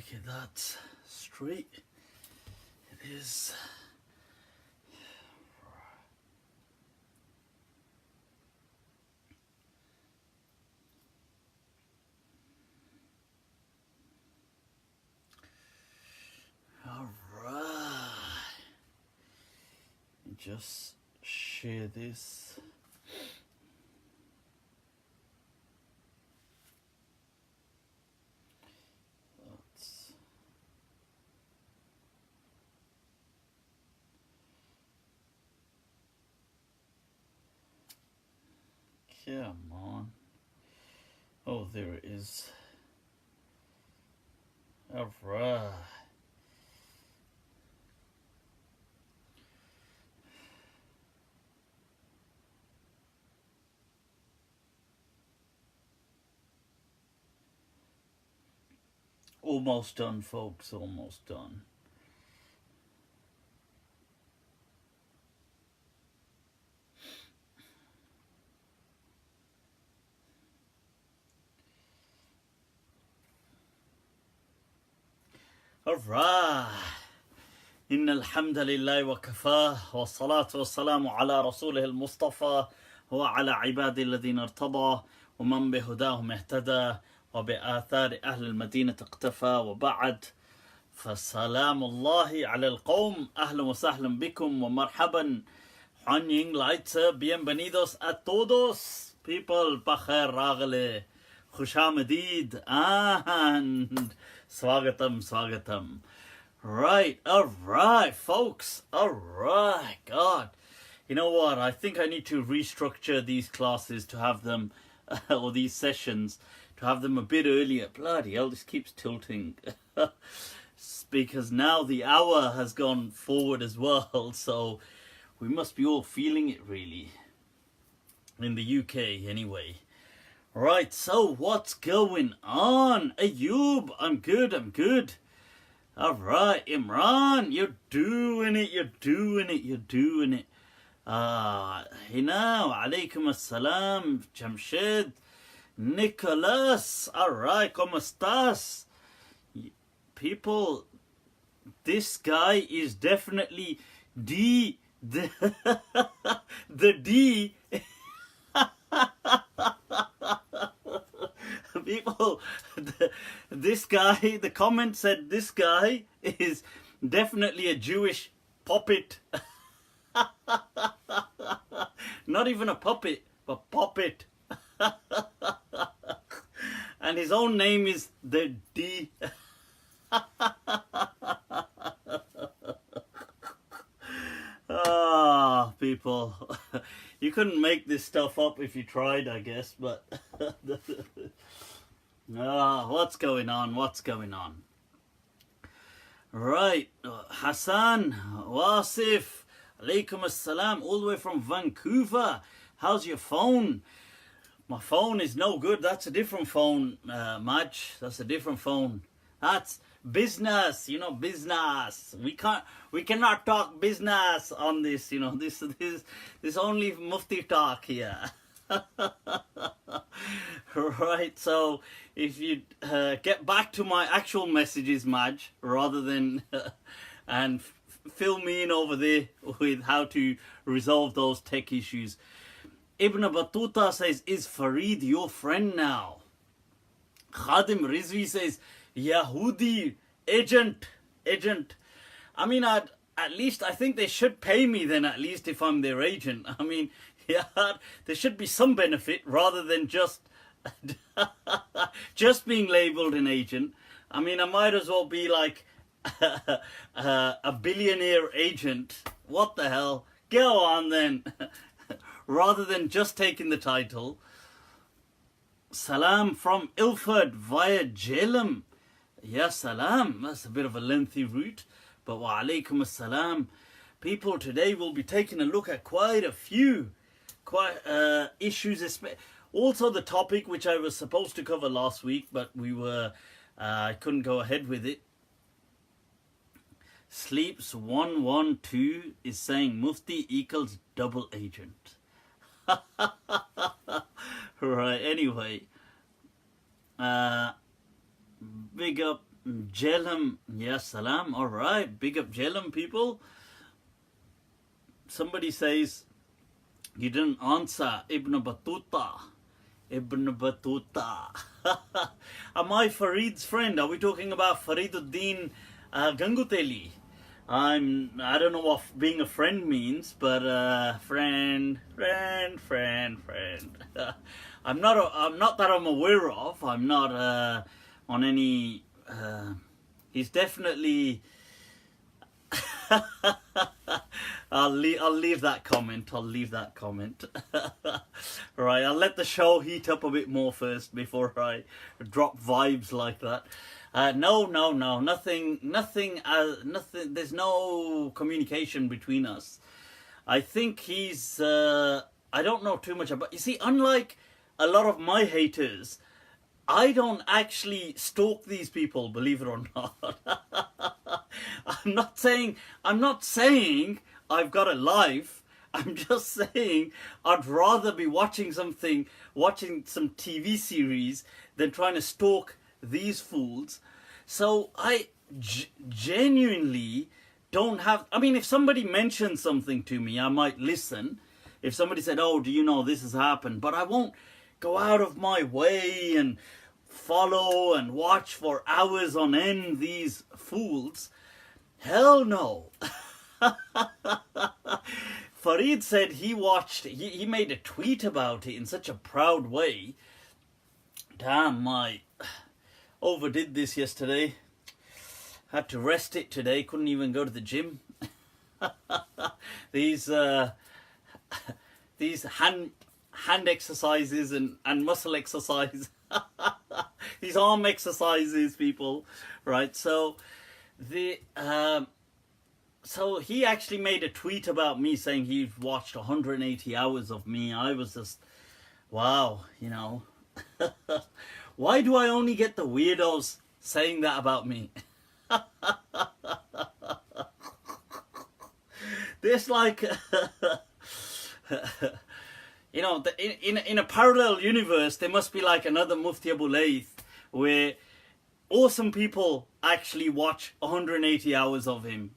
Okay, that's straight. It is. All right. Just share this. Come on. Oh, there it is. All right. Almost done, folks. Almost done. All right. إن الحمد لله وكفاه والصلاة والسلام على رسوله المصطفى وعلى عباده الذين ارتضى ومن بهداهم اهتدى وبآثار أهل المدينة اقتفى وبعد فسلام الله على القوم أهلا وسهلا بكم ومرحبا Juan, Layth, bienvenidos a todos people بخير راغلة خوش آمدید and swagatam. Right, alright folks, alright, God. You know what, I think I need to restructure these classes to have them, or these sessions, to have them a bit earlier. Bloody hell, this keeps tilting. Because now the hour has gone forward as well, so we must be all feeling it really. In the UK anyway. Right, so what's going on? Ayub, I'm good. Alright, Imran, you're doing it. Hina, alaykum assalam, Jamshed, Nicholas, alright, ¿cómo estás? People, this guy is definitely the D. People, this guy, the comment said this guy is definitely a Jewish puppet. Not even a puppet, but puppet. And his own name is the D. People. You couldn't make this stuff up if you tried, I guess, but what's going on? Right, Hassan, Wasif, alaikum assalam, all the way from Vancouver. How's your phone? My phone is no good. That's a different phone, Maj. That's a different phone. That's business, business. We cannot talk business on this, this only Mufti talk here. Right, so if you get back to my actual messages, Maj, rather than and fill me in over there with how to resolve those tech issues. Ibn Battuta says, is Farid your friend now? Khadim Rizvi says, Yahudi agent. I mean, at least I think they should pay me then, at least if I'm their agent. I mean, yeah, there should be some benefit rather than just being labeled an agent. I mean, I might as well be like a billionaire agent. What the hell? Go on then. Rather than just taking the title. Salam from Ilford via Jhelum. Ya salam. That's a bit of a lengthy route. But wa alaikum assalam. People, today will be taking a look at quite a few issues. Also the topic which I was supposed to cover last week, but I couldn't go ahead with it. Sleeps 112 is saying Mufti equals double agent. Right, anyway. Big up Jhelum, yes, salam. All right, big up Jhelum, people. Somebody says you didn't answer Ibn Battuta. Ibn Battuta. Am I Farid's friend? Are we talking about Fariduddin Ganguteli? I don't know what being a friend means, but friend. I'm not that I'm aware of. I'm not on any. He's definitely. I'll leave that comment. Right, I'll let the show heat up a bit more first before I drop vibes like that. No, nothing. There's no communication between us. I think he's. I don't know too much about. You see, unlike a lot of my haters, I don't actually stalk these people, believe it or not. I'm not saying I've got a life. I'm just saying I'd rather be watching some TV series than trying to stalk these fools. So I genuinely don't have. I mean, if somebody mentioned something to me, I might listen. If somebody said, "Oh, do you know this has happened?" But I won't go out of my way and follow and watch for hours on end these fools. Hell no. Farid said he made a tweet about it in such a proud way. Damn, I overdid this yesterday. Had to rest it today, couldn't even go to the gym. These hand exercises and muscle exercise. These arm exercises, people. Right, so so he actually made a tweet about me saying he watched 180 hours of me. I was just, wow, you know. Why do I only get the weirdos saying that about me? There's like, you know, in a parallel universe, there must be like another Mufti Abu Layth where awesome people actually watch 180 hours of him.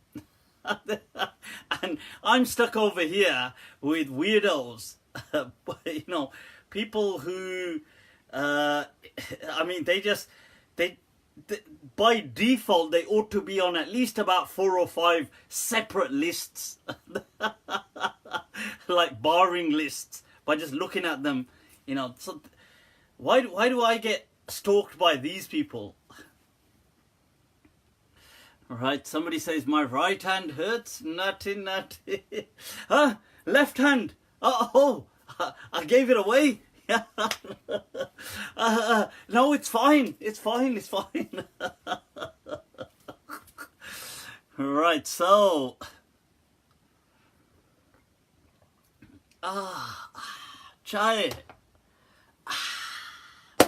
And I'm stuck over here with weirdos, you know, people who, I mean, they by default, they ought to be on at least about 4 or 5 separate lists, like barring lists, by just looking at them, you know. So why do I get stalked by these people? Right, somebody says my right hand hurts. Nutty. Huh? Left hand. Oh, I gave it away. No, it's fine. It's fine. Right, so chai.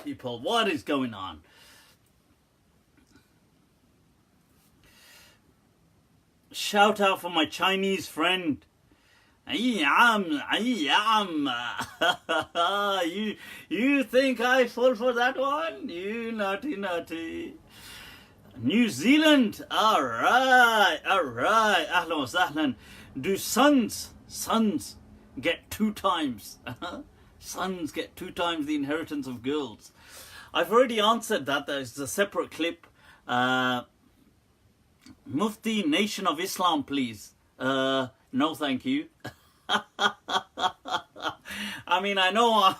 People, what is going on? Shout out for my Chinese friend. You think I fall for that one? You naughty. New Zealand. All right. Ahlan wa sahlan. Do sons get 2 times? Sons get 2 times the inheritance of girls. I've already answered that. There's a separate clip. Mufti, Nation of Islam, please. No, thank you. I mean, I know.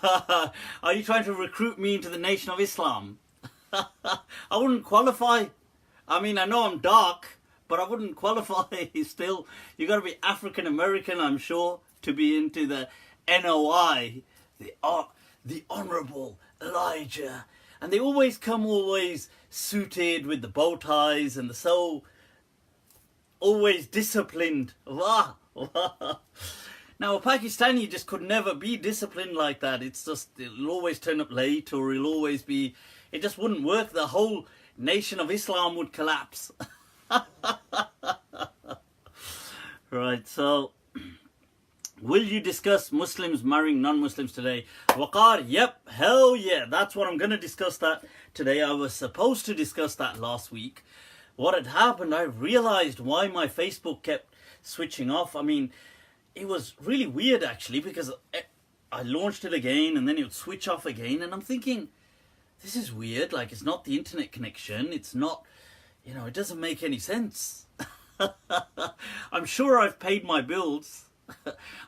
Are you trying to recruit me into the Nation of Islam? I wouldn't qualify. I mean, I know I'm dark, but I wouldn't qualify still. You got to be African American, I'm sure, to be into the NOI, the Honourable Elijah. And they always come suited with the bow ties and always disciplined. Wow. Now, a Pakistani just could never be disciplined like that. It's just, it'll always turn up late, or it'll always be, it just wouldn't work. The whole Nation of Islam would collapse. Right, so Will you discuss Muslims marrying non-Muslims today? Waqar, yep, hell yeah, that's what I'm going to discuss that today. I was supposed to discuss that last week. What had happened, I realized why my Facebook kept switching off. I mean, it was really weird actually, because I launched it again and then it would switch off again, and I'm thinking, this is weird, like it's not the internet connection, it's not, you know, it doesn't make any sense. I'm sure I've paid my bills.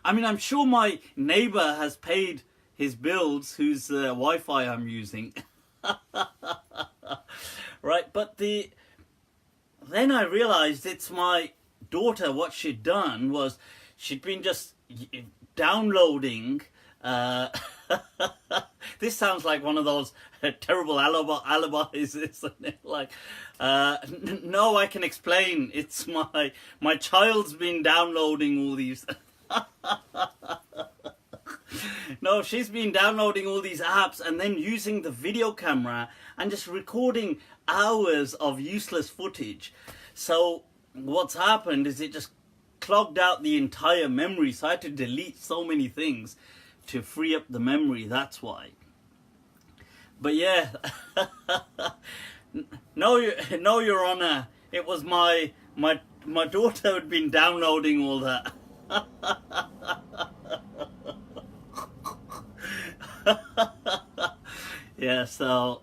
I mean, I'm sure my neighbor has paid his bills whose Wi-Fi I'm using. Right, but then I realized it's my daughter. What she'd done was she'd been just downloading this sounds like one of those terrible alibis, isn't it? Like, no, I can explain. It's my child's been downloading all these. No, she's been downloading all these apps and then using the video camera and just recording hours of useless footage. So what's happened is it just clogged out the entire memory. So I had to delete so many things to free up the memory. That's why. But yeah, no, Your Honor, it was my daughter had been downloading all that. Yeah, so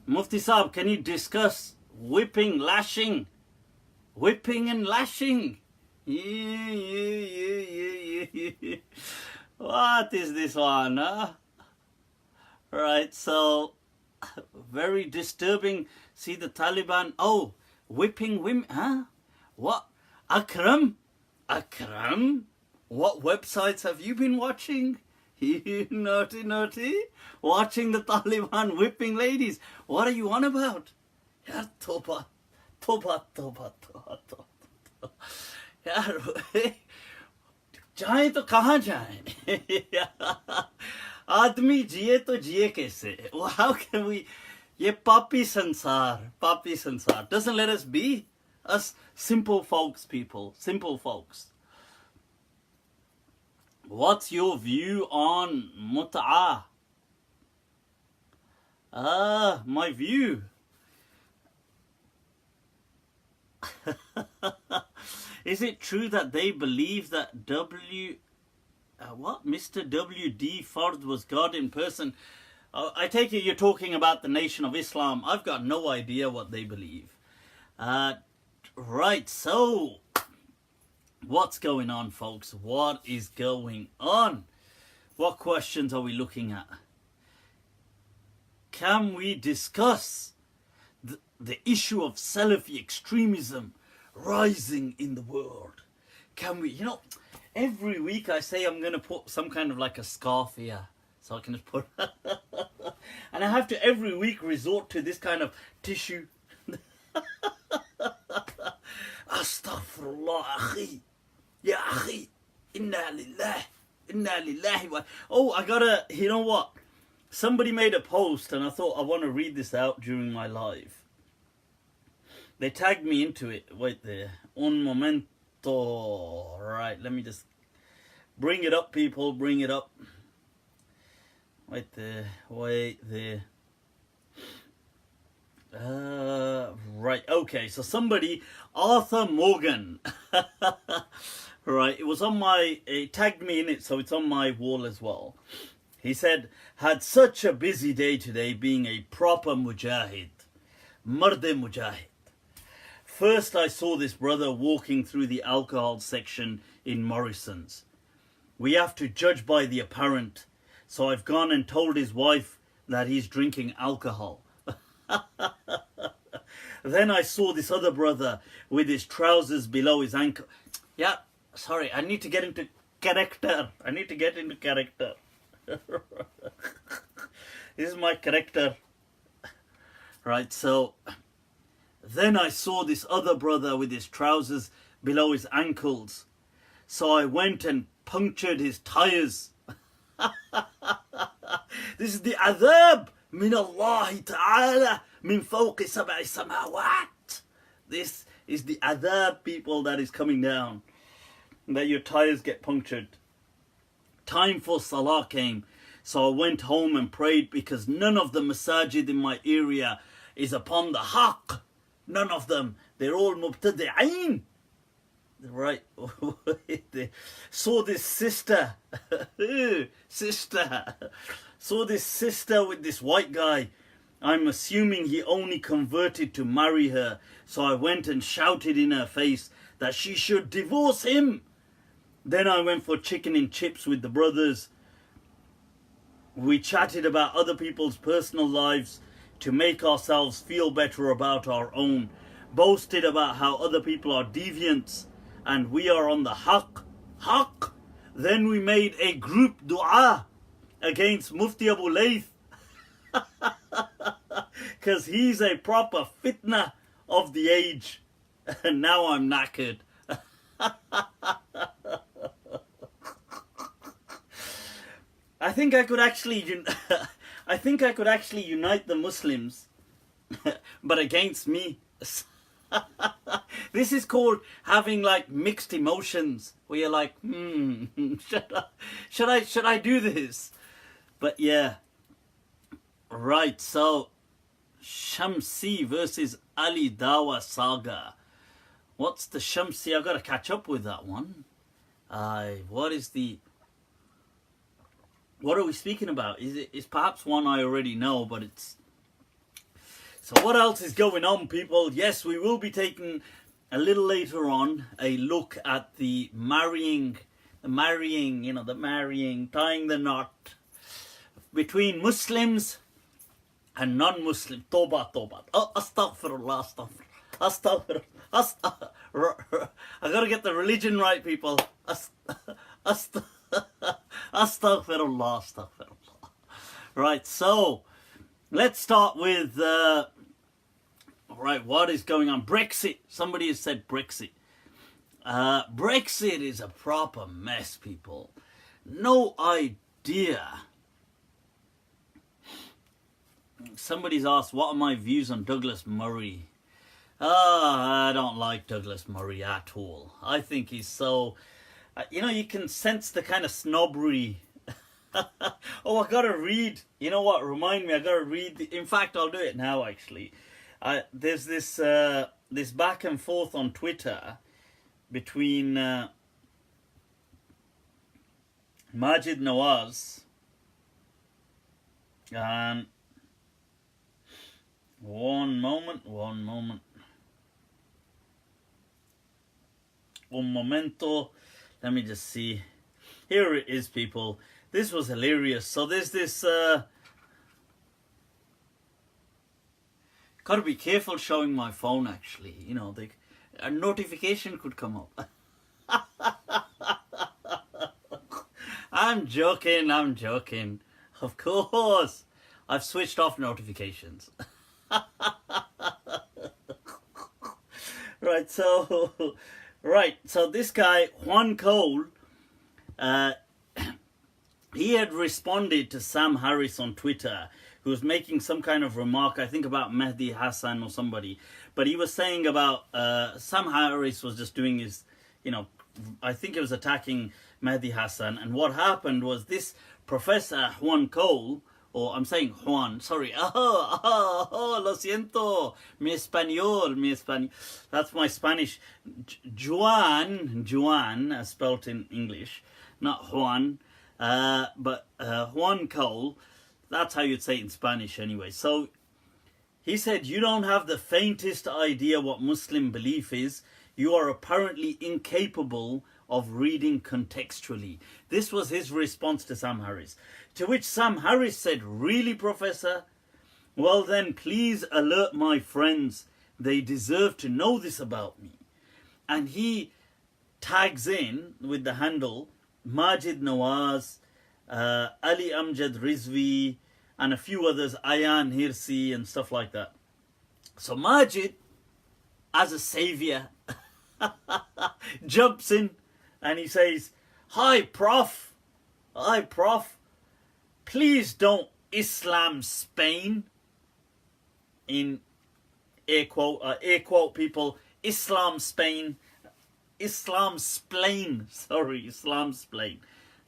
Mufti Saab, can you discuss whipping, lashing? Whipping and lashing. What is this one, huh? Right, so very disturbing. See the Taliban, oh, whipping women, huh? What? Akram? What websites have you been watching? You naughty. Watching the Taliban whipping ladies. What are you on about? Yeah, toba. यार जाए तो कहाँ जाए? आदमी जिए तो जिए कैसे? Well, how can we? ये पापी संसार doesn't let us be us simple folks, people, simple folks. What's your view on mut'ah? My view. Is it true that they believe that Mr. W.D. Fard was God in person? I take it you're talking about the Nation of Islam. I've got no idea what they believe. Right, so what's going on, folks? What is going on? What questions are we looking at? Can we discuss the issue of Salafi extremism rising in the world? Can we, every week I say I'm going to put some kind of like a scarf here. So I can just put, and I have to every week resort to this kind of tissue. Astaghfirullah, akhi. Ya akhi. Inna lillahi. Oh, I gotta, you know what? Somebody made a post and I thought I want to read this out during my live. They tagged me into it. Wait there. Un momento. Right, let me just bring it up, people. Bring it up. Wait there. Right, okay. So somebody, Arthur Morgan. Right, it was on my, it tagged me in it, so it's on my wall as well. He said, had such a busy day today being a proper mujahid. Marde mujahid. First I saw this brother walking through the alcohol section in Morrison's. We have to judge by the apparent. So I've gone and told his wife that he's drinking alcohol. Then I saw this other brother with his trousers below his ankle. Yeah, sorry, I need to get into character. This is my character. Right, so then I saw this other brother with his trousers below his ankles. So I went and punctured his tires. This is the adhab min Allah ta'ala min fawqi sab'i samawat. This is the adhab, people, that is coming down. that your tires get punctured. Time for Salah came. So I went home and prayed because none of the Maajid in my area is upon the haqq. None of them. They're all mubtadi'een. Right. Saw this sister. Saw this sister with this white guy. I'm assuming he only converted to marry her. So I went and shouted in her face that she should divorce him. Then I went for chicken and chips with the brothers. We chatted about other people's personal lives to make ourselves feel better about our own. Boasted about how other people are deviants and we are on the haqq. Then we made a group dua against Mufti Abu Layth. Because he's a proper fitna of the age. And now I'm knackered. I think I could actually unite the Muslims, but against me. This is called having like mixed emotions, where you're like, should I do this? But yeah, right. So Shamsi versus Ali Dawa saga. What's the Shamsi? I've got to catch up with that one. What are we speaking about? It's perhaps one I already know, but it's... So what else is going on, people? Yes, we will be taking a little later on a look at the marrying, tying the knot between Muslims and non-Muslims. Toba. Oh, astaghfirullah. I gotta get the religion right, people. Astaghfirullah. Right, so let's start with right, what is going on? Brexit. Somebody has said Brexit. Brexit is a proper mess, people. No idea. Somebody's asked, what are my views on Douglas Murray? I don't like Douglas Murray at all. I think he's so... you can sense the kind of snobbery. Oh, I gotta read. You know what? Remind me. I gotta read. In fact, I'll do it now. Actually, there's this back and forth on Twitter between Maajid Nawaz and one moment. Un momento. Let me just see. Here it is, people. This was hilarious. So there's this... Gotta be careful showing my phone, actually. A notification could come up. I'm joking. Of course. I've switched off notifications. Right, so this guy, Juan Cole, he had responded to Sam Harris on Twitter, who was making some kind of remark, I think about Mehdi Hassan or somebody. But he was saying about, Sam Harris was just doing his, I think he was attacking Mehdi Hassan. And what happened was this Professor Juan Cole, or I'm saying Juan, sorry. Lo siento. Mi español. That's my Spanish. Juan, as spelt in English, not Juan, but Juan Cole. That's how you'd say it in Spanish anyway. So he said, you don't have the faintest idea what Muslim belief is. You are apparently incapable of reading contextually. This was his response to Sam Harris. To which Sam Harris said, really, Professor? Well then, please alert my friends. They deserve to know this about me. And he tags in with the handle Maajid Nawaz, Ali Amjad Rizvi, and a few others, Ayan Hirsi and stuff like that. So Maajid, as a savior, jumps in and he says, Hi, Prof. Please don't Islam Spain. In air quote people, Islam Spain. Islam splain. Sorry, Islam splain.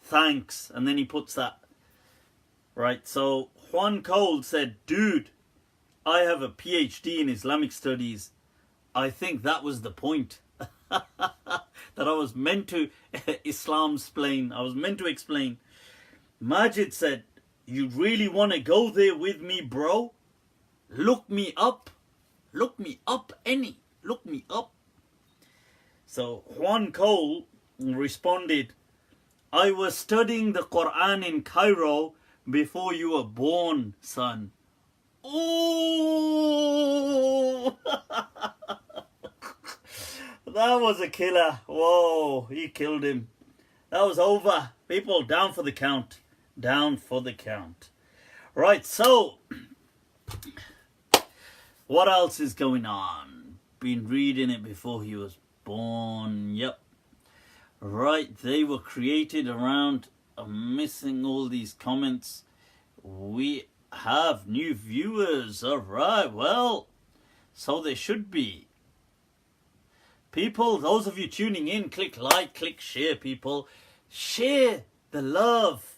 Thanks. And then he puts that. Right, so Juan Cole said, dude, I have a PhD in Islamic studies. I think that was the point. That I was meant to Islam splain. I was meant to explain. Maajid said, you really want to go there with me, bro? Look me up. Look me up, any. Look me up. So Juan Cole responded, I was studying the Quran in Cairo before you were born, son. Oh, that was a killer. Whoa, he killed him. That was over. People, down for the count. Down for the count. Right, so what else is going on? Been reading it before he was born. Yep. Right, they were created around. I'm missing all these comments. We have new viewers. All right, well, so there should be. People, those of you tuning in, click like, click share, people. Share the love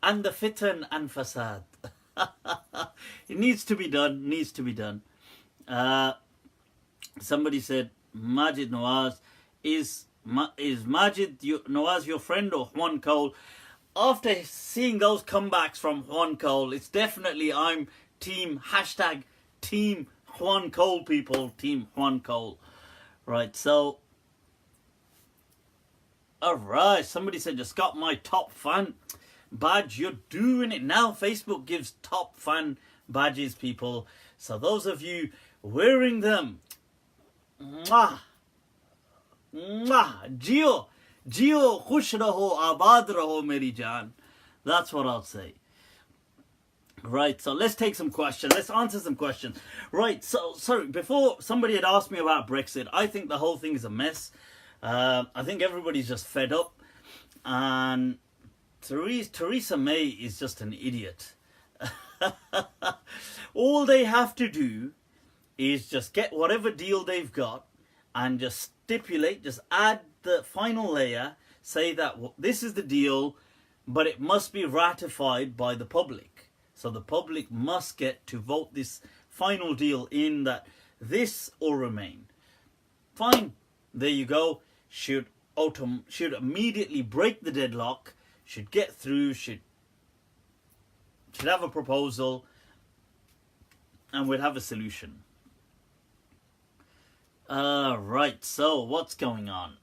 and the fitan and fasad. It needs to be done, needs to be done. Somebody said, Maajid Nawaz, is Maajid Nawaz your friend or Juan Cole? After seeing those comebacks from Juan Cole, it's definitely I'm team, hashtag team Juan Cole, people, team Juan Cole. Right, so, alright, somebody said, just got my top fan badge. You're doing it now. Facebook gives top fan badges, people. So those of you wearing them, mwah, mwah, Gio, khush raho, abad raho, meri jaan. That's what I'll say. Right, so let's take some questions. Let's answer some questions. Right, so, sorry, before somebody had asked me about Brexit, I think the whole thing is a mess. I think everybody's just fed up. And Theresa May is just an idiot. All they have to do is just get whatever deal they've got and just stipulate, just add the final layer, say that this is the deal, but it must be ratified by the public. So the public must get to vote this final deal in, that this will remain. Fine. There you go. Should immediately break the deadlock. Should get through. Should have a proposal. And we'd have a solution. Right. So what's going on?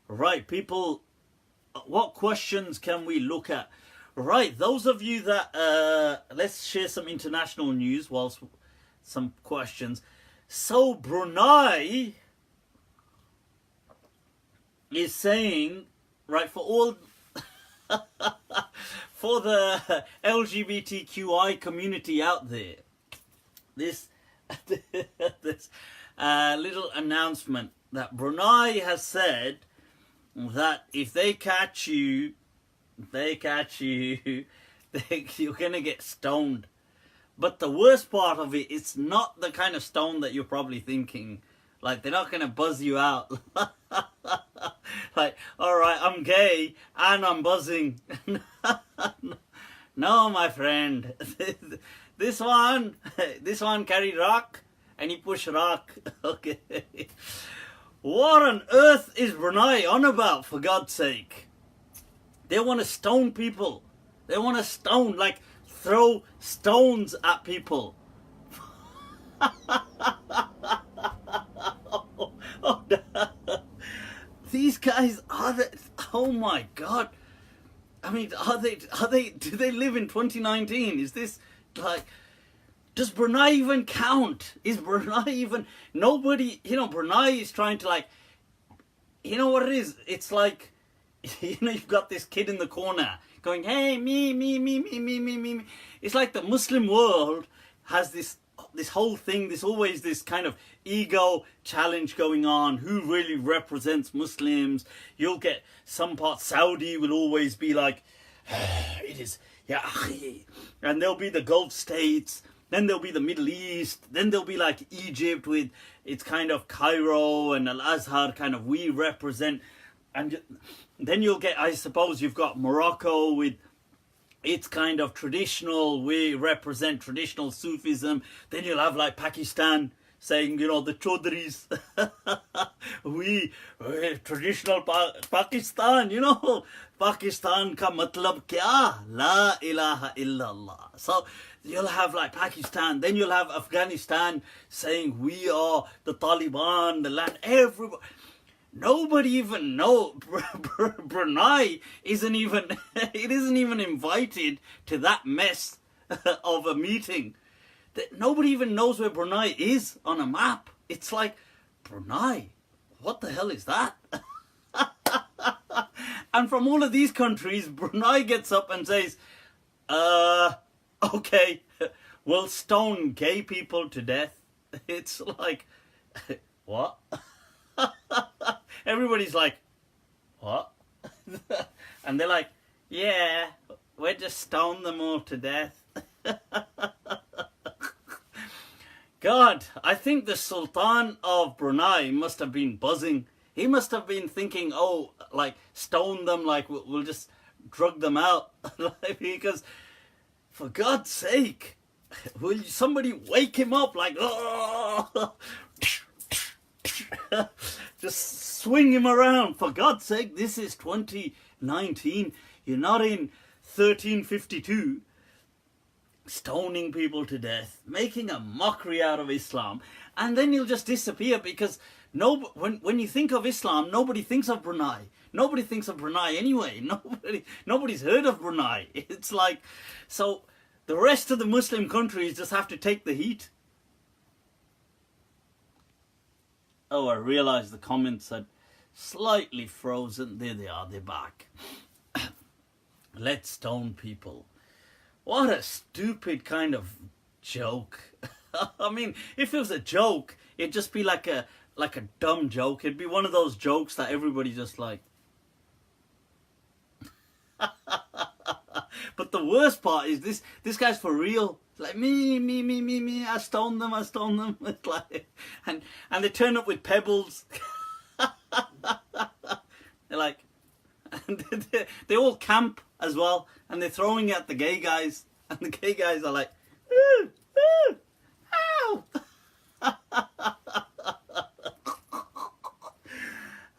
Right, people. What questions can we look at? Right, those of you that, let's share some international news whilst some questions. So Brunei is saying, right, for all, for the LGBTQI community out there, this little announcement that Brunei has said that if they catch you, you're gonna get stoned. But the worst part of it, it's not the kind of stone that you're probably thinking. Like, they're not gonna buzz you out. Like, alright, I'm gay and I'm buzzing. No, my friend. This one carried rock and he pushed rock. Okay. What on earth is Brunei on about, for God's sake? They want to stone people. They want to stone, like, throw stones at people. These guys, are they, oh my God. I mean, do they live in 2019? Is this, like, does Brunei even count? Is Brunei even, nobody, Brunei is trying to, like, you know what it is? It's like, you've got this kid in the corner going, hey, me. It's like the Muslim world has this whole thing, there's always this kind of ego challenge going on. Who really represents Muslims? You'll get some part, Saudi will always be like, it is, ya akhi. And there'll be the Gulf states, then there'll be the Middle East, then there'll be like Egypt with its kind of Cairo and Al-Azhar kind of we represent, and then you'll get, I suppose you've got Morocco with its kind of traditional, we represent traditional Sufism. Then you'll have like Pakistan saying, you know, the Chaudhries, we traditional Pakistan, you know, Pakistan ka matlab kya? La ilaha illallah. So you'll have like Pakistan, then you'll have Afghanistan saying we are the Taliban, the land, everybody. Nobody even know. Brunei isn't even, it isn't even invited to that mess of a meeting. Nobody even knows where Brunei is on a map. It's like, Brunei, what the hell is that? And from all of these countries, Brunei gets up and says, okay, we'll stone gay people to death. It's like, what? Everybody's like, what? And they're like, yeah, we'll just stone them all to death. God, I think the Sultan of Brunei must have been buzzing. He must have been thinking, oh, like, stone them, like, we'll just drug them out. Because, for God's sake, will somebody wake him up, like, oh, just swing him around. For God's sake, this is 2019. You're not in 1352. Stoning people to death, making a mockery out of Islam, and then you'll just disappear because when you think of Islam, nobody thinks of Brunei. Nobody thinks of Brunei anyway. Nobody's heard of Brunei. It's like, so the rest of the Muslim countries just have to take the heat. Oh, I realised the comments had slightly frozen. There they are, they're back. Let's stone people. What a stupid kind of joke. I mean, if it was a joke, it'd just be like a dumb joke. It'd be one of those jokes that everybody just like. But the worst part is this guy's for real. It's like me, I stoned them. It's like, and they turn up with pebbles. They're like, and they all camp as well, and they're throwing at the gay guys, and the gay guys are like, ooh, ooh, ow.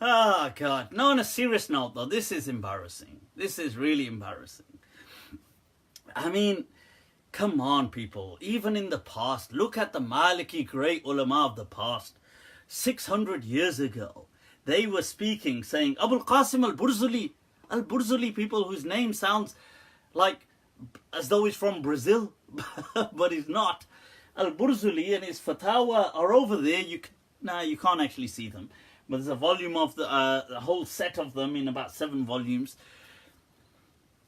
Oh God. No, on a serious note though, this is embarrassing. This is really embarrassing. I mean, come on people, even in the past, look at the Maliki great ulama of the past. 600 years ago, they were speaking, saying, Abul Qasim al-Burzuli, people whose name sounds like as though he's from Brazil, but he's not. Al-Burzuli and his fatwa are over there. You can't actually see them, but there's a volume of the whole set of them in about 7 volumes.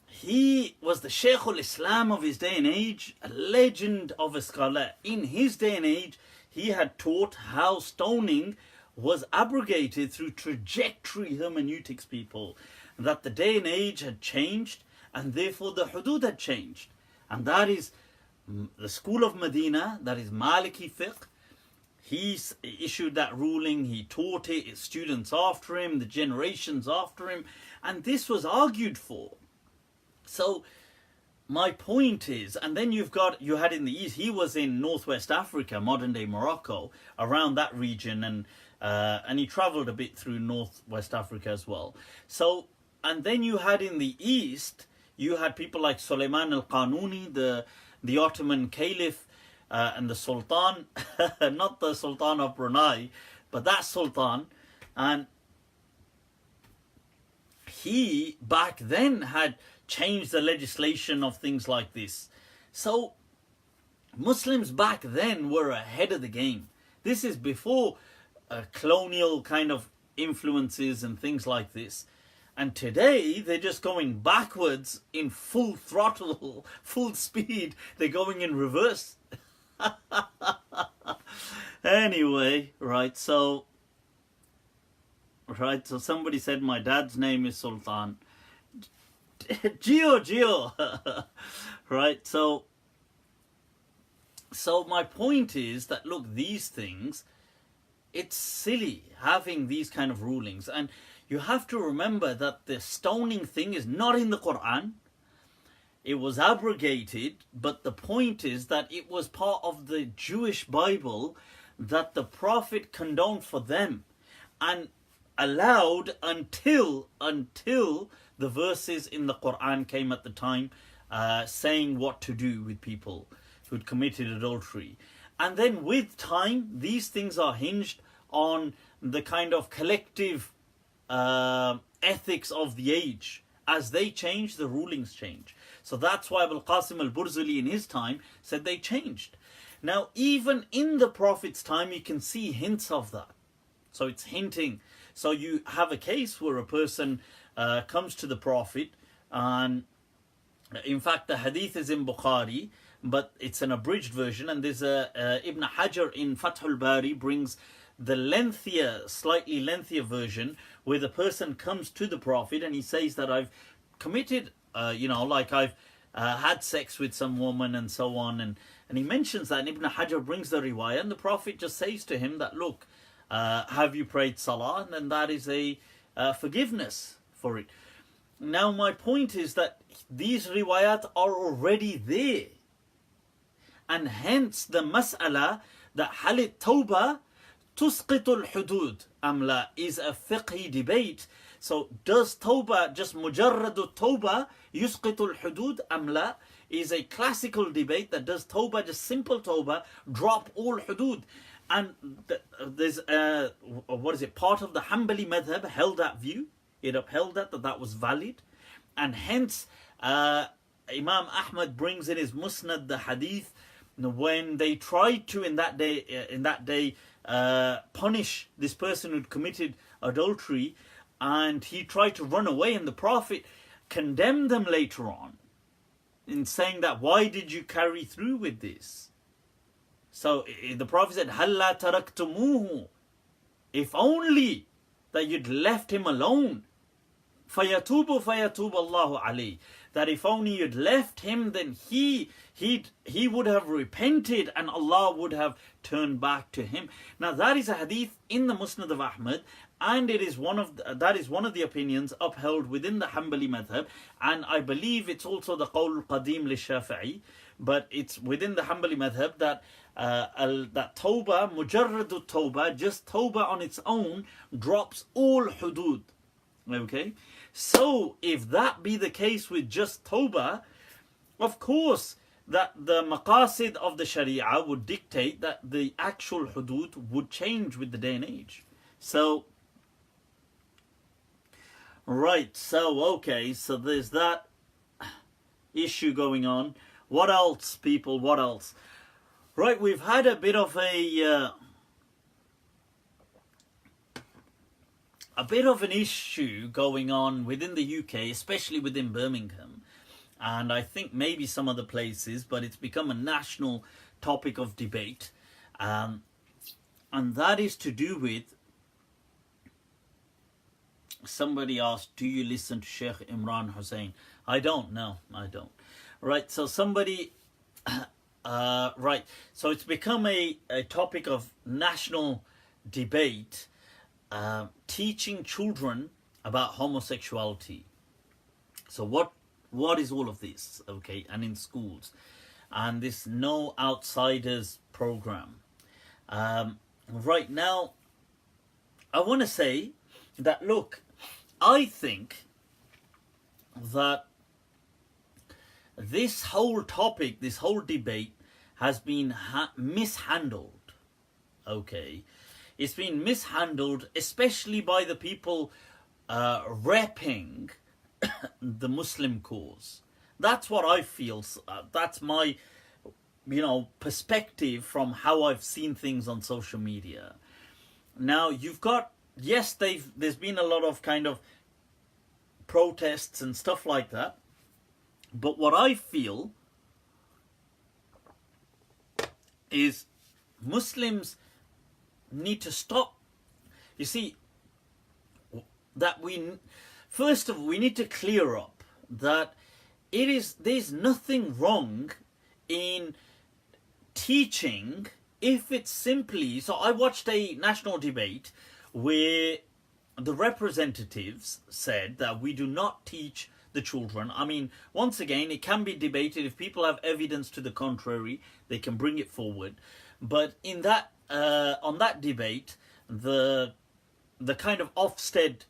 He was the Shaykh al-Islam of his day and age, a legend of a scholar. In his day and age, he had taught how stoning was abrogated through trajectory hermeneutics, people. That the day and age had changed, and therefore the hudud had changed. And that is the school of Medina, that is Maliki fiqh. He issued that ruling, he taught it, his students after him, the generations after him, and this was argued for. So my point is, and then you had in the east, he was in northwest Africa, modern day Morocco, around that region, and he travelled a bit through northwest Africa as well. So, and then you had in the east, you had people like Suleiman al-Qanuni, the Ottoman Caliph, and the Sultan, not the Sultan of Brunei, but that Sultan, and he back then had changed the legislation of things like this. So Muslims back then were ahead of the game. This is before colonial kind of influences and things like this. And today they're just going backwards in full throttle, full speed. They're going in reverse. Anyway, so somebody said my dad's name is Sultan. Gio. Right, so So my point is that, look, these things, it's silly having these kind of rulings. And you have to remember that the stoning thing is not in the Quran. It was abrogated, but the point is that it was part of the Jewish Bible that the Prophet condoned for them and allowed until the verses in the Quran came at the time saying what to do with people who'd committed adultery. And then with time, these things are hinged on the kind of collective ethics of the age. As they change, the rulings change. So that's why Abul Qasim al-Burzuli in his time said they changed. Now, even in the Prophet's time, you can see hints of that. So it's hinting. So you have a case where a person comes to the Prophet, and in fact the hadith is in Bukhari, but it's an abridged version, and there's Ibn Hajar in Fath al-Bari brings the lengthier, slightly lengthier version, where the person comes to the Prophet and he says that I've committed, like I've had sex with some woman and so on, and he mentions that, and Ibn Hajar brings the riwayah, and the Prophet just says to him that, look, have you prayed salah? And then that is a forgiveness for it. Now my point is that these riwayat are already there. And hence the mas'ala that halit tawbah tusqitul hudud amla is a fiqhi debate. So does tawbah, just mujarradu tawbah, yusqitul hudud amla, is a classical debate that does tawbah, just simple tawbah, drop all hudud. And there's part of the Hanbali madhab held that view. It upheld that was valid. And hence Imam Ahmad brings in his Musnad the hadith when they tried to in that day punish this person who'd committed adultery, and he tried to run away, and the Prophet condemned them later on in saying that, why did you carry through with this? So the Prophet said, Halla taraktumuhu, if only that you'd left him alone. Fayatubu Allahu alayhi, that if only you'd left him, then he would have repented and Allah would have turned back to him. Now that is a hadith in the Musnad of Ahmad, and that is one of the opinions upheld within the Hanbali madhab, and I believe it's also the Qawl al-Qadim li-Shafi'i, but it's within the Hanbali madhab that that tawbah, mujarradu tawbah, just tawbah on its own, drops all hudud. Okay, so if that be the case with just tawbah, of course that the maqasid of the sharia would dictate that the actual hudud would change with the day and age. So right, so okay, so there's that issue going on. What else, people? What else? Right, we've had a bit of an issue going on within the UK, especially within Birmingham, and I think maybe some other places, but it's become a national topic of debate, and that is to do with, somebody asked, do you listen to Sheikh Imran Hussein? I don't, no, I don't. Right, so somebody, right, so it's become a topic of national debate, teaching children about homosexuality. So what is all of this? Okay, and in schools, and this No Outsiders program. Right now, I want to say that, look, I think that this whole topic, this whole debate has been mishandled. Okay, it's been mishandled, especially by the people repping the Muslim cause. That's what I feel. That's my, perspective from how I've seen things on social media. Now you've got, yes, there's been a lot of kind of protests and stuff like that. But what I feel is Muslims need to stop. You see, that first of all, we need to clear up that there's nothing wrong in teaching, if it's simply... So I watched a national debate where the representatives said that we do not teach the children. I mean, once again, it can be debated. If people have evidence to the contrary, they can bring it forward. But in that, on that debate, the kind of Ofsted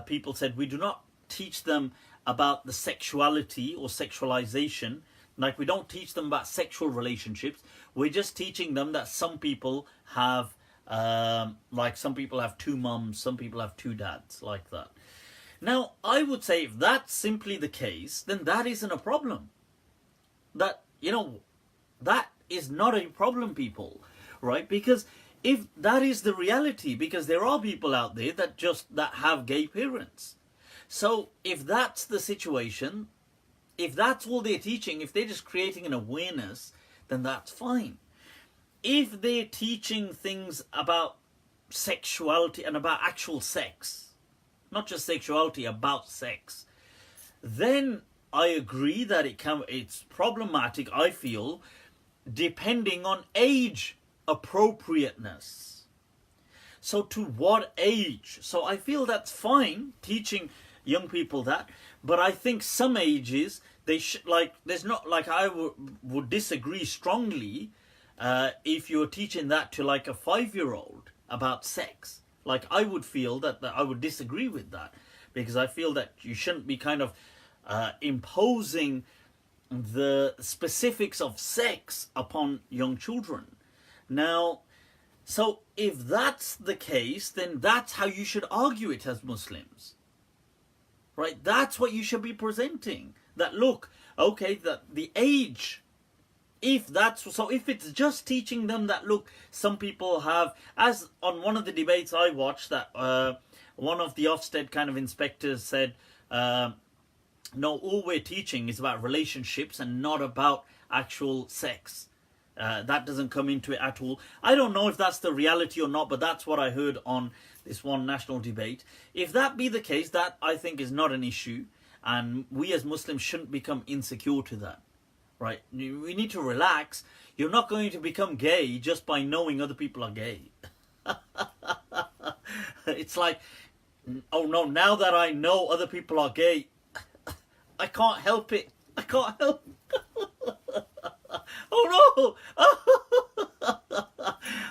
people said we do not teach them about the sexuality or sexualization. Like, we don't teach them about sexual relationships. We're just teaching them that some people have, like, some people have two mums, some people have two dads, like that. Now, I would say if that's simply the case, then that isn't a problem. That, you know, that is not a problem, people, right? Because if that is the reality, because there are people out there that have gay parents. So if that's the situation, if that's all they're teaching, if they're just creating an awareness, then that's fine. If they're teaching things about sexuality and about actual sex, not just sexuality, about sex, then I agree that it's problematic, I feel, depending on age appropriateness. So to what age? So I feel that's fine, teaching young people that, but I think some ages, they should, like, there's not, like, I would disagree strongly if you're teaching that to like a 5-year-old about sex. Like, I would feel that I would disagree with that, because I feel that you shouldn't be kind of imposing the specifics of sex upon young children. Now, so if that's the case, then that's how you should argue it as Muslims. Right? That's what you should be presenting. That, look, okay, that the age, if it's just teaching them that, look, some people have, as on one of the debates I watched, that one of the Ofsted kind of inspectors said, no, all we're teaching is about relationships and not about actual sex. That doesn't come into it at all. I don't know if that's the reality or not, but that's what I heard on this one national debate. If that be the case, that I think is not an issue, and we as Muslims shouldn't become insecure to that, right? We need to relax. You're not going to become gay just by knowing other people are gay. It's like, oh no, now that I know other people are gay, I can't help it. I can't help Oh no!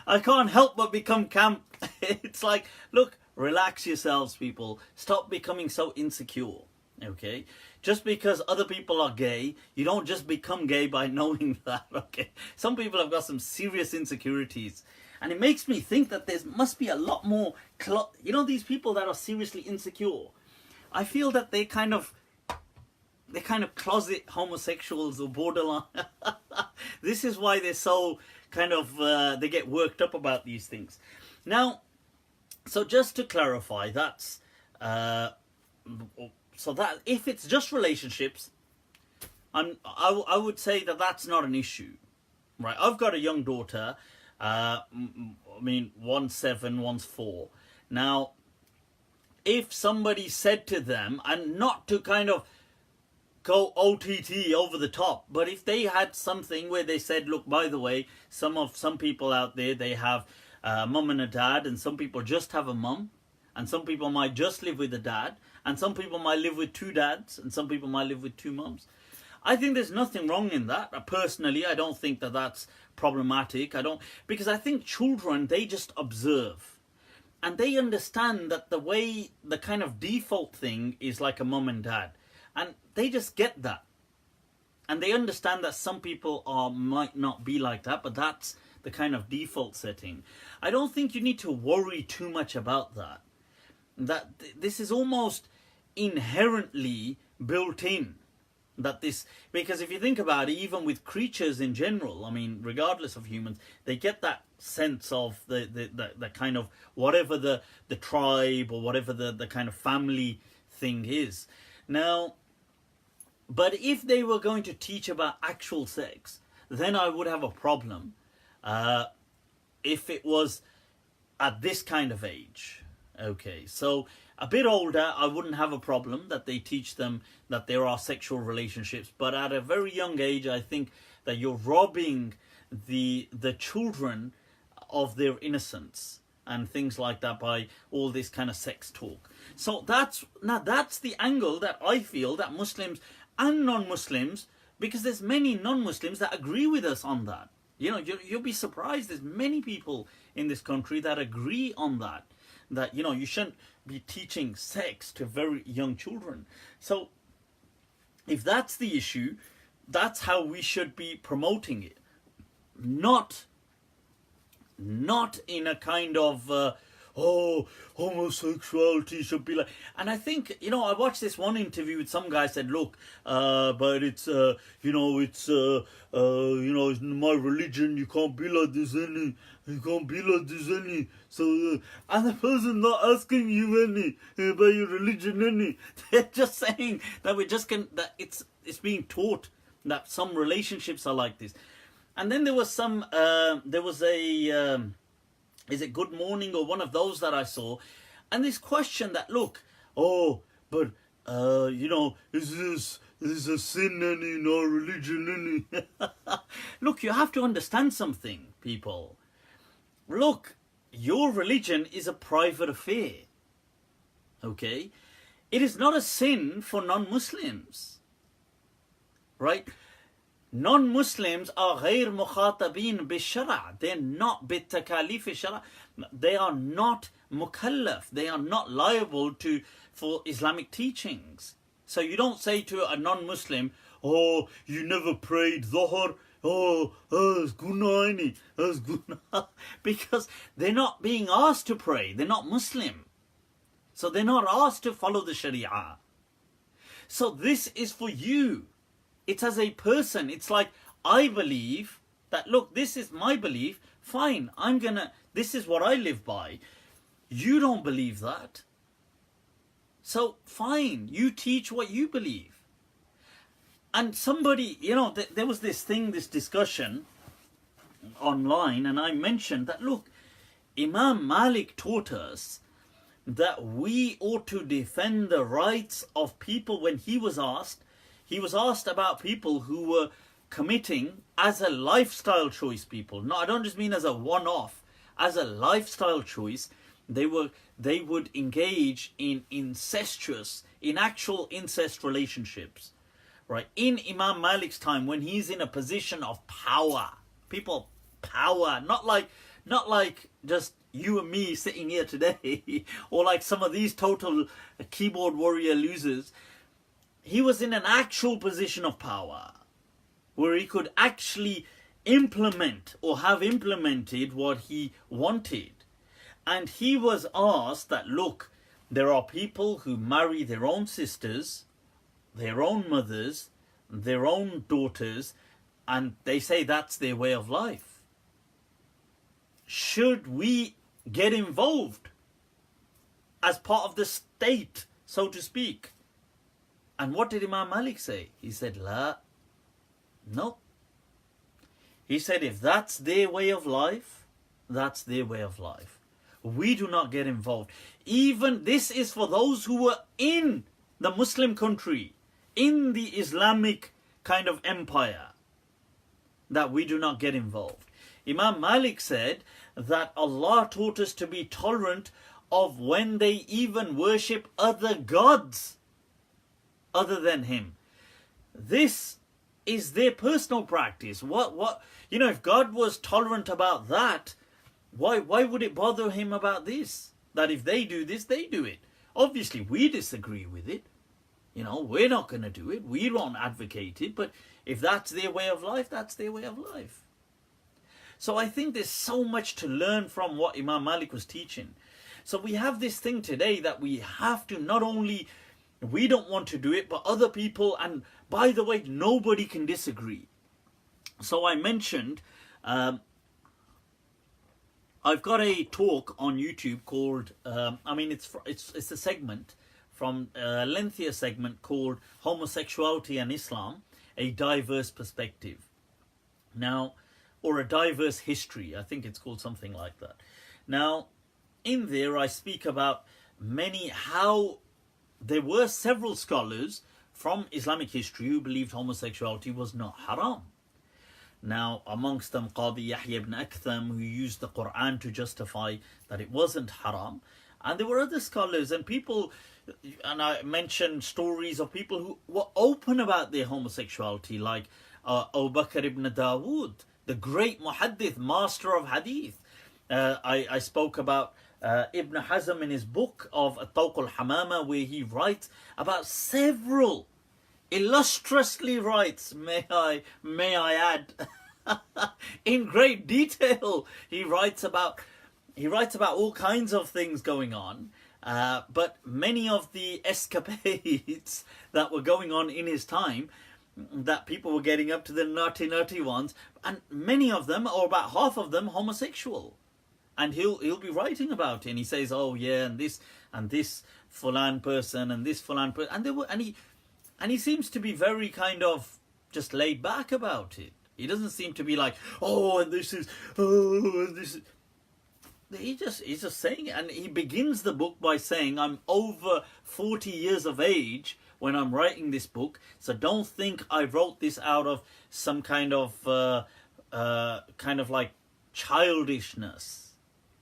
I can't help but become camp. It's like, look, relax yourselves, people. Stop becoming so insecure, okay? Just because other people are gay, you don't just become gay by knowing that, okay? Some people have got some serious insecurities. And it makes me think that there must be a lot more... you know, these people that are seriously insecure, I feel that they're kind of closet homosexuals or borderline. This is why they're so kind of, they get worked up about these things. Now, so just to clarify, that's, so that if it's just relationships, I would say that that's not an issue, right? I've got a young daughter, I mean, one's 7, one's 4. Now, if somebody said to them, and not to kind of go OTT over the top, but if they had something where they said, look, by the way, some people out there, they have a mum and a dad, and some people just have a mum, and some people might just live with a dad, and some people might live with 2 dads, and some people might live with 2 mums. I think there's nothing wrong in that. Personally, I don't think that that's problematic. Because I think children, they just observe, and they understand that the kind of default thing is like a mum and dad. And they just get that. And they understand that some people might not be like that, but that's the kind of default setting. I don't think you need to worry too much about that. That this is almost inherently built in. Because if you think about it, even with creatures in general, I mean, regardless of humans, they get that sense of the kind of whatever the tribe or whatever the kind of family thing is. Now, but if they were going to teach about actual sex, then I would have a problem. If it was at this kind of age. Okay, so a bit older, I wouldn't have a problem that they teach them that there are sexual relationships. But at a very young age, I think that you're robbing the children of their innocence and things like that by all this kind of sex talk. So that's the angle that I feel that Muslims and non-Muslims, because there's many non-Muslims that agree with us on that. You know, you'll be surprised. There's many people in this country that agree on that. That, you know, you shouldn't be teaching sex to very young children. So if that's the issue, that's how we should be promoting it. Not in a kind of, homosexuality should be like... And I think, you know, I watched this one interview with some guy said, look, but it's, it's my religion, you can't be like this any. You can't be like this any. So, and the person not asking you any about your religion any. They're just saying that that it's being taught that some relationships are like this. And then there was is it Good Morning or one of those that I saw, and this question that, look, but is this a sin any in our religion any? Look, you have to understand something, people. Look, your religion is a private affair. Okay? It is not a sin for non-Muslims. Right? Non-Muslims are غير مخاطبين بالشرع. They're not بالتكاليف الشرع. They are not mukallaf. They are not liable for Islamic teachings. So you don't say to a non-Muslim, you never prayed Dhuhr. That's gunaini. That's guna. Because they're not being asked to pray. They're not Muslim. So they're not asked to follow the Sharia. So this is for you. It's as a person. It's like, I believe that, look, this is my belief. Fine, this is what I live by. You don't believe that. So fine, you teach what you believe. And somebody, there was this discussion online, and I mentioned that, look, Imam Malik taught us that we ought to defend the rights of people. When he was asked about people who were committing as a lifestyle choice people. No, I don't just mean as a one-off, as a lifestyle choice. They would engage in actual incest relationships. Right? In Imam Malik's time, when he's in a position of power, power, not like just you and me sitting here today, or like some of these total keyboard warrior losers. He was in an actual position of power, where he could actually implement or have implemented what he wanted. And he was asked that, look, there are people who marry their own sisters, their own mothers, their own daughters, and they say that's their way of life. Should we get involved as part of the state, so to speak? And what did Imam Malik say? He said, La. No. He said, if that's their way of life, that's their way of life. We do not get involved. Even this is for those who were in the Muslim country, in the Islamic kind of empire, that we do not get involved. Imam Malik said that Allah taught us to be tolerant of when they even worship other gods other than him. This is their personal practice. If God was tolerant about that, why would it bother him about this? That if they do this, they do it. Obviously, we disagree with it. We're not going to do it. We don't advocate it. But if that's their way of life, that's their way of life. So I think there's so much to learn from what Imam Malik was teaching. So we have this thing today that we have to not only... We don't want to do it, but other people, and by the way, nobody can disagree. So I mentioned, I've got a talk on YouTube called, it's a segment from a lengthier segment called Homosexuality and Islam, a Diverse Perspective. Now, or a diverse history, I think it's called something like that. Now, in there I speak about how there were several scholars from Islamic history who believed homosexuality was not haram. Now, amongst them, Qadi Yahya ibn Aktham, who used the Quran to justify that it wasn't haram. And there were other scholars and people, and I mentioned stories of people who were open about their homosexuality, like Abu Bakr ibn Dawood, the great muhaddith, master of hadith. I spoke about Ibn Hazm in his book of Tawq al-Hamama, where he writes about several, illustriously writes, may I add, in great detail. He writes about all kinds of things going on, but many of the escapades that were going on in his time, that people were getting up to the nutty ones, and many of them, or about half of them, homosexual. And he'll be writing about it, and he says, oh yeah, and this fulan person and this fulan person, and he seems to be very kind of just laid back about it. He doesn't seem to be like, he's just saying it. And he begins the book by saying, I'm over 40 years of age when I'm writing this book, so don't think I wrote this out of some kind of like childishness.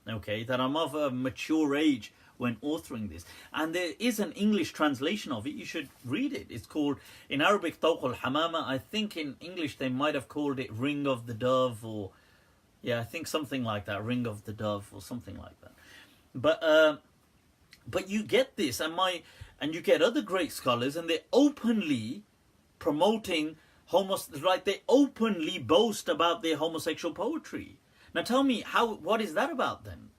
Okay, that I'm of a mature age when authoring this. And there is an English translation of it. You should read it. It's called, in Arabic, Tawq al-Hamama. I think in English they might have called it Ring of the Dove, or yeah, I think something like that, Ring of the Dove or something like that. But you get this, and you get other great scholars, and they're openly promoting they openly boast about their homosexual poetry. Now tell me, what is that about then?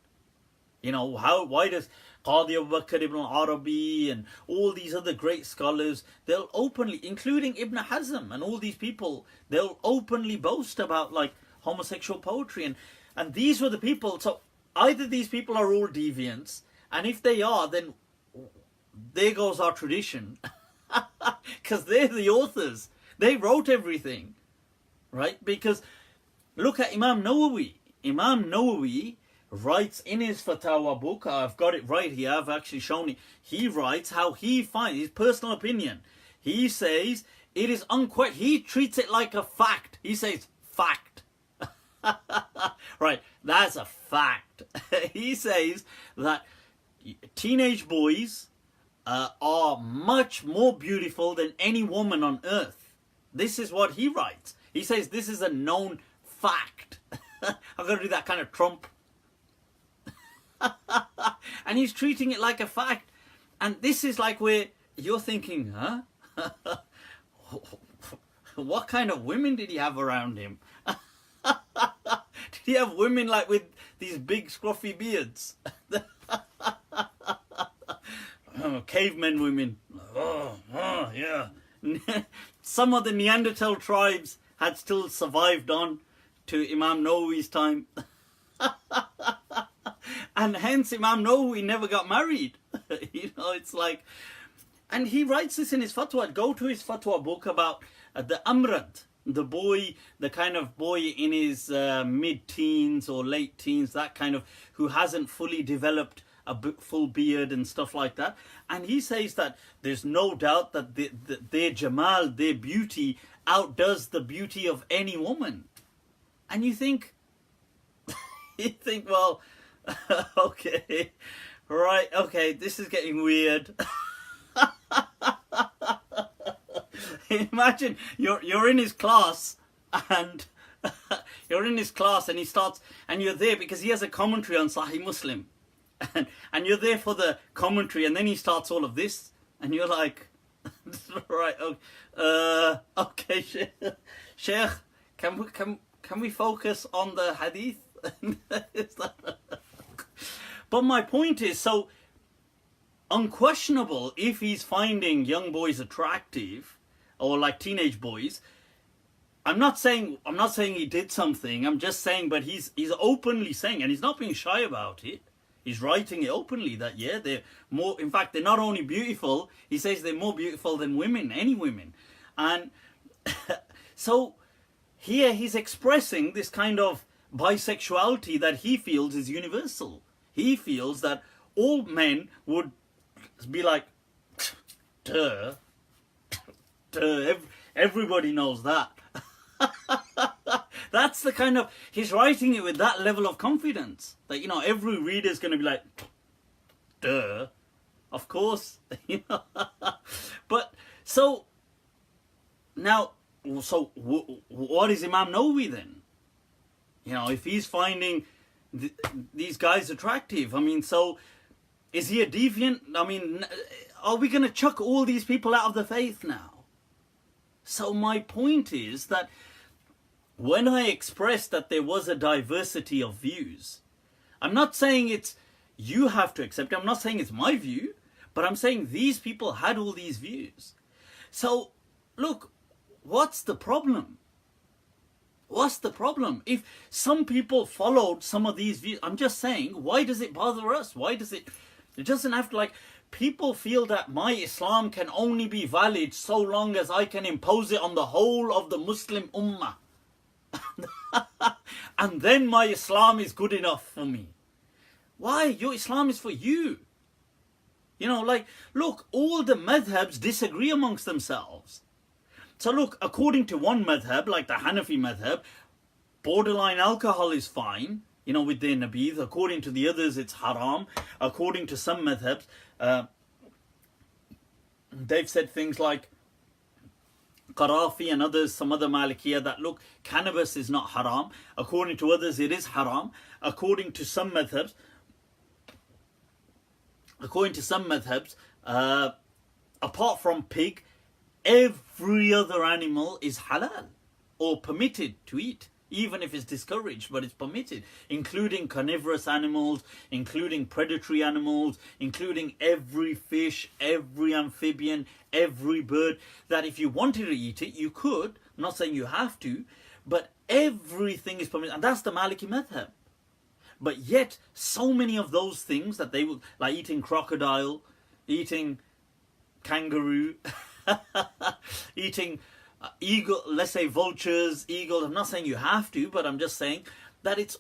You know, why does Qadi Abu Bakr ibn Arabi and all these other great scholars, they'll openly, including Ibn Hazm and all these people, they'll openly boast about like homosexual poetry, and these were the people. So either these people are all deviants, and if they are, then there goes our tradition, because they're the authors. They wrote everything, right? Because look at Imam Nawawi. Imam Nawawi writes in his Fatawa book, I've got it right here, I've actually shown it. He writes how he finds his personal opinion. He says it is he treats it like a fact. He says fact. Right, that's a fact. He says that teenage boys are much more beautiful than any woman on earth. This is what he writes. He says this is a known fact. I've got to do that kind of Trump. And he's treating it like a fact. And this is like where you're thinking, huh? What kind of women did he have around him? Did he have women like with these big scruffy beards? Cavemen women. Yeah. Some of the Neanderthal tribes had still survived on to Imam Nawawi's time. And hence Imam Nawawi never got married. You know, it's like, and he writes this in his fatwa. Go to his fatwa book about the Amrad, the boy, the kind of boy in his mid-teens or late teens, that kind of, who hasn't fully developed a full beard and stuff like that. And he says that there's no doubt that their Jamal, their beauty, outdoes the beauty of any woman. And you think, well, okay, right, okay, this is getting weird. Imagine you're in his class, and he starts, and you're there because he has a commentary on Sahih Muslim, and you're there for the commentary, and then he starts all of this, and you're like, right, okay, Sheikh, can we focus on the hadith? But my point is, so unquestionable, if he's finding young boys attractive, or like teenage boys, I'm not saying he did something, I'm just saying, but he's openly saying, and he's not being shy about it, he's writing it openly, that yeah, they're more, in fact, they're not only beautiful, he says they're more beautiful than women, any women. And so here he's expressing this kind of bisexuality that he feels is universal. He feels that all men would be like, duh, everybody knows that. That's the kind of, he's writing it with that level of confidence that, you know, every reader is going to be like, duh, of course. You know. But so now, so what is Imam Nawawi then? You know, if he's finding these guys attractive, I mean, so is he a deviant? I mean, are we going to chuck all these people out of the faith now? So my point is that when I expressed that there was a diversity of views, I'm not saying it's you have to accept it. I'm not saying it's my view, but I'm saying these people had all these views. So look, what's the problem? What's the problem? If some people followed some of these views, I'm just saying, why does it bother us? Why does it doesn't have to, like, people feel that my Islam can only be valid so long as I can impose it on the whole of the Muslim Ummah. And then my Islam is good enough for me. Why? Your Islam is for you. You know, like, look, all the madhabs disagree amongst themselves. So look, according to one madhab, like the Hanafi madhab, borderline alcohol is fine, you know, with their nabidh. According to the others, it's haram. According to some madhabs, they've said things like Qarafi and others, some other Malikiya, that look, cannabis is not haram. According to others, it is haram. According to some madhabs, apart from pig, every other animal is halal or permitted to eat, even if it's discouraged, but it's permitted, including carnivorous animals, including predatory animals, including every fish, every amphibian, every bird, that if you wanted to eat it, you could. I'm not saying you have to, but everything is permitted. And that's the Maliki madhab. But yet, so many of those things that they would, like eating crocodile, eating kangaroo, eating eagle, let's say vultures, eagles. I'm not saying you have to, but I'm just saying that it's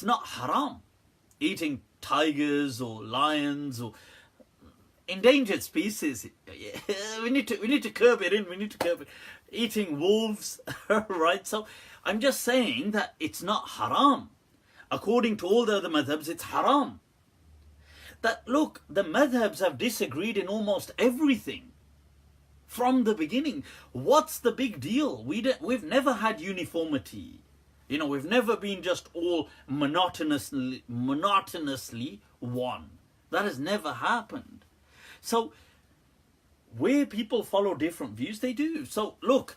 not haram. Eating tigers or lions or endangered species. we need to curb it. We need to curb it. Eating wolves, right? So I'm just saying that it's not haram. According to all the other madhabs, it's haram. That look, the madhabs have disagreed in almost everything from the beginning. What's the big deal? We've never had uniformity. You know, we've never been just all monotonously one. That has never happened. So where people follow different views, they do. So look,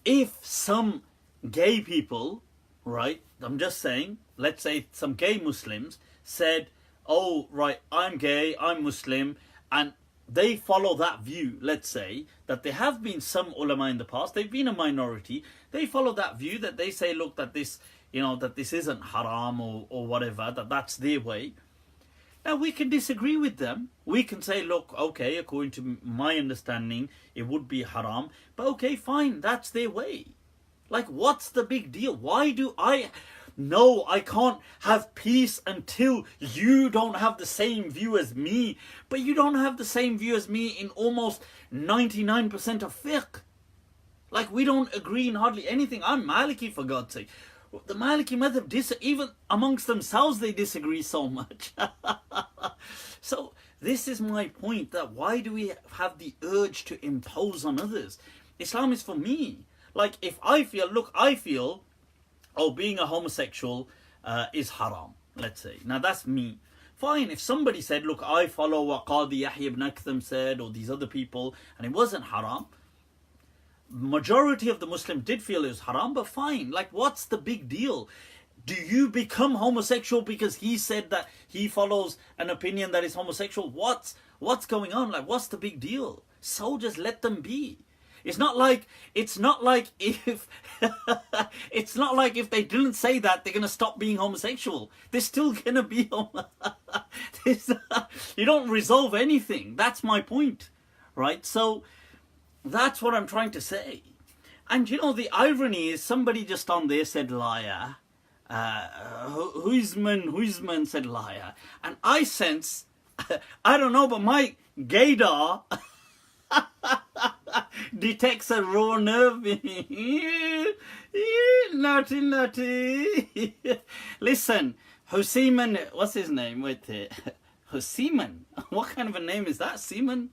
if some gay people, right, I'm just saying, let's say some gay Muslims said, oh, right, I'm gay, I'm Muslim, and they follow that view, let's say, that there have been some ulama in the past, they've been a minority, they follow that view, that they say, look, that this, you know, that this isn't haram or whatever, that's their way. Now, we can disagree with them. We can say, look, okay, according to my understanding, it would be haram, but okay, fine, that's their way. Like, what's the big deal? Why do I... No, I can't have peace until you don't have the same view as me. But you don't have the same view as me in almost 99% of fiqh. Like, we don't agree in hardly anything. I'm Maliki, for God's sake. The Maliki madhab, even amongst themselves, they disagree so much. So, this is my point, that why do we have the urge to impose on others? Islam is for me. Like, if I feel, oh, being a homosexual is haram, let's say. Now, that's me. Fine, if somebody said, look, I follow what Qadi Yahya ibn Aktham said, or these other people, and it wasn't haram, majority of the Muslims did feel it was haram, but fine. Like, what's the big deal? Do you become homosexual because he said that he follows an opinion that is homosexual? What's going on? Like, what's the big deal? So just let them be. It's not like if they didn't say that, they're gonna stop being homosexual. They're still gonna be you don't resolve anything. That's my point, right? So that's what I'm trying to say. And you know, the irony is, somebody just on there said liar. Huizman said liar, and I sense, I don't know, but my gaydar detects a raw nerve. Naughty, naughty. Listen, Hussein, what's his name? Wait there. Hussein. What kind of a name is that? Seaman?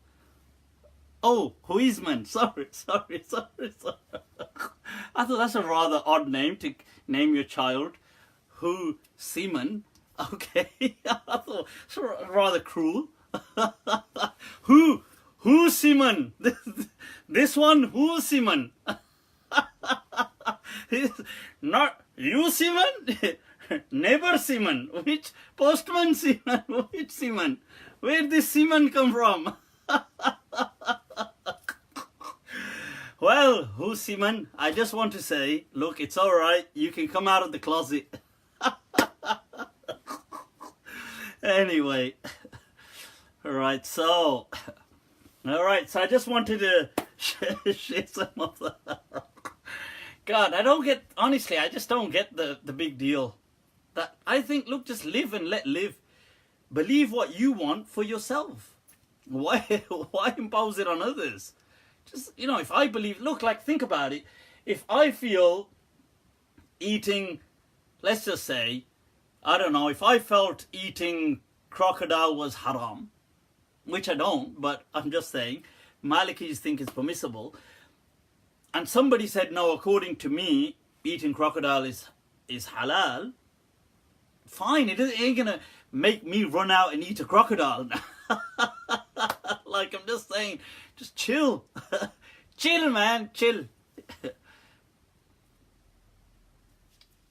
Oh, Huizman. Sorry. I thought that's a rather odd name to name your child. Who Seaman? Okay. I thought it's rather cruel. Who Seaman? This one, who Seaman? Not you Seaman? Neighbor Seaman? Which postman Seaman? Which Seaman? Where did this Seaman come from? Well, who Seaman? I just want to say, look, it's alright. You can come out of the closet. Anyway. Alright, so I just wanted to share some of that. God, honestly, I just don't get the big deal. That I think, look, just live and let live. Believe what you want for yourself. Why impose it on others? Just, if I believe, look, like, think about it. If I feel eating, let's just say, I don't know, if I felt eating crocodile was haram, which I don't, but I'm just saying, Malikis think it's permissible, and somebody said, no, according to me, eating crocodile is halal, fine, it ain't gonna make me run out and eat a crocodile. Like, I'm just saying, just chill. Chill, man, chill.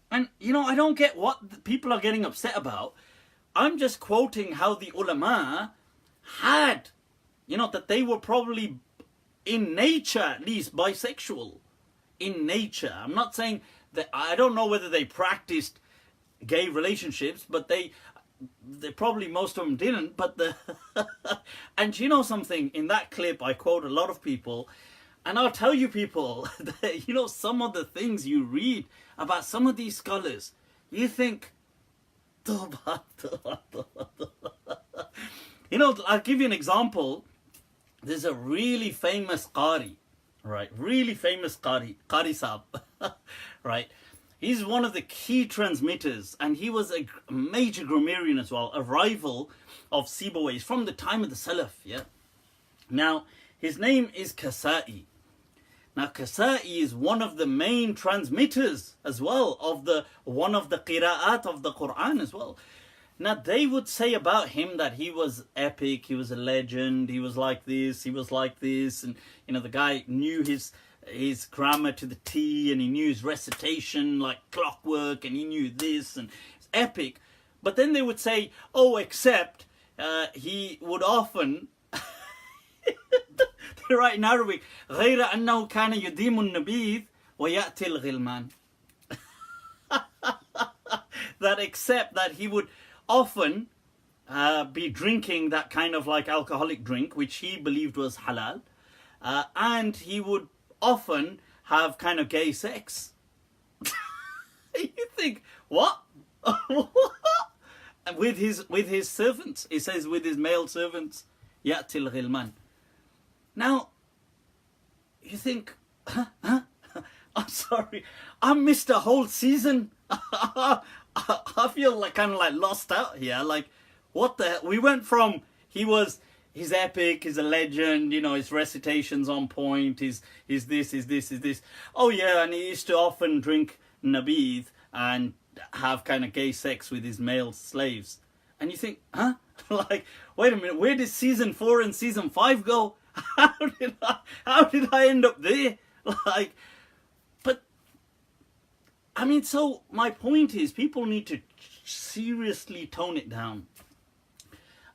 And, I don't get what people are getting upset about. I'm just quoting how the ulama had, that they were probably, in nature at least, bisexual. In nature. I'm not saying that, I don't know whether they practiced gay relationships, but they probably, most of them didn't, but and something, in that clip I quote a lot of people, and I'll tell you people that, some of the things you read about some of these scholars, you think, I'll give you an example. There's a really famous Qari, right? Really famous Qari Sahib, right? He's one of the key transmitters, and he was a major grammarian as well, a rival of Sibawayh. He's from the time of the Salaf, yeah? Now, his name is Kasai. Now, Kasai is one of the main transmitters as well of one of the qira'at of the Quran as well. Now, they would say about him that he was epic, he was a legend, he was like this, and, the guy knew his grammar to the T, and he knew his recitation like clockwork, and he knew this, and it's epic. But then they would say, oh, except he would often, they write in Arabic, غَيْرَ أَنَّهُ كَانَ يُدِيمُ النَّبِيذ وَيَأْتِي الْغِلْمَانِ. That except that he would often be drinking that kind of like alcoholic drink, which he believed was halal, and he would often have kind of gay sex. You think, what? with his servants. He says with his male servants, Ya'til Ghilman. Now, you think, I'm sorry, I missed a whole season. I feel like kind of like lost out here. Like, what the hell? We went from he's epic, he's a legend, his recitation's on point, he's this. Oh yeah, and he used to often drink nabidh and have kind of gay sex with his male slaves. And you think, huh? Like, wait a minute, where did season 4 and season 5 go? How did I end up there? Like, but I mean, so my point is, people need to seriously tone it down.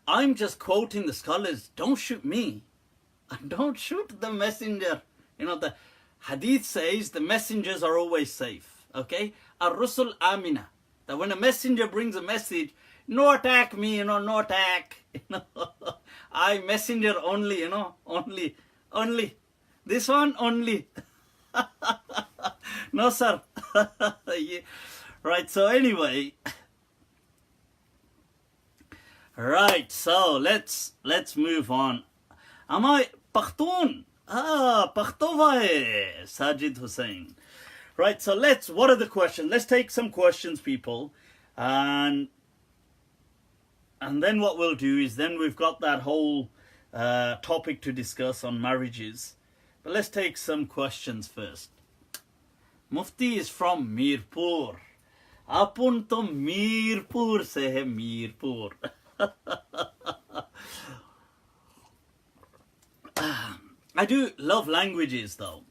I'm just quoting the scholars. Don't shoot me. Don't shoot the messenger. The hadith says the messengers are always safe. Okay? Ar-Rusul Amina. That when a messenger brings a message, no attack me, no attack. I messenger only, only. This one only. No, sir. Yeah. Right, so anyway. Right, so let's move on. Am I Pakhtun? Pakhtova hai, Sajid Hussain. Right, so what are the questions? Let's take some questions, people. And then what we'll do is then we've got that whole topic to discuss on marriages. But let's take some questions first. Mufti is from Mirpur. Apun to Mirpur se hai, Mirpur. I do love languages though.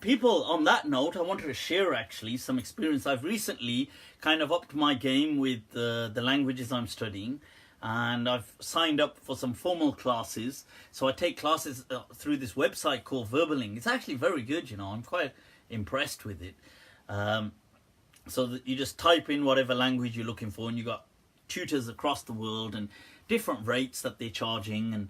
People, on that note, I wanted to share actually some experience. I've recently kind of upped my game with the languages I'm studying, and I've signed up for some formal classes. So I take classes through this website called Verbaling. It's actually very good, you know, I'm quite impressed with it. So that you just type in whatever language you're looking for, and you got tutors across the world and different rates that they're charging, and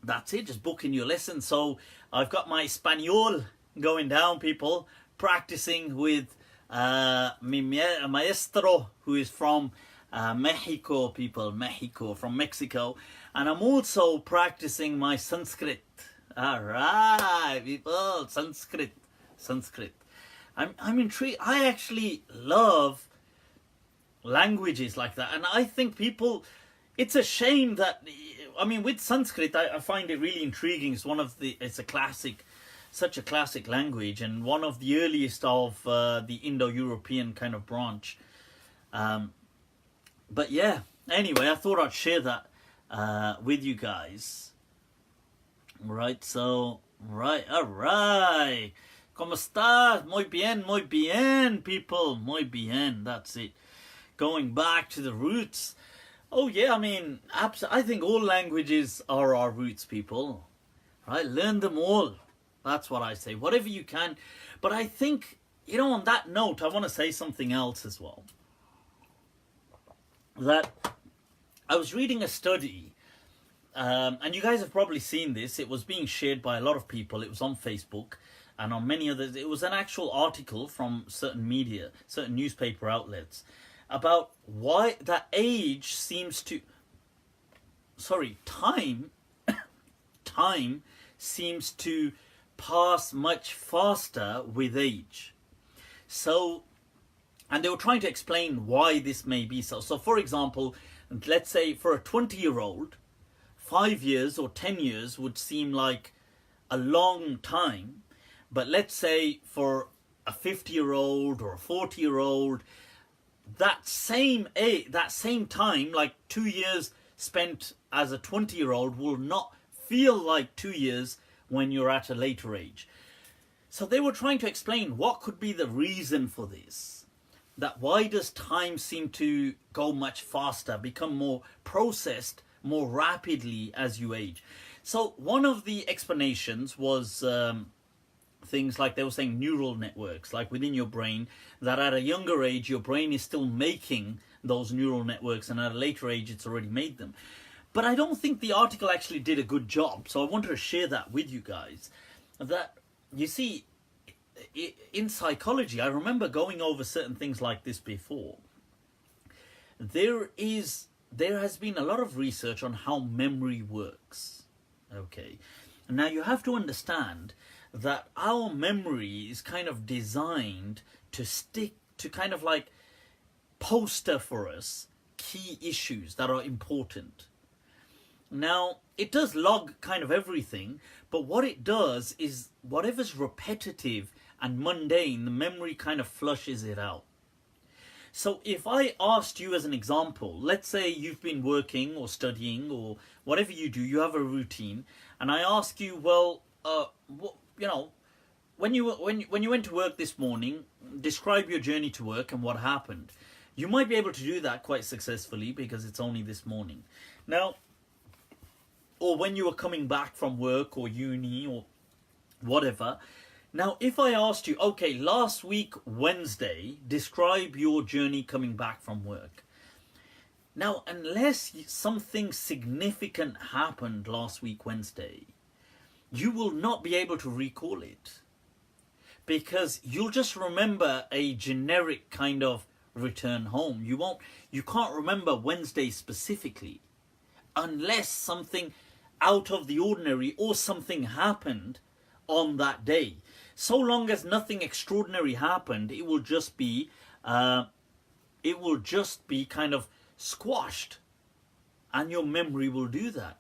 that's it, just booking your lesson. So I've got my Espanol going down, people, practicing with mi maestro, who is from Mexico, people, from Mexico. And I'm also practicing my Sanskrit. All right, people, Sanskrit. I'm intrigued. I actually love languages like that, and I think people, it's a shame that, I mean, with Sanskrit, I find it really intriguing. It's such a classic language, and one of the earliest of the Indo-European kind of branch. But yeah, anyway, I thought I'd share that with you guys. Right, so, alright. ¿Cómo estás? Muy bien, people. Muy bien, that's it. Going back to the roots. Oh yeah, I mean, I think all languages are our roots, people. Right? Learn them all. That's what I say. Whatever you can. But I think, you know, on that note, I want to say something else as well. That I was reading a study, and you guys have probably seen this. It was being shared by a lot of people. It was on Facebook and on many others. It was an actual article from certain media, certain newspaper outlets, about why that age seems to, time seems to pass much faster with age. So, and they were trying to explain why this may be so. So for example, let's say for a 20-year-old, 5 years or 10 years would seem like a long time. But let's say for a 50-year-old or a 40-year-old, that same time, like 2 years spent as a 20-year-old, will not feel like 2 years when you're at a later age. So they were trying to explain what could be the reason for this. That why does time seem to go much faster, become more processed more rapidly as you age? So one of the explanations was things like, they were saying neural networks, like within your brain, that at a younger age your brain is still making those neural networks, and at a later age it's already made them. But I don't think the article actually did a good job, so I wanted to share that with you guys. That, you see, in psychology, I remember going over certain things like this before. There has been a lot of research on how memory works. Okay, now you have to understand that our memory is kind of designed to stick to, kind of like poster for us key issues that are important. Now, it does log kind of everything, but what it does is whatever's repetitive and mundane, the memory kind of flushes it out. So if I asked you as an example, let's say you've been working or studying or whatever you do, you have a routine, and I ask you, well, you know, when you went to work this morning, describe your journey to work and what happened. You might be able to do that quite successfully because it's only this morning. Now, or when you were coming back from work or uni or whatever. Now, if I asked you, okay, last week, Wednesday, describe your journey coming back from work. Now, unless something significant happened last week, Wednesday, you will not be able to recall it. Because you'll just remember a generic kind of return home. You can't remember Wednesday specifically. Unless something out of the ordinary or something happened on that day. So long as nothing extraordinary happened, it will just be kind of squashed, and your memory will do that.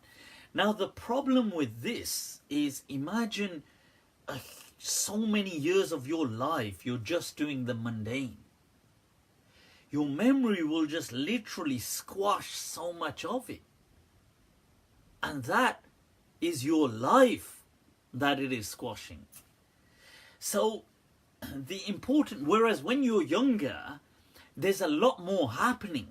Now the problem with this is, imagine so many years of your life you're just doing the mundane. Your memory will just literally squash so much of it. And that is your life that it is squashing. So whereas when you're younger, there's a lot more happening.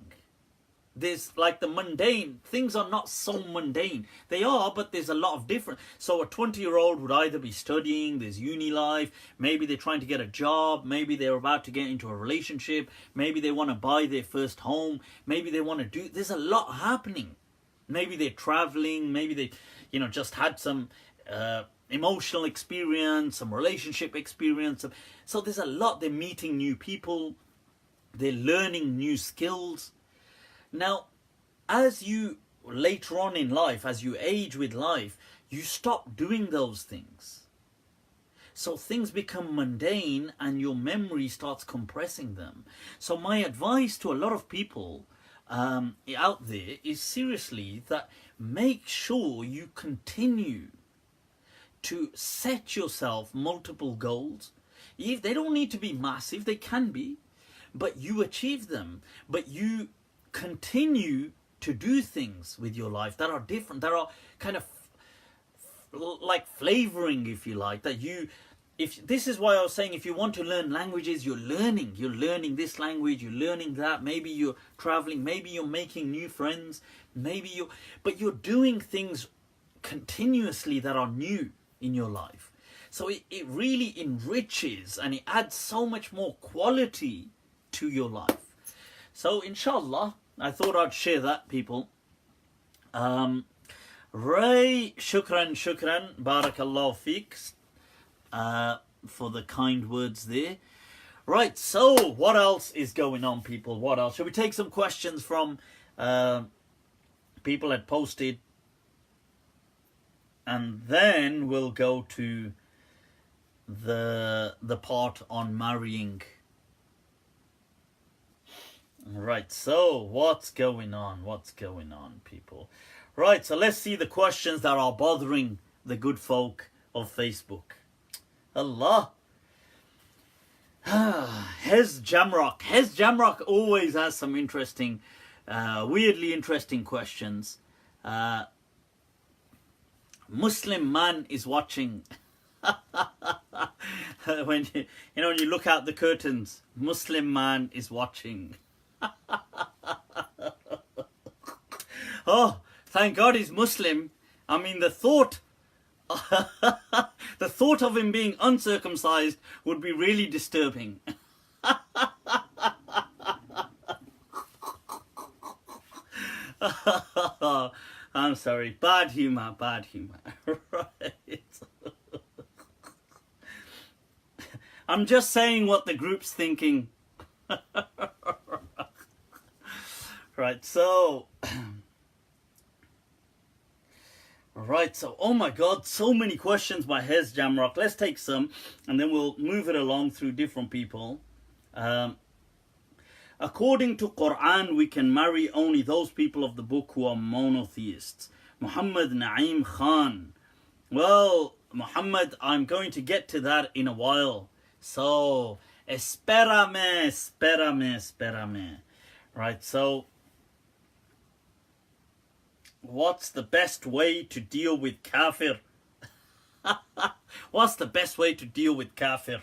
There's like the mundane, things are not so mundane. They are, but there's a lot of different. So a 20-year-old would either be studying, there's uni life, maybe they're trying to get a job, maybe they're about to get into a relationship, maybe they want to buy their first home, maybe they want to there's a lot happening. Maybe they're traveling, maybe they, just had some emotional experience, some relationship experience. So there's a lot. They're meeting new people, they're learning new skills. Now, as you later on in life, as you age with life, you stop doing those things. So things become mundane and your memory starts compressing them. So my advice to a lot of people out there is seriously that make sure you continue to set yourself multiple goals. If they don't need to be massive, they can be, but you achieve them. But you continue to do things with your life that are different, that are kind of like flavoring, if you like, that this is why I was saying, if you want to learn languages, you're learning this language, you're learning that, maybe you're traveling, maybe you're making new friends, but you're doing things continuously that are new in your life. So it really enriches and it adds so much more quality to your life. So inshallah, I thought I'd share that, people. Ray, shukran, barakallahu feek, for the kind words there. Right, so what else is going on, people? What else? Shall we take some questions from people had posted? And then we'll go to the part on marrying. Right, so what's going on? What's going on, people? Right, so let's see the questions that are bothering the good folk of Facebook. Allah. Hez Jamrock. Hez Jamrock always has some interesting, weirdly interesting questions. Muslim man is watching. when you look out the curtains, Muslim man is watching. Oh, thank God he's Muslim. I mean, the thought of him being uncircumcised would be really disturbing. I'm sorry, bad humor. Right. I'm just saying what the group's thinking. Right, so oh my God, so many questions by Hez Jamrock. Let's take some and then we'll move it along through different people. According to Quran, we can marry only those people of the book who are monotheists. Muhammad Naeem Khan. Well, Muhammad, I'm going to get to that in a while. So, espérame. Right, so what's the best way to deal with kafir? What's the best way to deal with kafir?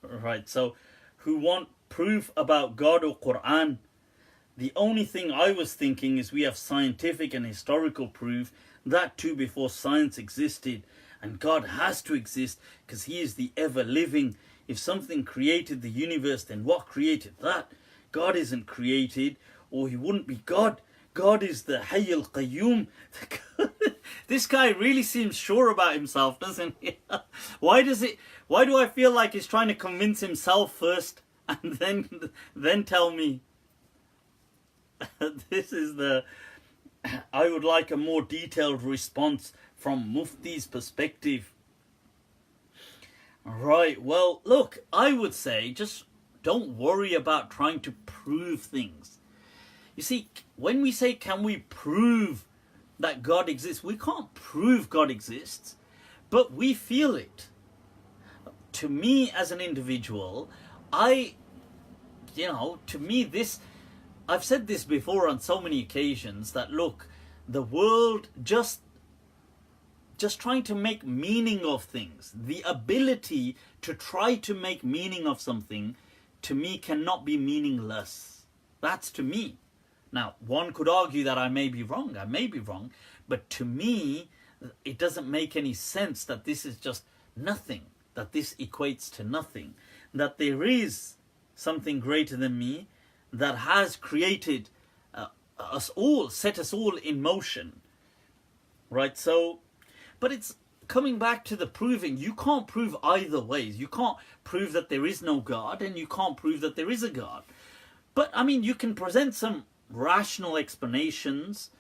Right, so who want proof about God or Quran? The only thing I was thinking is we have scientific and historical proof, that too before science existed, and God has to exist because he is the ever living. If something created the universe, then what created that? God isn't created, or he wouldn't be God. God is the Hayy al-Qayyum. This guy really seems sure about himself, doesn't he? Why do I feel like he's trying to convince himself first and then tell me? This is the I would like a more detailed response from Mufti's perspective. Right, well, look, I would say just don't worry about trying to prove things. You see, when we say, can we prove that God exists? We can't prove God exists, but we feel it. To me, as an individual, to me, I've said this before on so many occasions, that look, the world just trying to make meaning of things, the ability to try to make meaning of something, to me, cannot be meaningless. That's to me. Now, one could argue that I may be wrong, but to me, it doesn't make any sense that this is just nothing, that this equates to nothing, that there is something greater than me that has created us all, set us all in motion. Right, so, but it's coming back to the proving. You can't prove either ways. You can't prove that there is no God, and you can't prove that there is a God. But, I mean, you can present some rational explanations,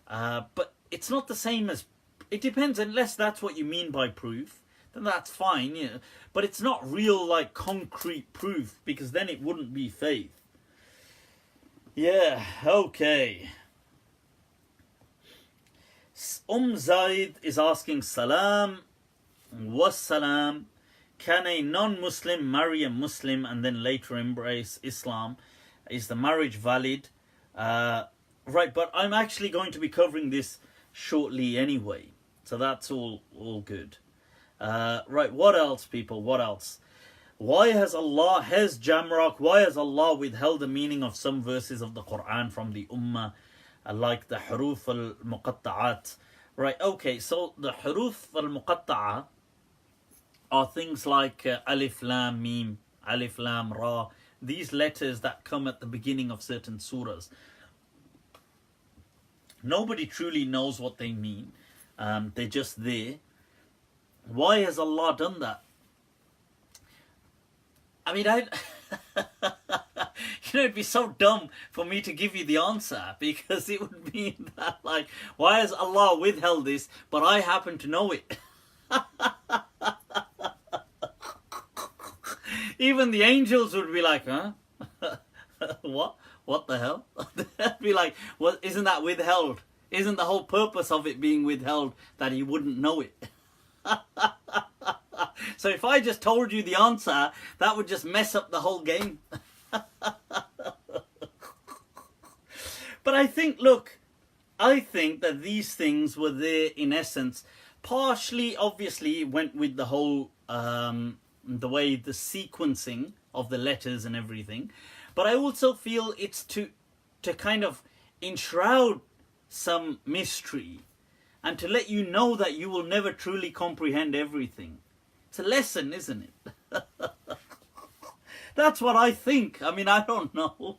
but it's not the same as, it depends, unless that's what you mean by proof, then that's fine, you know, but it's not real, like, concrete proof, because then it wouldn't be faith. Yeah, okay. Zaid is asking, Salam, wassalam, can a non-Muslim marry a Muslim and then later embrace Islam? Is the marriage valid? Right, but I'm actually going to be covering this shortly anyway, so that's all good. Right, what else, people? What else? Why has Allah withheld the meaning of some verses of the Quran from the Ummah, like the huruf al-muqatta'at? Right, okay, so the huruf al-muqatta'a are things like alif lam mim, alif lam ra, these letters that come at the beginning of certain surahs. Nobody truly knows what they mean. They're just there. Why has Allah done that? I mean, it'd be so dumb for me to give you the answer, because it would mean that, like, why has Allah withheld this, but I happen to know it? Even the angels would be like, huh? What the hell? They'd be like, well, isn't that withheld? Isn't the whole purpose of it being withheld that he wouldn't know it? So if I just told you the answer, that would just mess up the whole game. But I think that these things were there in essence. Partially, obviously, it went with the whole, the way the sequencing of the letters and everything. But I also feel it's to kind of enshroud some mystery and to let you know that you will never truly comprehend everything. It's a lesson, isn't it? That's what I think. I mean, I don't know.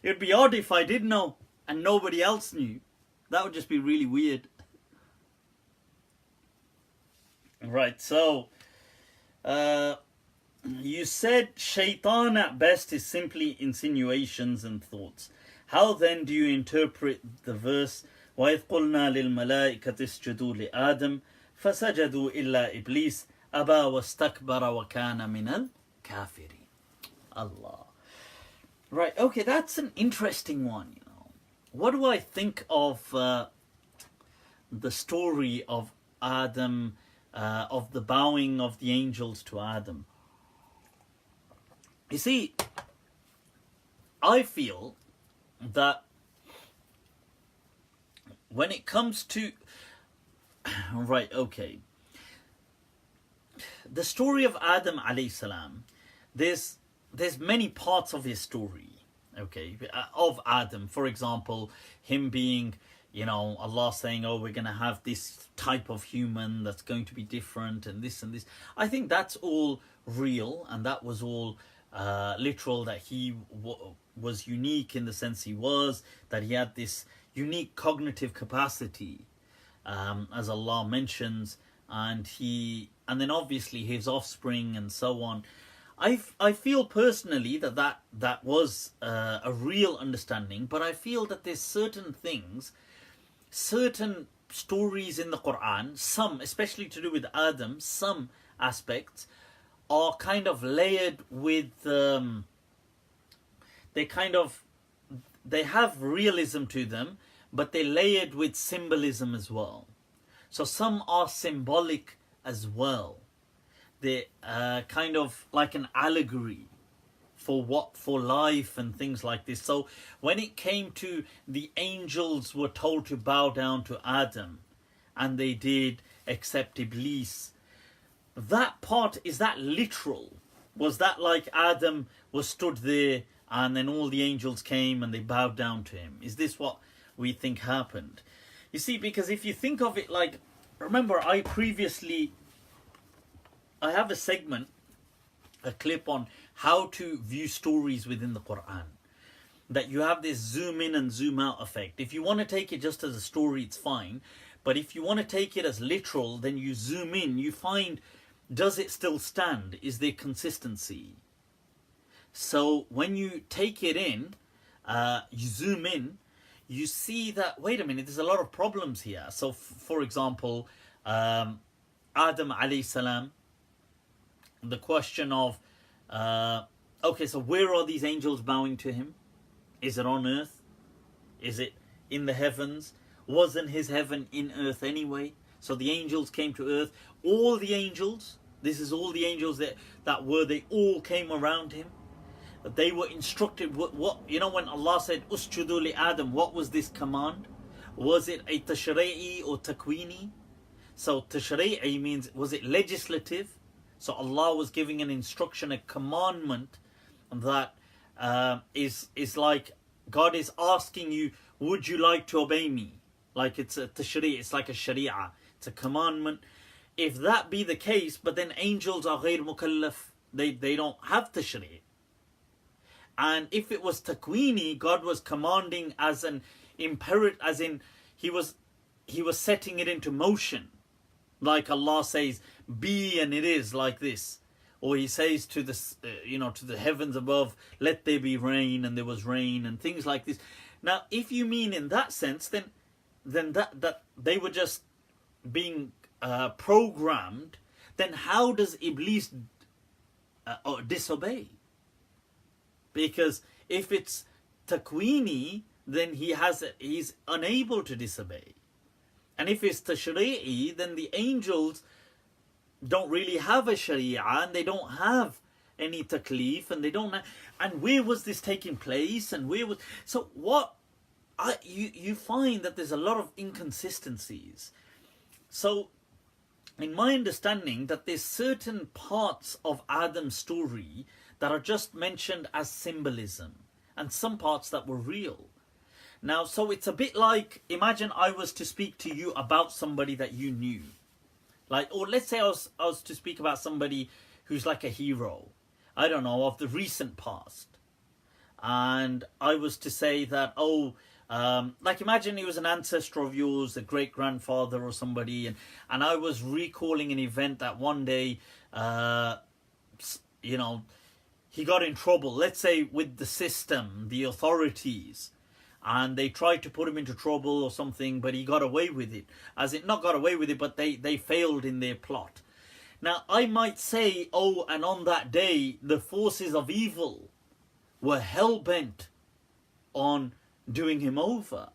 It'd be odd if I did know and nobody else knew. That would just be really weird. Right, so you said shaitan at best is simply insinuations and thoughts. How then do you interpret the verse وَإِذْ قُلْنَا لِلْمَلَائِكَةِ اسْجُدُوا لِآدَمَ فَسَجَدُوا إِلَّا إِبْلِيسَ أَبَى وَاسْتَكْبَرَ وَكَانَ مِنَ الْكَافِرِينَ. Allah. Right, okay, that's an interesting one, you know. What do I think of the story of Adam, of the bowing of the angels to Adam? You see, I feel that when it comes to... Right, okay. The story of Adam alayhi salam, there's many parts of his story, okay, of Adam. For example, him being, you know, Allah saying, oh, we're going to have this type of human that's going to be different and this and this. I think that's all real, and that was all literal, that he was unique in the sense he was, that he had this unique cognitive capacity, as Allah mentions, and then obviously his offspring and so on. I feel personally that was a real understanding, but I feel that there's certain things certain stories in the Quran, some, especially to do with Adam, some aspects are kind of layered with, they have realism to them, but they're layered with symbolism as well. So some are symbolic as well. They're kind of like an allegory for life and things like this. So when it came to the angels were told to bow down to Adam, and they did, except Iblis, that part, is that literal? Was that like Adam was stood there and then all the angels came and they bowed down to him? Is this what we think happened? You see, because if you think of it like, remember I have a segment, a clip on how to view stories within the Quran, that you have this zoom in and zoom out effect. If you want to take it just as a story, it's fine, but if you want to take it as literal, then you zoom in, you find, does it still stand? Is there consistency? So when you take it in, you zoom in, you see that, wait a minute, there's a lot of problems here. So for example, Adam alayhi salam, the question of, okay, so where are these angels bowing to him? Is it on earth? Is it in the heavens? Wasn't his heaven in earth anyway? So the angels came to earth. All the angels, this is all the angels that were, they all came around him. They were instructed, what you know, when Allah said, Usjudu li Adam, what was this command? Was it a tashri'i or takwini? So tashri'i means, was it legislative? So Allah was giving an instruction, a commandment that is like, God is asking you, would you like to obey me? Like it's a tashri', it's like a sharia, it's a commandment. If that be the case, but then angels are ghair mukallaf, they don't have tashri'. And if it was takwini, God was commanding as an imperative, as in he was setting it into motion. Like Allah says, be, and it is like this. Or he says to the, to the heavens above, let there be rain, and there was rain, and things like this. Now, if you mean in that sense, then that they were just being programmed, then how does Iblis disobey? Because if it's takwini, then he's unable to disobey. And if it's tashri'i, then the angels don't really have a sharia, and they don't have any taklif, and they don't have, and where was this taking place, and where was, so what, you find that there's a lot of inconsistencies. So in my understanding, that there's certain parts of Adam's story that are just mentioned as symbolism, and some parts that were real. Now, so it's a bit like, imagine I was to speak to you about somebody that you knew. Like, or let's say I was to speak about somebody who's like a hero, I don't know, of the recent past. And I was to say that, like imagine he was an ancestor of yours, a great-grandfather or somebody, and I was recalling an event that one day, he got in trouble, let's say with the system, the authorities, and they tried to put him into trouble or something, but he got away with it. As it not got away with it, but they failed in their plot. Now, I might say, and on that day, the forces of evil were hell-bent on doing him over.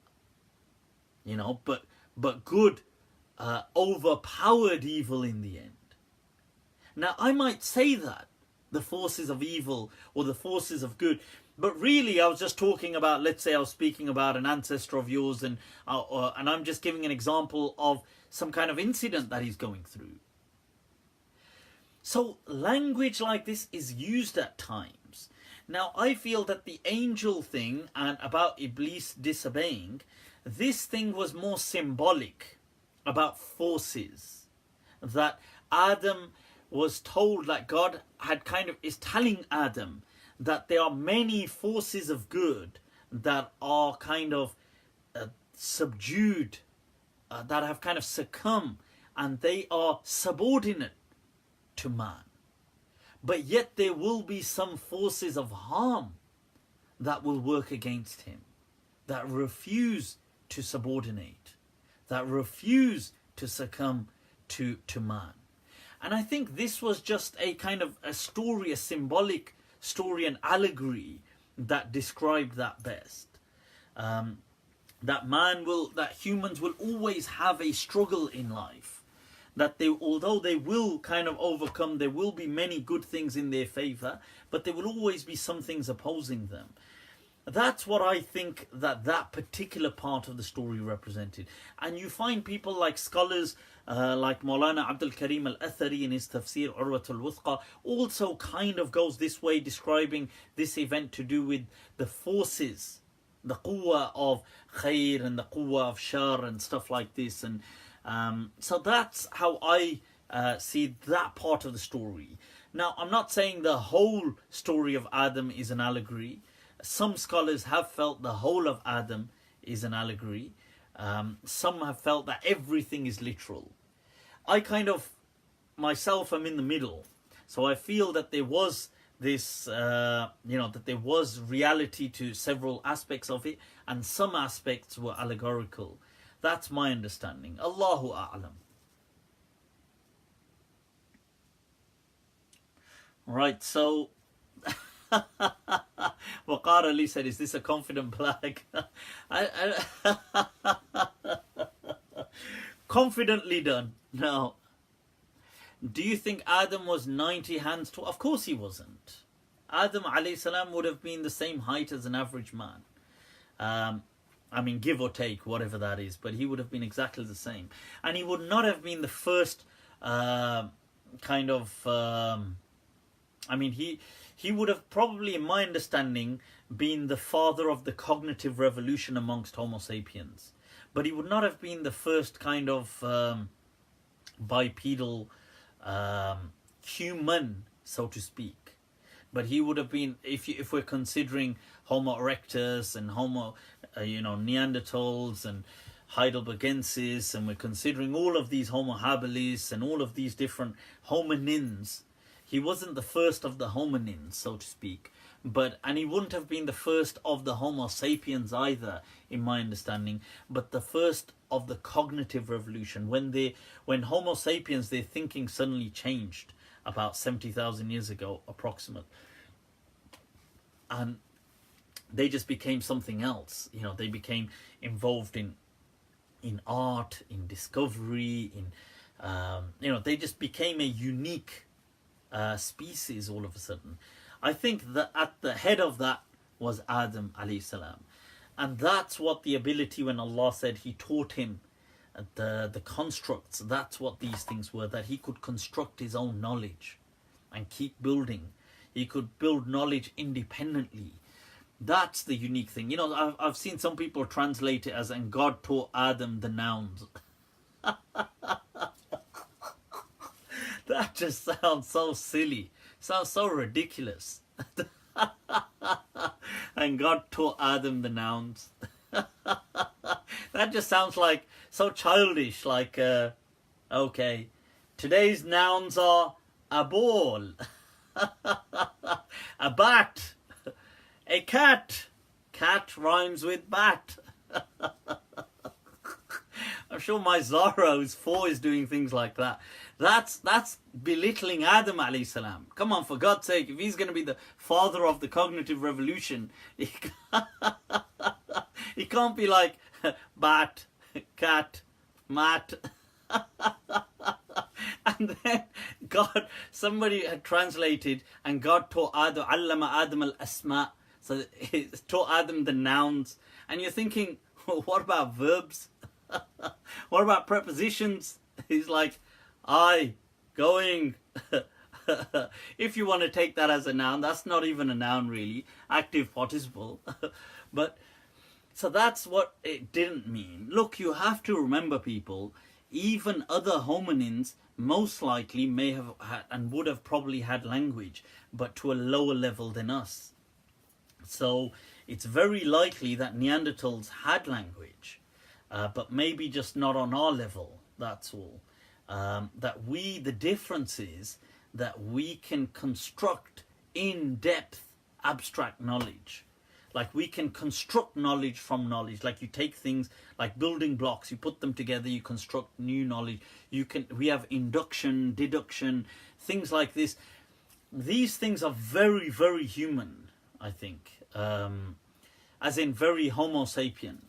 But good overpowered evil in the end. Now, I might say that, the forces of evil or the forces of good, but really I was just talking about, let's say I was speaking about an ancestor of yours, and I'm just giving an example of some kind of incident that he's going through. So language like this is used at times. Now, I feel that the angel thing and about Iblis disobeying, this thing was more symbolic about forces. That Adam was told, that God had is telling Adam that there are many forces of good that are subdued, that have succumbed, and they are subordinate to man. But yet there will be some forces of harm that will work against him, that refuse to subordinate. that refuse to succumb to man. And I think this was just a kind of a story, a symbolic story, an allegory that described that best. That humans will always have a struggle in life. That although they will kind of overcome, there will be many good things in their favor, but there will always be some things opposing them. That's what I think that particular part of the story represented. And you find people like scholars like Maulana Abdul Karim al-Athari in his tafsir Urwatul Wuthqa also kind of goes this way, describing this event to do with the forces, the quwwah of khair and the quwwah of shar and stuff like this. And so that's how I see that part of the story. Now, I'm not saying the whole story of Adam is an allegory. Some scholars have felt the whole of Adam is an allegory. Some have felt that everything is literal. I kind of, myself, am in the middle. So I feel that there was this, that there was reality to several aspects of it, and some aspects were allegorical. That's my understanding. Allahu A'lam. Right, so Waqar Ali said, is this a confident plug? Confidently done. No. Do you think Adam was 90 hands tall? Of course he wasn't. Adam alayhi salam would have been the same height as an average man. I mean, give or take, whatever that is. But he would have been exactly the same. And he would not have been the first he would have probably, in my understanding, been the father of the cognitive revolution amongst Homo sapiens. But he would not have been the first kind of bipedal human, so to speak. But he would have been, if we're considering Homo erectus and Homo, Neanderthals and Heidelbergensis, and we're considering all of these Homo habilis and all of these different hominins, he wasn't the first of the hominins, so to speak. And he wouldn't have been the first of the Homo sapiens either, in my understanding, but the first of the cognitive revolution. When Homo sapiens, their thinking suddenly changed about 70,000 years ago, approximately. And they just became something else. They became involved in art, in discovery, they just became a unique species all of a sudden. I think that at the head of that was Adam alayhi salam. And that's what the ability, when Allah said he taught him the constructs, that's what these things were, that he could construct his own knowledge and keep building. He could build knowledge independently. That's the unique thing. I've seen some people translate it as, and God taught Adam the nouns. That just sounds so silly. Sounds so ridiculous. And God taught Adam the nouns. That just sounds like so childish. Like, okay, today's nouns are a ball, a bat, a cat. Cat rhymes with bat. I'm sure my Zara, who's 4, is doing things like that. That's belittling Adam alayhi salam. Come on, for God's sake, if he's going to be the father of the cognitive revolution, he can't be like bat, cat, mat. And then somebody had translated, and God taught Adam, allama Adam al-asma, so he taught Adam the nouns. And you're thinking, well, what about verbs? What about prepositions? He's like, I, going. If you want to take that as a noun, that's not even a noun really. Active participle. But, so that's what it didn't mean. Look, you have to remember, people, even other hominins most likely may have had, and would have probably had language, but to a lower level than us. So it's very likely that Neanderthals had language. But maybe just not on our level, that's all. The difference is that we can construct in-depth abstract knowledge. Like we can construct knowledge from knowledge. Like you take things like building blocks, you put them together, you construct new knowledge. We have induction, deduction, things like this. These things are very, very human, I think. As in very Homo sapien.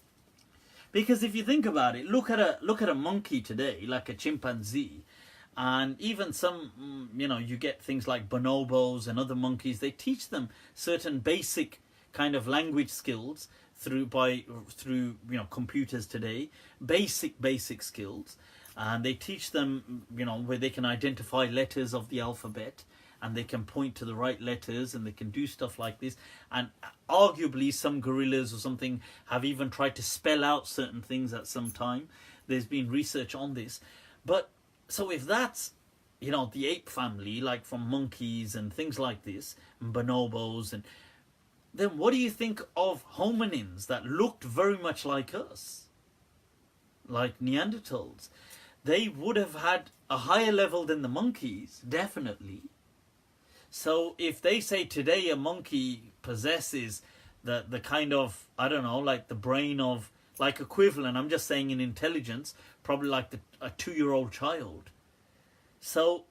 Because if you think about it, look at a monkey today, like a chimpanzee. And even some, you get things like bonobos and other monkeys. They teach them certain basic kind of language skills through computers today. Basic skills, and they teach them where they can identify letters of the alphabet, and they can point to the right letters, and they can do stuff like this. And arguably, some gorillas or something have even tried to spell out certain things at some time. There's been research on this, but. So if that's, the ape family, like from monkeys and things like this, and bonobos, and then what do you think of hominins that looked very much like us? Like Neanderthals. They would have had a higher level than the monkeys, definitely. So if they say today a monkey possesses the kind of, I don't know, like the brain of, like equivalent, I'm just saying in intelligence, probably like a 2-year-old child. So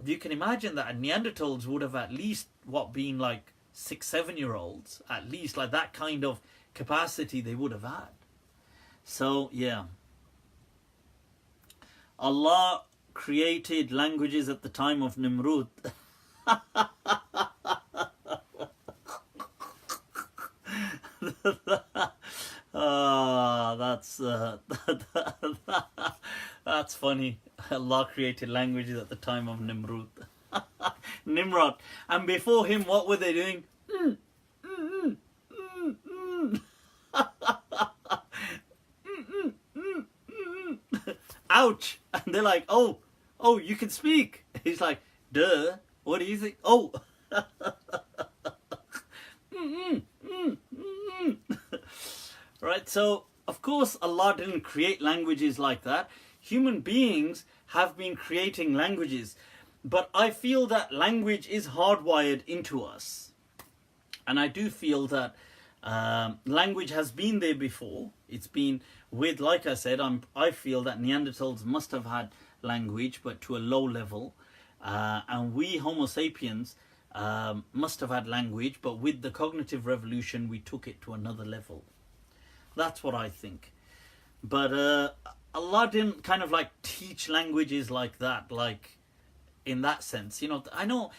you can imagine that Neanderthals would have at least been like 6-7-year-olds, at least, like that kind of capacity they would have had. So yeah, Allah created languages at the time of Nimrud. That's funny. Allah created languages at the time of Nimrod. And before him, what were they doing? Ouch! And they're like, oh, you can speak. He's like, duh. What do you think? Oh. Right, so of course Allah didn't create languages like that. Human beings have been creating languages, but I feel that language is hardwired into us. And I do feel that language has been there before. It's been with, like I said, I feel that Neanderthals must have had language, but to a low level. And we Homo sapiens must have had language, but with the cognitive revolution, we took it to another level. That's what I think. But Allah didn't kind of like teach languages like that, like in that sense. I know,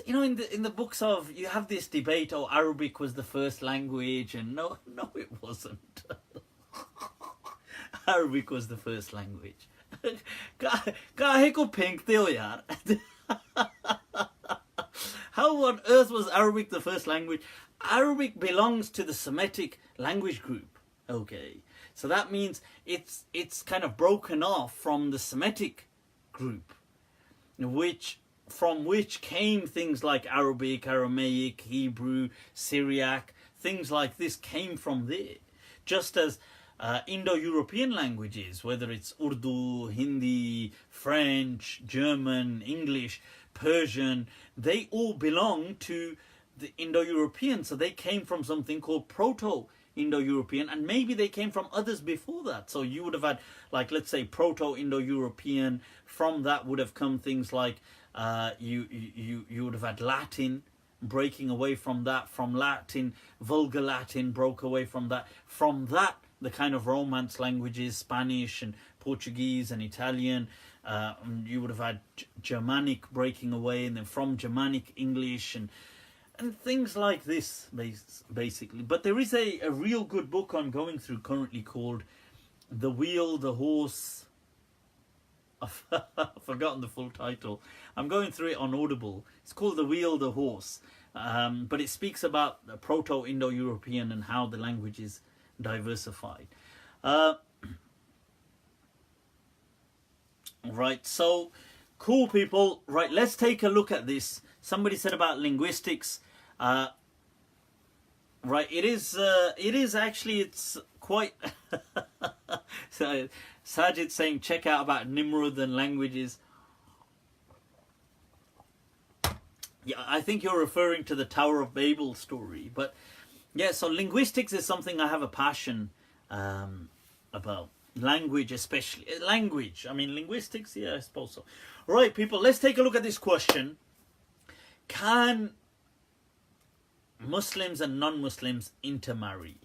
in the books of, you have this debate, Arabic was the first language, and no, it wasn't. Arabic was the first language. Kahe ko phenkte ho yaar. How on earth was Arabic the first language? Arabic belongs to the Semitic language group. Okay, so that means it's kind of broken off from the Semitic group, from which came things like Arabic, Aramaic, Hebrew, Syriac, things like this came from there. Just as Indo-European languages, whether it's Urdu, Hindi, French, German, English, Persian, they all belong to the Indo-European. So they came from something called Proto-Indo-European, and maybe they came from others before that. So you would have had, like, let's say Proto-Indo-European. From that would have come things like you would have had Latin, breaking away from that. From Latin, Vulgar Latin broke away from that. From that, the kind of Romance languages, Spanish and Portuguese and Italian. You would have had Germanic breaking away, and then from Germanic, English, and things like this, basically. But there is a real good book I'm going through currently called The Wheel, the Horse. I've forgotten the full title. I'm going through it on Audible. It's called The Wheel, the Horse. But it speaks about the Proto-Indo-European and how the language is diversified. Right, so cool, people. Right, let's take a look at this. Somebody said about linguistics. Right, it is actually, it's quite so Sajid saying check out about Nimrud and languages. Yeah, I think you're referring to the Tower of Babel story, but Yeah, so linguistics is something I have a passion about. Language, especially. Language. I mean, linguistics, yeah, I suppose so. Right, people, let's take a look at this question. Can Muslims and non-Muslims intermarry?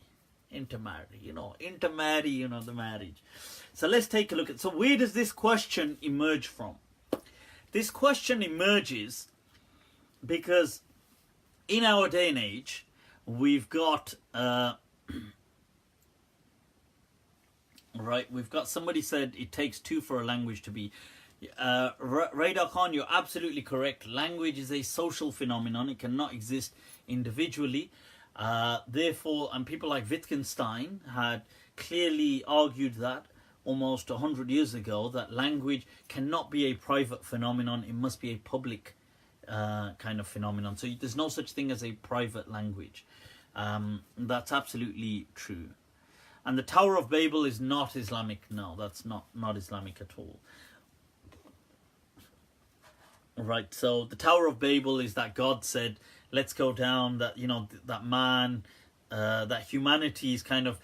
Intermarry, the marriage. So let's take a look at. So where does this question emerge from? This question emerges because in our day and age, we've got we've got somebody said it takes two for a language to be. Radar Khan, you're absolutely correct. Language is a social phenomenon. It cannot exist individually. Therefore, and people like Wittgenstein had clearly argued that almost 100 years ago, that language cannot be a private phenomenon. It must be a public kind of phenomenon. So there's no such thing as a private language. That's absolutely true. And the Tower of Babel is not Islamic. No, that's not Islamic at all. Right, so the Tower of Babel is that God said, let's go down, that, that man, that humanity is kind of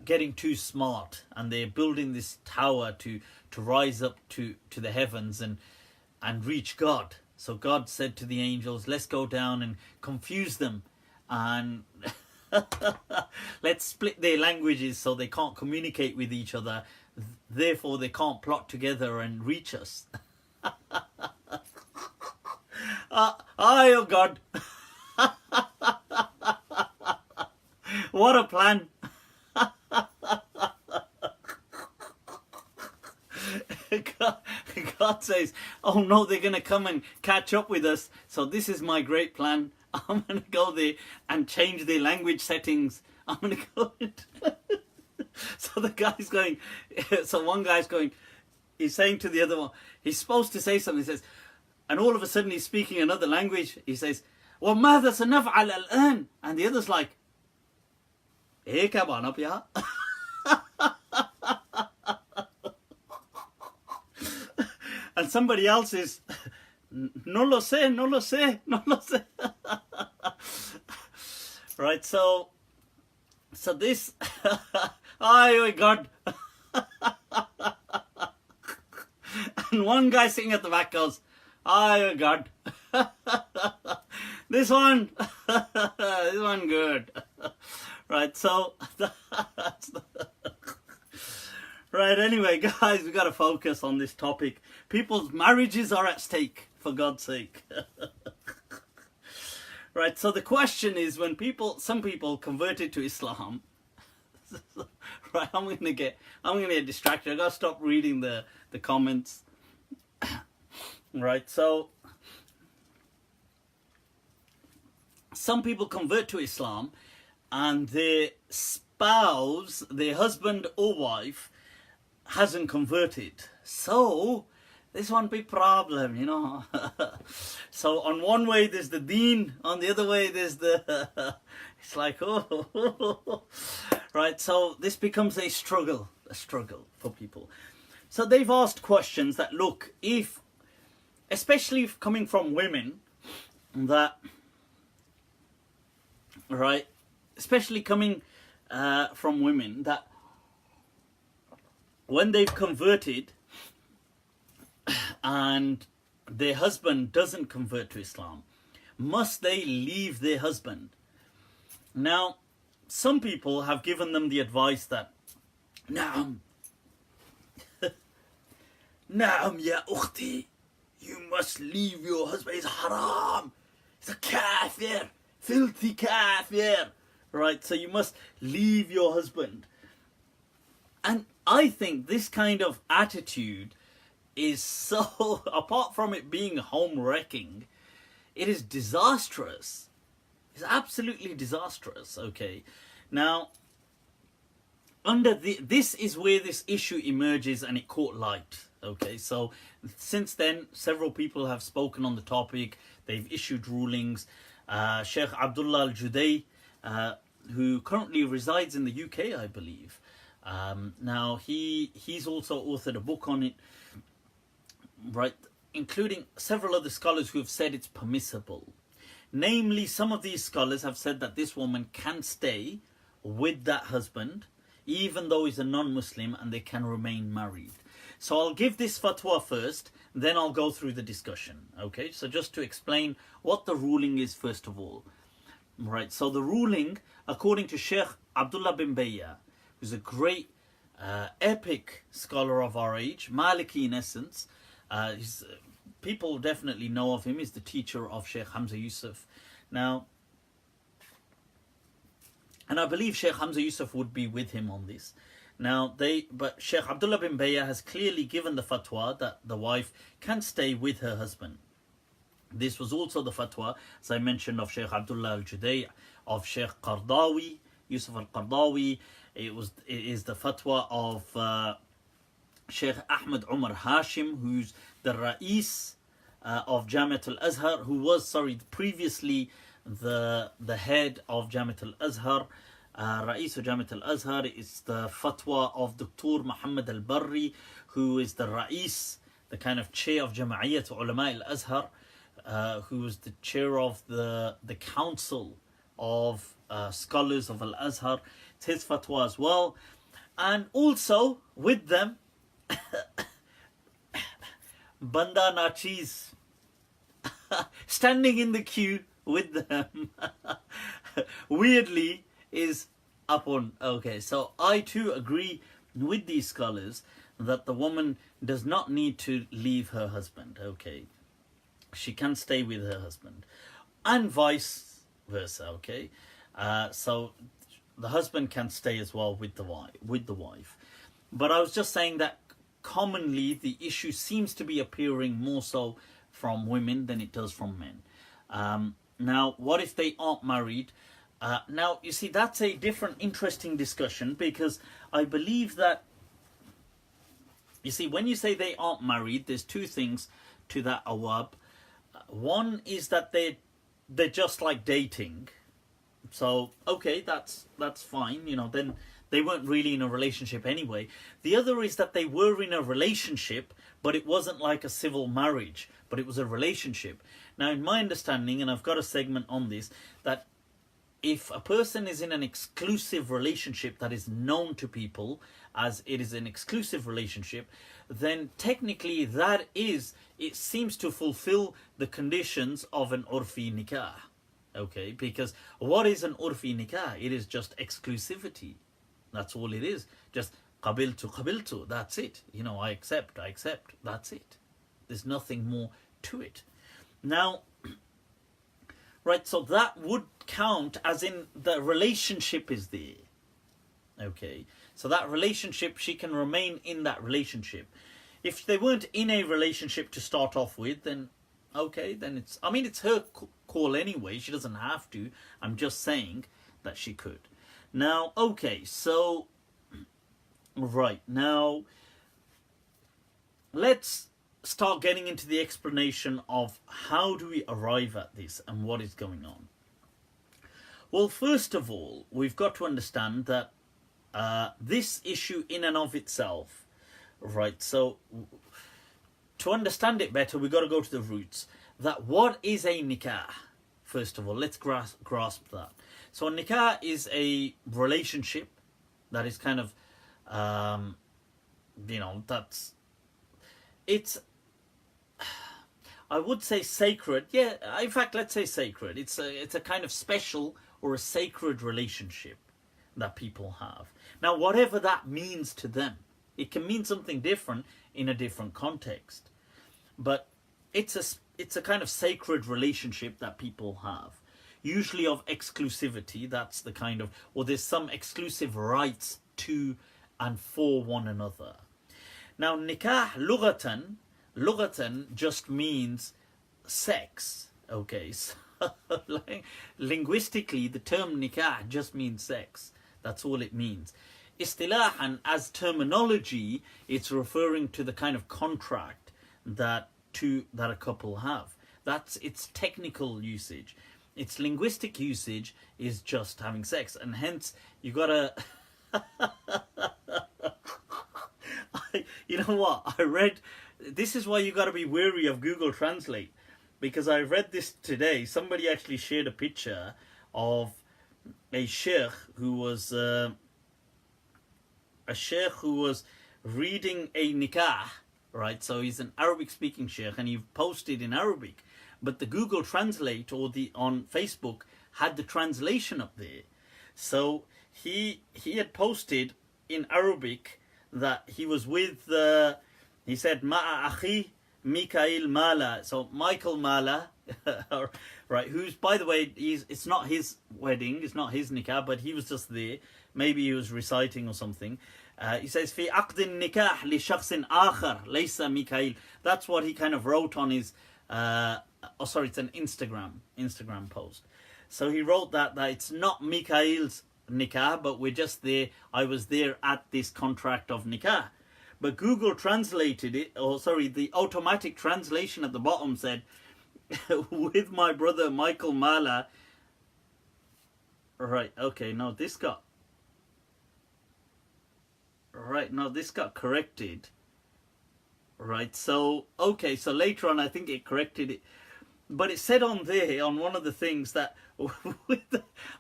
getting too smart, and they're building this tower to rise up to the heavens and reach God. So God said to the angels, let's go down and confuse them, and let's split their languages so they can't communicate with each other, therefore they can't plot together and reach us. Oh God. What a plan. God says, oh no, they're going to come and catch up with us. So this is my great plan. I'm going to go there and change their language settings. I'm going to go. So the guy's going, so one guy's going, he's saying to the other one, he's supposed to say something. He says, and all of a sudden he's speaking another language. He says, وَمَاذَا سَنَفْعَلَ الْآن? And the other's like, إيه كمان أبيها? And somebody else is, no lo sé, no lo sé, no lo sé. Right, so this, oh God. And one guy sitting at the back goes, oh God. This one good. Right, so right, anyway, guys, we got to focus on this topic. People's marriages are at stake, for God's sake. Right, so the question is, when some people converted to Islam, right, I'm gonna get distracted. I gotta stop reading the comments. Right, so some people convert to Islam and their spouse, their husband or wife, hasn't converted. So there's one big problem, So on one way there's the deen, on the other way there's the it's like right, so this becomes a struggle for people. So they've asked questions that, look, if, especially coming from women, that, right, especially coming from women, that when they've converted and their husband doesn't convert to Islam, must they leave their husband? Now, some people have given them the advice that, Naam, Naam ya ukhti, you must leave your husband. He's haram. He's a kafir, filthy kafir. Right, so you must leave your husband. And I think this kind of attitude is so, apart from it being home wrecking, it is disastrous. It's absolutely disastrous, okay? Now, this is where this issue emerges and it caught light, okay? So since then, several people have spoken on the topic. They've issued rulings. Sheikh Abdullah Al-Juday, who currently resides in the UK, I believe. Now, he's also authored a book on it, right, including several other scholars who have said it's permissible. Namely, some of these scholars have said that this woman can stay with that husband, even though he's a non-Muslim, and they can remain married. So I'll give this fatwa first, then I'll go through the discussion. Okay, so just to explain what the ruling is first of all. Right, so the ruling, according to Sheikh Abdullah bin Bayya, who's a great epic scholar of our age, Maliki in essence, people definitely know of him. He's the teacher of Sheikh Hamza Yusuf. Now, and I believe Sheikh Hamza Yusuf would be with him on this. Now, but Sheikh Abdullah bin Bayya has clearly given the fatwa that the wife can stay with her husband. This was also the fatwa, as I mentioned, of Sheikh Abdullah al-Juday, of Sheikh Qardawi, Yusuf al-Qardawi. It is the fatwa of Sheikh Ahmed Umar Hashim, who's the Ra'is of Jamiat al-Azhar, who was, previously the head of Jamiat al-Azhar. Ra'is of Jamiat al-Azhar is the fatwa of Dr. Muhammad al-Barri, who is the Ra'is, the kind of chair of Jama'iyat Ulama al-Azhar, who is the chair of the council of scholars of al-Azhar. It's his fatwa as well. And also with them, Banda Nachiz, standing in the queue with them, weirdly is upon. Okay, so I too agree with these scholars that the woman does not need to leave her husband. Okay, she can stay with her husband, and vice versa. Okay, so the husband can stay as well with the wife. But I was just saying that commonly the issue seems to be appearing more so from women than it does from men. Now, what if they aren't married? Now, you see, that's a different interesting discussion, because I believe that, you see, when you say they aren't married, there's two things to that awab. One is that they're just like dating. So, okay, that's fine, then they weren't really in a relationship anyway. The other is that they were in a relationship, but it wasn't like a civil marriage, but it was a relationship. Now, in my understanding, and I've got a segment on this, that if a person is in an exclusive relationship that is known to people as it is an exclusive relationship, then technically it seems to fulfill the conditions of an urfi nikah. Okay, because what is an urfi nikah? It is just exclusivity. That's all it is. Just qabiltu, that's it. I accept, that's it. There's nothing more to it. Now, right, so that would count as in the relationship is there. Okay, so that relationship, she can remain in that relationship. If they weren't in a relationship to start off with, then okay, then it's her call anyway. She doesn't have to. I'm just saying that she could. Now, okay, so, right, now, let's start getting into the explanation of how do we arrive at this and what is going on. Well, first of all, we've got to understand that this issue in and of itself, right, so to understand it better, we've got to go to the roots. That what is a nikah? First of all, let's grasp that. So a nikah is a relationship that is kind of, it's, I would say sacred. Yeah, in fact, let's say sacred. It's a kind of special or a sacred relationship that people have. Now, whatever that means to them, it can mean something different in a different context. But it's a kind of sacred relationship that people have. Usually of exclusivity, that's the kind of, or there's some exclusive rights to and for one another. Now, nikah lughatan just means sex. Okay, so linguistically, the term nikah just means sex. That's all it means. Istilahan, as terminology, it's referring to the kind of contract that a couple have. That's its technical usage. Its linguistic usage is just having sex, and hence you gotta. You know what? I read. This is why you gotta be wary of Google Translate, because I read this today. Somebody actually shared a picture of a sheikh who was reading a nikah, right? So he's an Arabic speaking sheikh and he posted in Arabic, but the Google Translate or the on Facebook had the translation up there. So he had posted in Arabic that he was with he said Ma'a akhi Mikael Mala, so Michael Mala, right, who's, by the way, it's not his wedding, it's not his nikah, but he was just there. Maybe he was reciting or something. He says, في عقد النكاح لشخص آخر ليس ميكائيل. That's what he kind of wrote on his, it's an Instagram post. So he wrote that it's not Mikael's nikah, but we're just there, I was there at this contract of nikah. But Google translated it, the automatic translation at the bottom said, with my brother Michael Mala. Right, okay, no, this got corrected. Right, so, okay, so later on I think it corrected it. But it said on there, on one of the things that,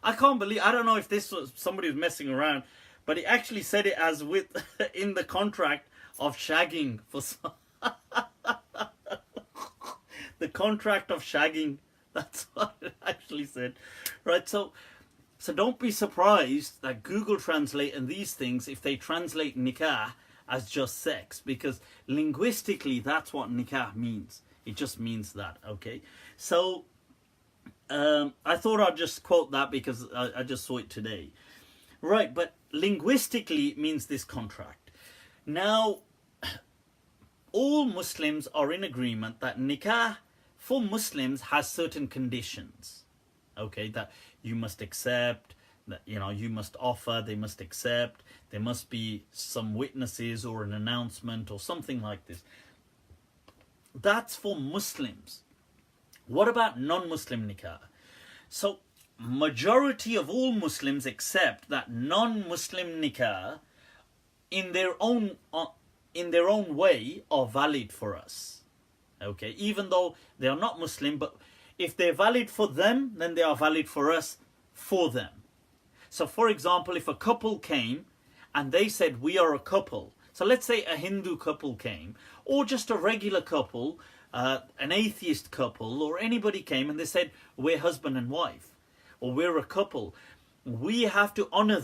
I can't believe, I don't know if this was, somebody was messing around, but it actually said it as with, in the contract of shagging for some, the contract of shagging, that's what it actually said. Right, so don't be surprised that Google Translate and these things, if they translate nikah as just sex, because linguistically that's what nikah means. It just means that, okay? So, I thought I'd just quote that because I just saw it today. Right, but linguistically it means this contract. Now, all Muslims are in agreement that nikah for Muslims has certain conditions, okay, that you must accept, that, you know, you must offer, they must accept, there must be some witnesses or an announcement or something like this. That's for Muslims. What about non-Muslim nikah? So, majority of all Muslims accept that non-Muslim nikah in their own way are valid for us. Okay, even though they are not Muslim, but if they're valid for them, then they are valid for us for them. So for example, if a couple came and they said we are a couple, so let's say a Hindu couple came, or just a regular couple, an atheist couple, or anybody came and they said we're husband and wife, or we're a couple, we have to honor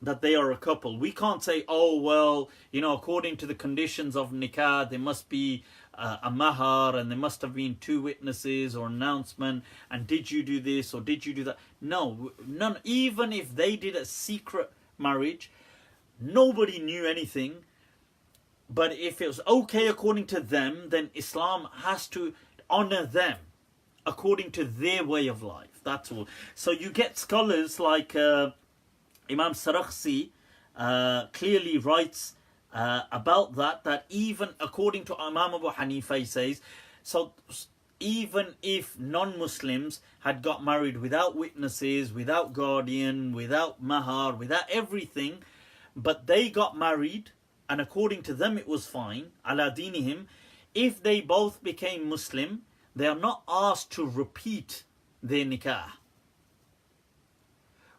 that they are a couple. We can't say, oh, well, you know, according to the conditions of nikah, there must be a mahar, and there must have been 2 witnesses or announcement, and did you do this or did you do that? No, none. Even if they did a secret marriage, nobody knew anything. But if it was okay according to them, then Islam has to honor them according to their way of life. That's all. So you get scholars like Imam Sarakhsi clearly writes about that even according to Imam Abu Hanifa, he says, so even if non-Muslims had got married without witnesses, without guardian, without mahar, without everything, but they got married, and according to them it was fine, ala dinihim, if they both became Muslim, they are not asked to repeat their nikah.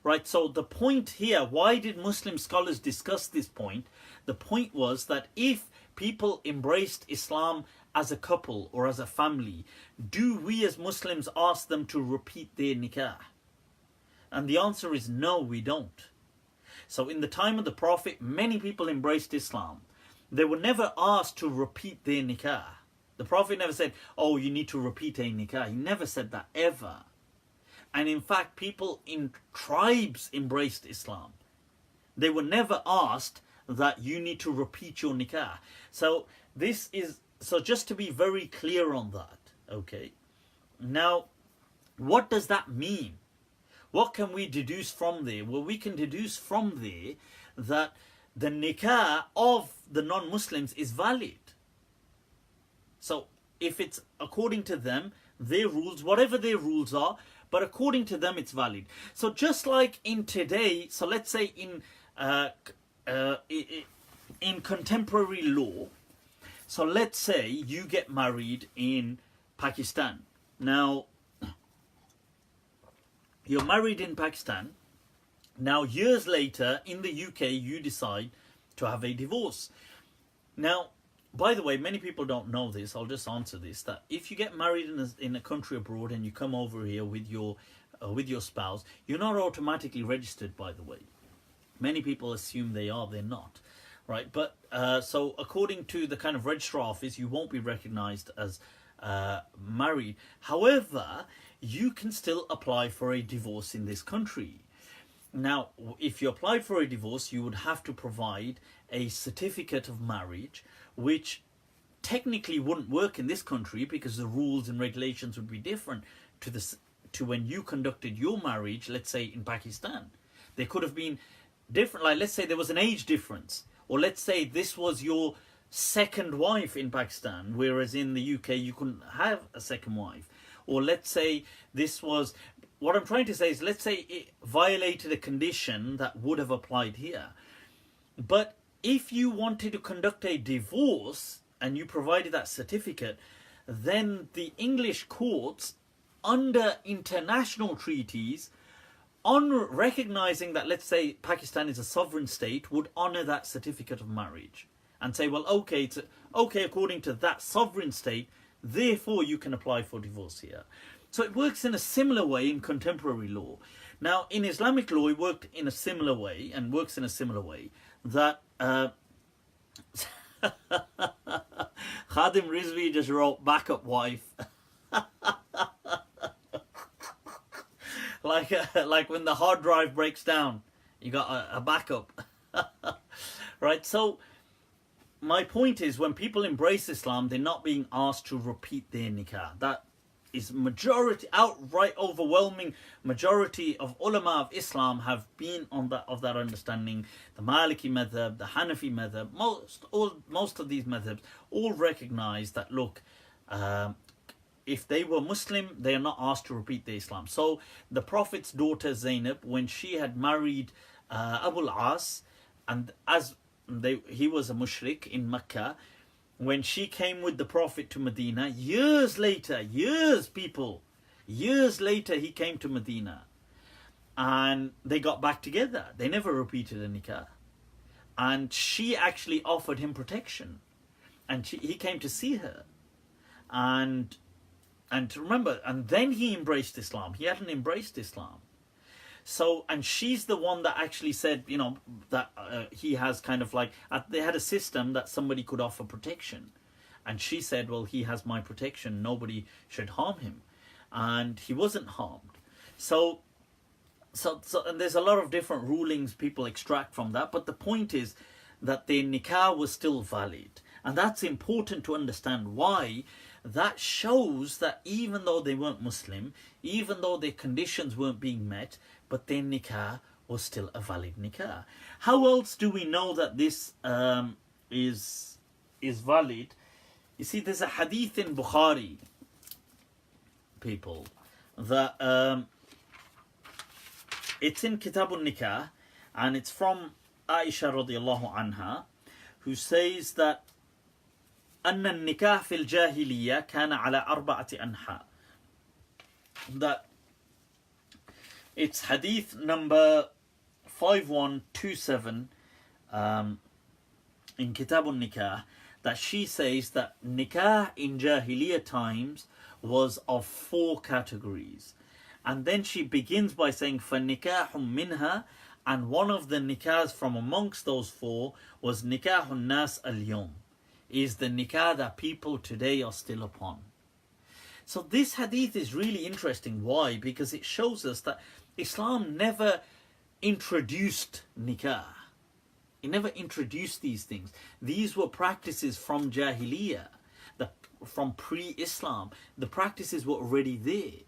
Right, so the point here, why did Muslim scholars discuss this point? The point was that if people embraced Islam as a couple or as a family, do we as Muslims ask them to repeat their nikah? And the answer is no, we don't. So in the time of the Prophet, many people embraced Islam. They were never asked to repeat their nikah. The Prophet never said, oh, you need to repeat a nikah. He never said that, ever. And in fact, people in tribes embraced Islam. They were never asked that you need to repeat your nikah. So just to be very clear on that, okay? Now, what does that mean? What can we deduce from there? Well, we can deduce from there that the nikah of the non-Muslims is valid. So if it's according to them, their rules, whatever their rules are, but according to them it's valid. So just like in today, so let's say in contemporary law, so let's say you get married in Pakistan, Now, you're married in Pakistan. Now, years later, in the UK, you decide to have a divorce. Now, by the way, many people don't know this. I'll just answer this: that if you get married in a country abroad and you come over here with your spouse, you're not automatically registered. By the way, many people assume they are. They're not, right? But so according to the kind of registrar office, you won't be recognised as married. However, you can still apply for a divorce in this country. Now, if you applied for a divorce, you would have to provide a certificate of marriage, which technically wouldn't work in this country because the rules and regulations would be different to when you conducted your marriage, let's say in Pakistan. They could have been different, like let's say there was an age difference, or let's say this was your second wife in Pakistan, whereas in the UK you couldn't have a second wife. Or let's say this was, what I'm trying to say is, let's say it violated a condition that would have applied here. But if you wanted to conduct a divorce and you provided that certificate, then the English courts, under international treaties, on recognizing that, let's say, Pakistan is a sovereign state, would honor that certificate of marriage and say, well, okay, according to that sovereign state, therefore you can apply for divorce here. So it works in a similar way in contemporary law. Now, in Islamic law, it worked in a similar way, and works in a similar way, that Khadim Rizvi just wrote backup wife. like when the hard drive breaks down, you got a backup. Right? So my point is, when people embrace Islam, they're not being asked to repeat their nikah. That is outright overwhelming majority of ulama of Islam have been of that understanding. The Maliki madhab, the Hanafi madhab, most of these madhabs all recognize that, look, if they were Muslim, they are not asked to repeat their Islam. So the Prophet's daughter Zainab, when she had married Abu al-As, and he was a mushrik in Mecca, when she came with the Prophet to Medina, years later, he came to Medina, and they got back together. They never repeated a nikah, and she actually offered him protection, and he came to see her, and to remember, and then he embraced Islam. He hadn't embraced Islam. So, and she's the one that actually said, that he has kind of like, they had a system that somebody could offer protection. And she said, well, he has my protection. Nobody should harm him. And he wasn't harmed. So and there's a lot of different rulings people extract from that. But the point is that their nikah was still valid. And that's important to understand. Why? That shows that even though they weren't Muslim, even though their conditions weren't being met, but their nikah was still a valid nikah. How else do we know that this is valid? You see, there's a hadith in Bukhari, people, that it's in Kitabun Nikah, and it's from Aisha radiallahu anha, who says that أن النكاح في الجاهلية كان على أربعة أنحاء. That it's hadith number 5127 in Kitabun Nikah, that she says that nikah in Jahiliyyah times was of 4 categories. And then she begins by saying, فَنِكَاحٌ مِنْهَا, and one of the nikahs from amongst those 4 was نِكَاحُ النَّاسِ الْيَوْمِ, is the nikah that people today are still upon. So this hadith is really interesting. Why? Because it shows us that Islam never introduced nikah. It never introduced these things. These were practices from Jahiliyyah, from pre-Islam. The practices were already there.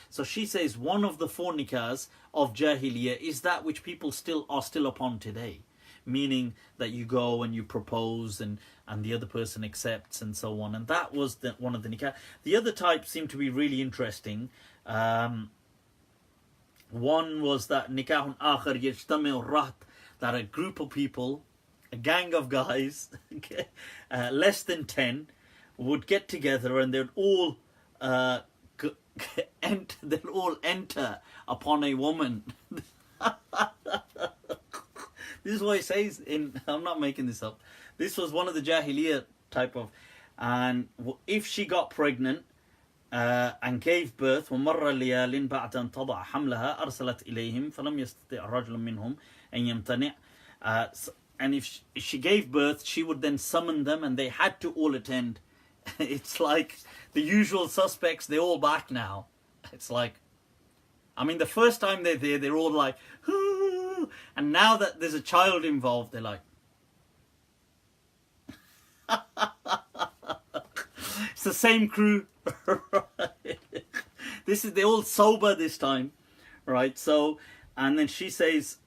So she says one of the 4 nikahs of Jahiliyyah is that which people are still upon today. Meaning that you go and you propose and the other person accepts and so on. And that was one of the nikah. The other types seem to be really interesting. One was that nikahun akhar yajtami'u raht, that a group of people, a gang of guys, less than 10, would get together and they'd all they'll all enter upon a woman. This is what it says in, I'm not making this up. This was one of the Jahiliyyah type of, and if she got pregnant and gave birth, ومر ليال بعد أن تضع حملها أرسلت إليهم فلم يستطع رجل منهم أن يمتنع. And if she gave birth, she would then summon them, and they had to all attend. It's like the usual suspects, they're all back now. It's like, I mean, the first time they're there, they're all like, "Hoo!" And now that there's a child involved, they're like, it's the same crew. They're all sober this time, right? So, and then she says,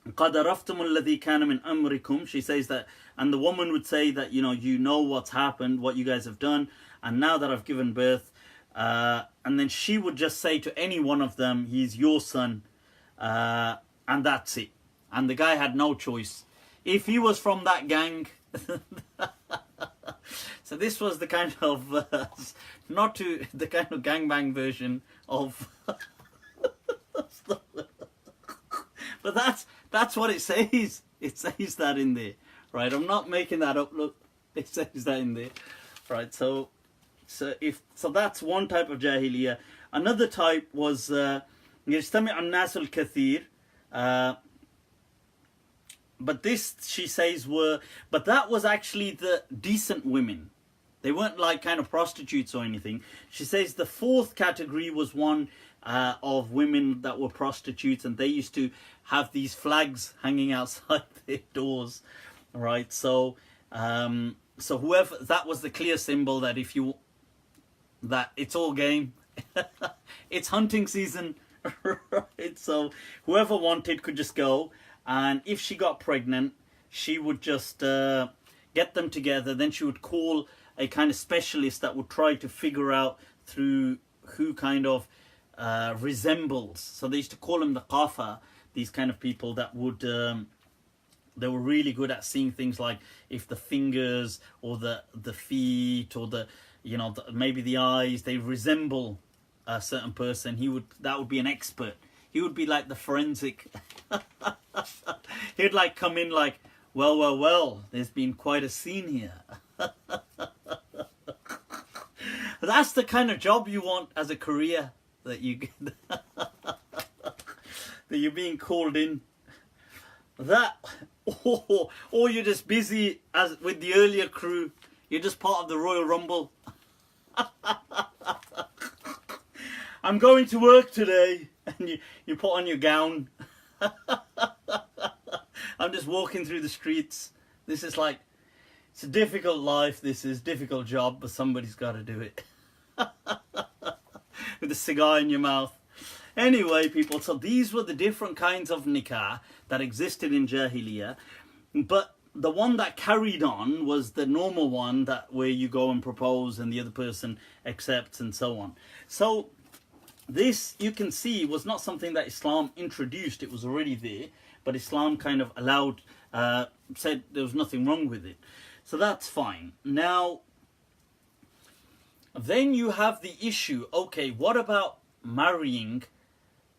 قَدْ عَرَفْتُمُ الَّذِي كَانَ مِنْ أَمْرِكُمْ. She says that, and the woman would say that, you know what's happened, what you guys have done, and now that I've given birth, and then she would just say to any one of them, he's your son, and that's it. And the guy had no choice. If he was from that gang, so this was the kind of, the kind of gangbang version of, but that's what it says. It says that in there, right? I'm not making that up. Look, it says that in there, right? So that's one type of jahiliyyah. Another type was يجتمع الناس الكثير. But this, she says, but that was actually the decent women. They weren't like kind of prostitutes or anything. She says the fourth category was one of women that were prostitutes, and they used to have these flags hanging outside their doors, right? So whoever, that was the clear symbol that that it's all game, it's hunting season, right? So whoever wanted could just go, and if she got pregnant, she would just get them together. Then she would call a kind of specialist that would try to figure out through who kind of resembles. So they used to call them the qafa, these kind of people that would they were really good at seeing things like if the fingers or the feet or maybe the eyes, they resemble a certain person. That would be an expert. He would be like the forensic. He'd like come in like, well, there's been quite a scene here. That's the kind of job you want as a career, that you're being called in. Or you're just busy as with the earlier crew. You're just part of the Royal Rumble. I'm going to work today, and you put on your gown. I'm just walking through the streets. This is like, it's a difficult life. This is a difficult job, but somebody's got to do it. With a cigar in your mouth. Anyway, people, so these were the different kinds of nikah that existed in Jahiliyyah. But the one that carried on was the normal one, that where you go and propose and the other person accepts and so on. So this, you can see, was not something that Islam introduced. It was already there, but Islam kind of allowed, said there was nothing wrong with it. So that's fine. Now, then you have the issue, okay, what about marrying?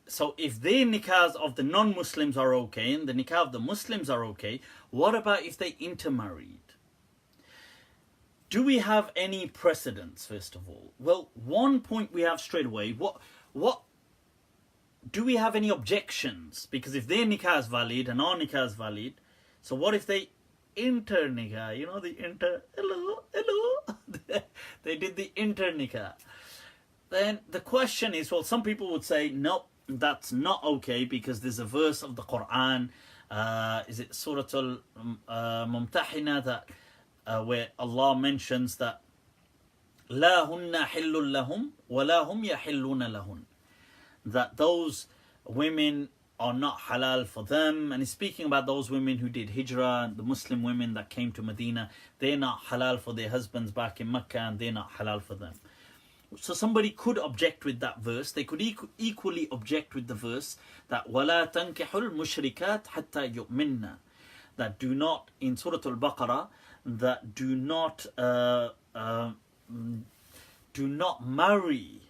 So if their nikahs of the non-Muslims are okay and the nikah of the Muslims are okay, what about if they intermarried? Do we have any precedents, first of all? Well, one point we have straight away, what do we have any objections? Because if their nikah is valid and our nikah is valid, so what if they inter nikah? You know, the inter, hello. They did the inter nikah. Then the question is, well, some people would say, no, that's not okay, because there's a verse of the Quran, is it Surah Al-Mumtahina, that where Allah mentions that لا هن حل لهم ولا هم يحلون لهن, that those women are not halal for them. And he's speaking about those women who did hijrah, the Muslim women that came to Medina. They're not halal for their husbands back in Mecca, and they're not halal for them. So somebody could object with that verse. They could equally object with the verse that وَلَا تَنْكِحُ الْمُشْرِكَاتِ حَتَّى يُؤْمِنَّ, that do not, in Surah Al-Baqarah, that do not marry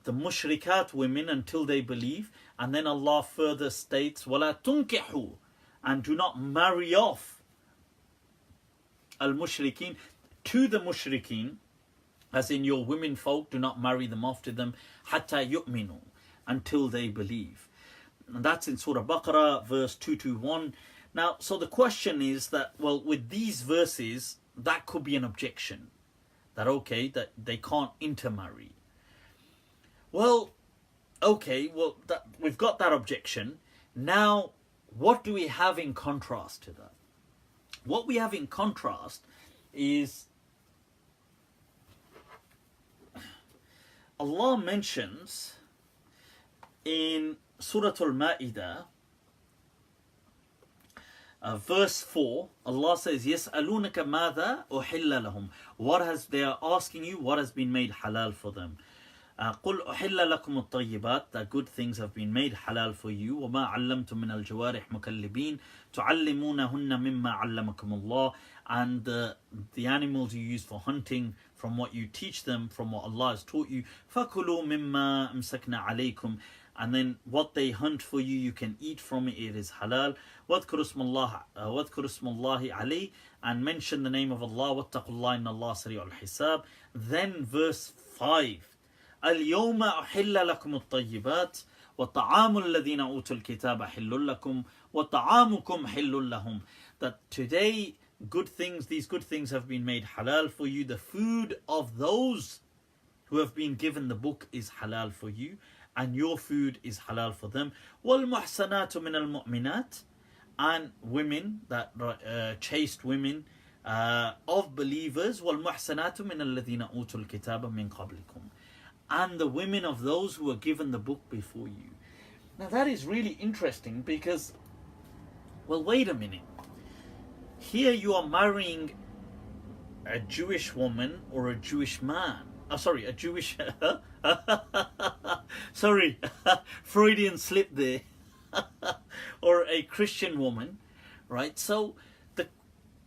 the mushrikat women until they believe. And then Allah further states, وَلَا تُنْكِحُوا, and do not marry off al-mushrikeen, to the mushrikeen, as in your women folk, do not marry them off to them, حَتَّى يُؤْمِنُوا, until they believe. And that's in Surah Baqarah, verse 221. Now, so the question is that, well, with these verses, that could be an objection. That, okay, that they can't intermarry. Well, okay, well, we've got that objection. Now, what do we have in contrast to that? What we have in contrast is Allah mentions in Surah Al-Ma'idah, verse 4, Allah says, يَسْأَلُونَكَ مَاذَا أُحِلَّ لَهُمْ. They are asking you what has been made halal for them. قُلْ أُحِلَّ لَكُمُ الطَّيِّبَاتِ, that good things have been made halal for you. وَمَا عَلَّمْتُم مِّنَ الْجَوَارِحِ مُكَلِّبِينَ تُعَلِّمُونَهُنَّ مِمَّا عَلَّمَكُمُ اللَّهُ, and the animals you use for hunting from what you teach them, from what Allah has taught you. فَكُلُوا مِمَّا أَمْسَكْنَا عَلَيْكُمْ, and then what they hunt for you, you can eat from it, it is halal. وَاذْكُرُوا اسْمَ اللَّهِ عَلَيْهِ, and mention the name of Allah. وَاتَّقُوا اللَّهَ إِنَّ اللَّهَ سَرِيعُ الْحِسَابِ. Then verse 5, اليوم أحل لكم الطيبات وطعام الذين أوتوا الكتاب حل لكم وطعامكم حل لهم. That today these good things have been made halal for you. The food of those who have been given the book is halal for you, and your food is halal for them. وَالْمُحْسَنَاتُ مِنَ الْمُؤْمِنَاتِ, and women, that chaste women of believers. وَالْمُحْسَنَاتُ مِنَ الَّذِينَ أُوتُوا الْكِتَابَ مِنْ قَبْلِكُمْ, and the women of those who were given the book before you. Now that is really interesting because, well, wait a minute. Here you are marrying a Jewish woman or a Jewish man. A Jewish... sorry, Freudian slip there. Or a Christian woman, right? So the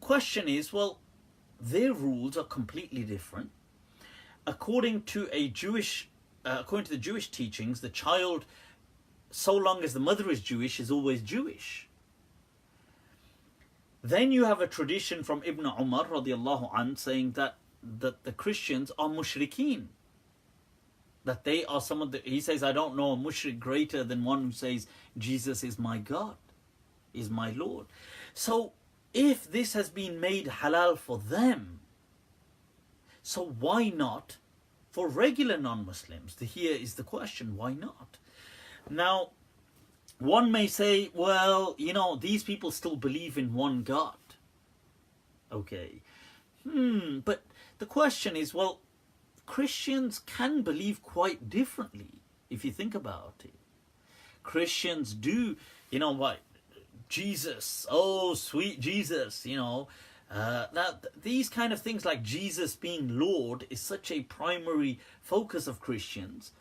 question is, well, their rules are completely different. According to the Jewish teachings, the child, so long as the mother is Jewish, is always Jewish. Then you have a tradition from Ibn Umar radiallahu anh saying that the Christians are mushrikeen. That they are he says, I don't know a mushrik greater than one who says, Jesus is my God, is my Lord. So if this has been made halal for them, so why not for regular non-Muslims? Here is the question, why not? Now, one may say, well, these people still believe in one God. Okay. But the question is, well, Christians can believe quite differently, if you think about it. Christians do, what? Jesus, oh, sweet Jesus, these kind of things like Jesus being Lord is such a primary focus of Christians.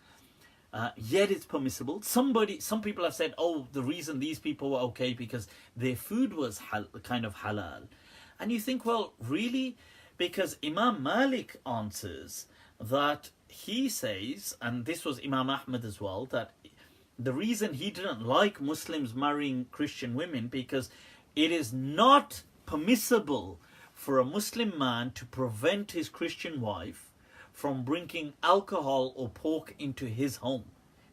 Yet it's permissible. Some people have said, oh, the reason these people were okay because their food was kind of halal. And you think, well, really? Because Imam Malik answers that he says, and this was Imam Ahmad as well, that the reason he didn't like Muslims marrying Christian women because it is not permissible for a Muslim man to prevent his Christian wife from bringing alcohol or pork into his home.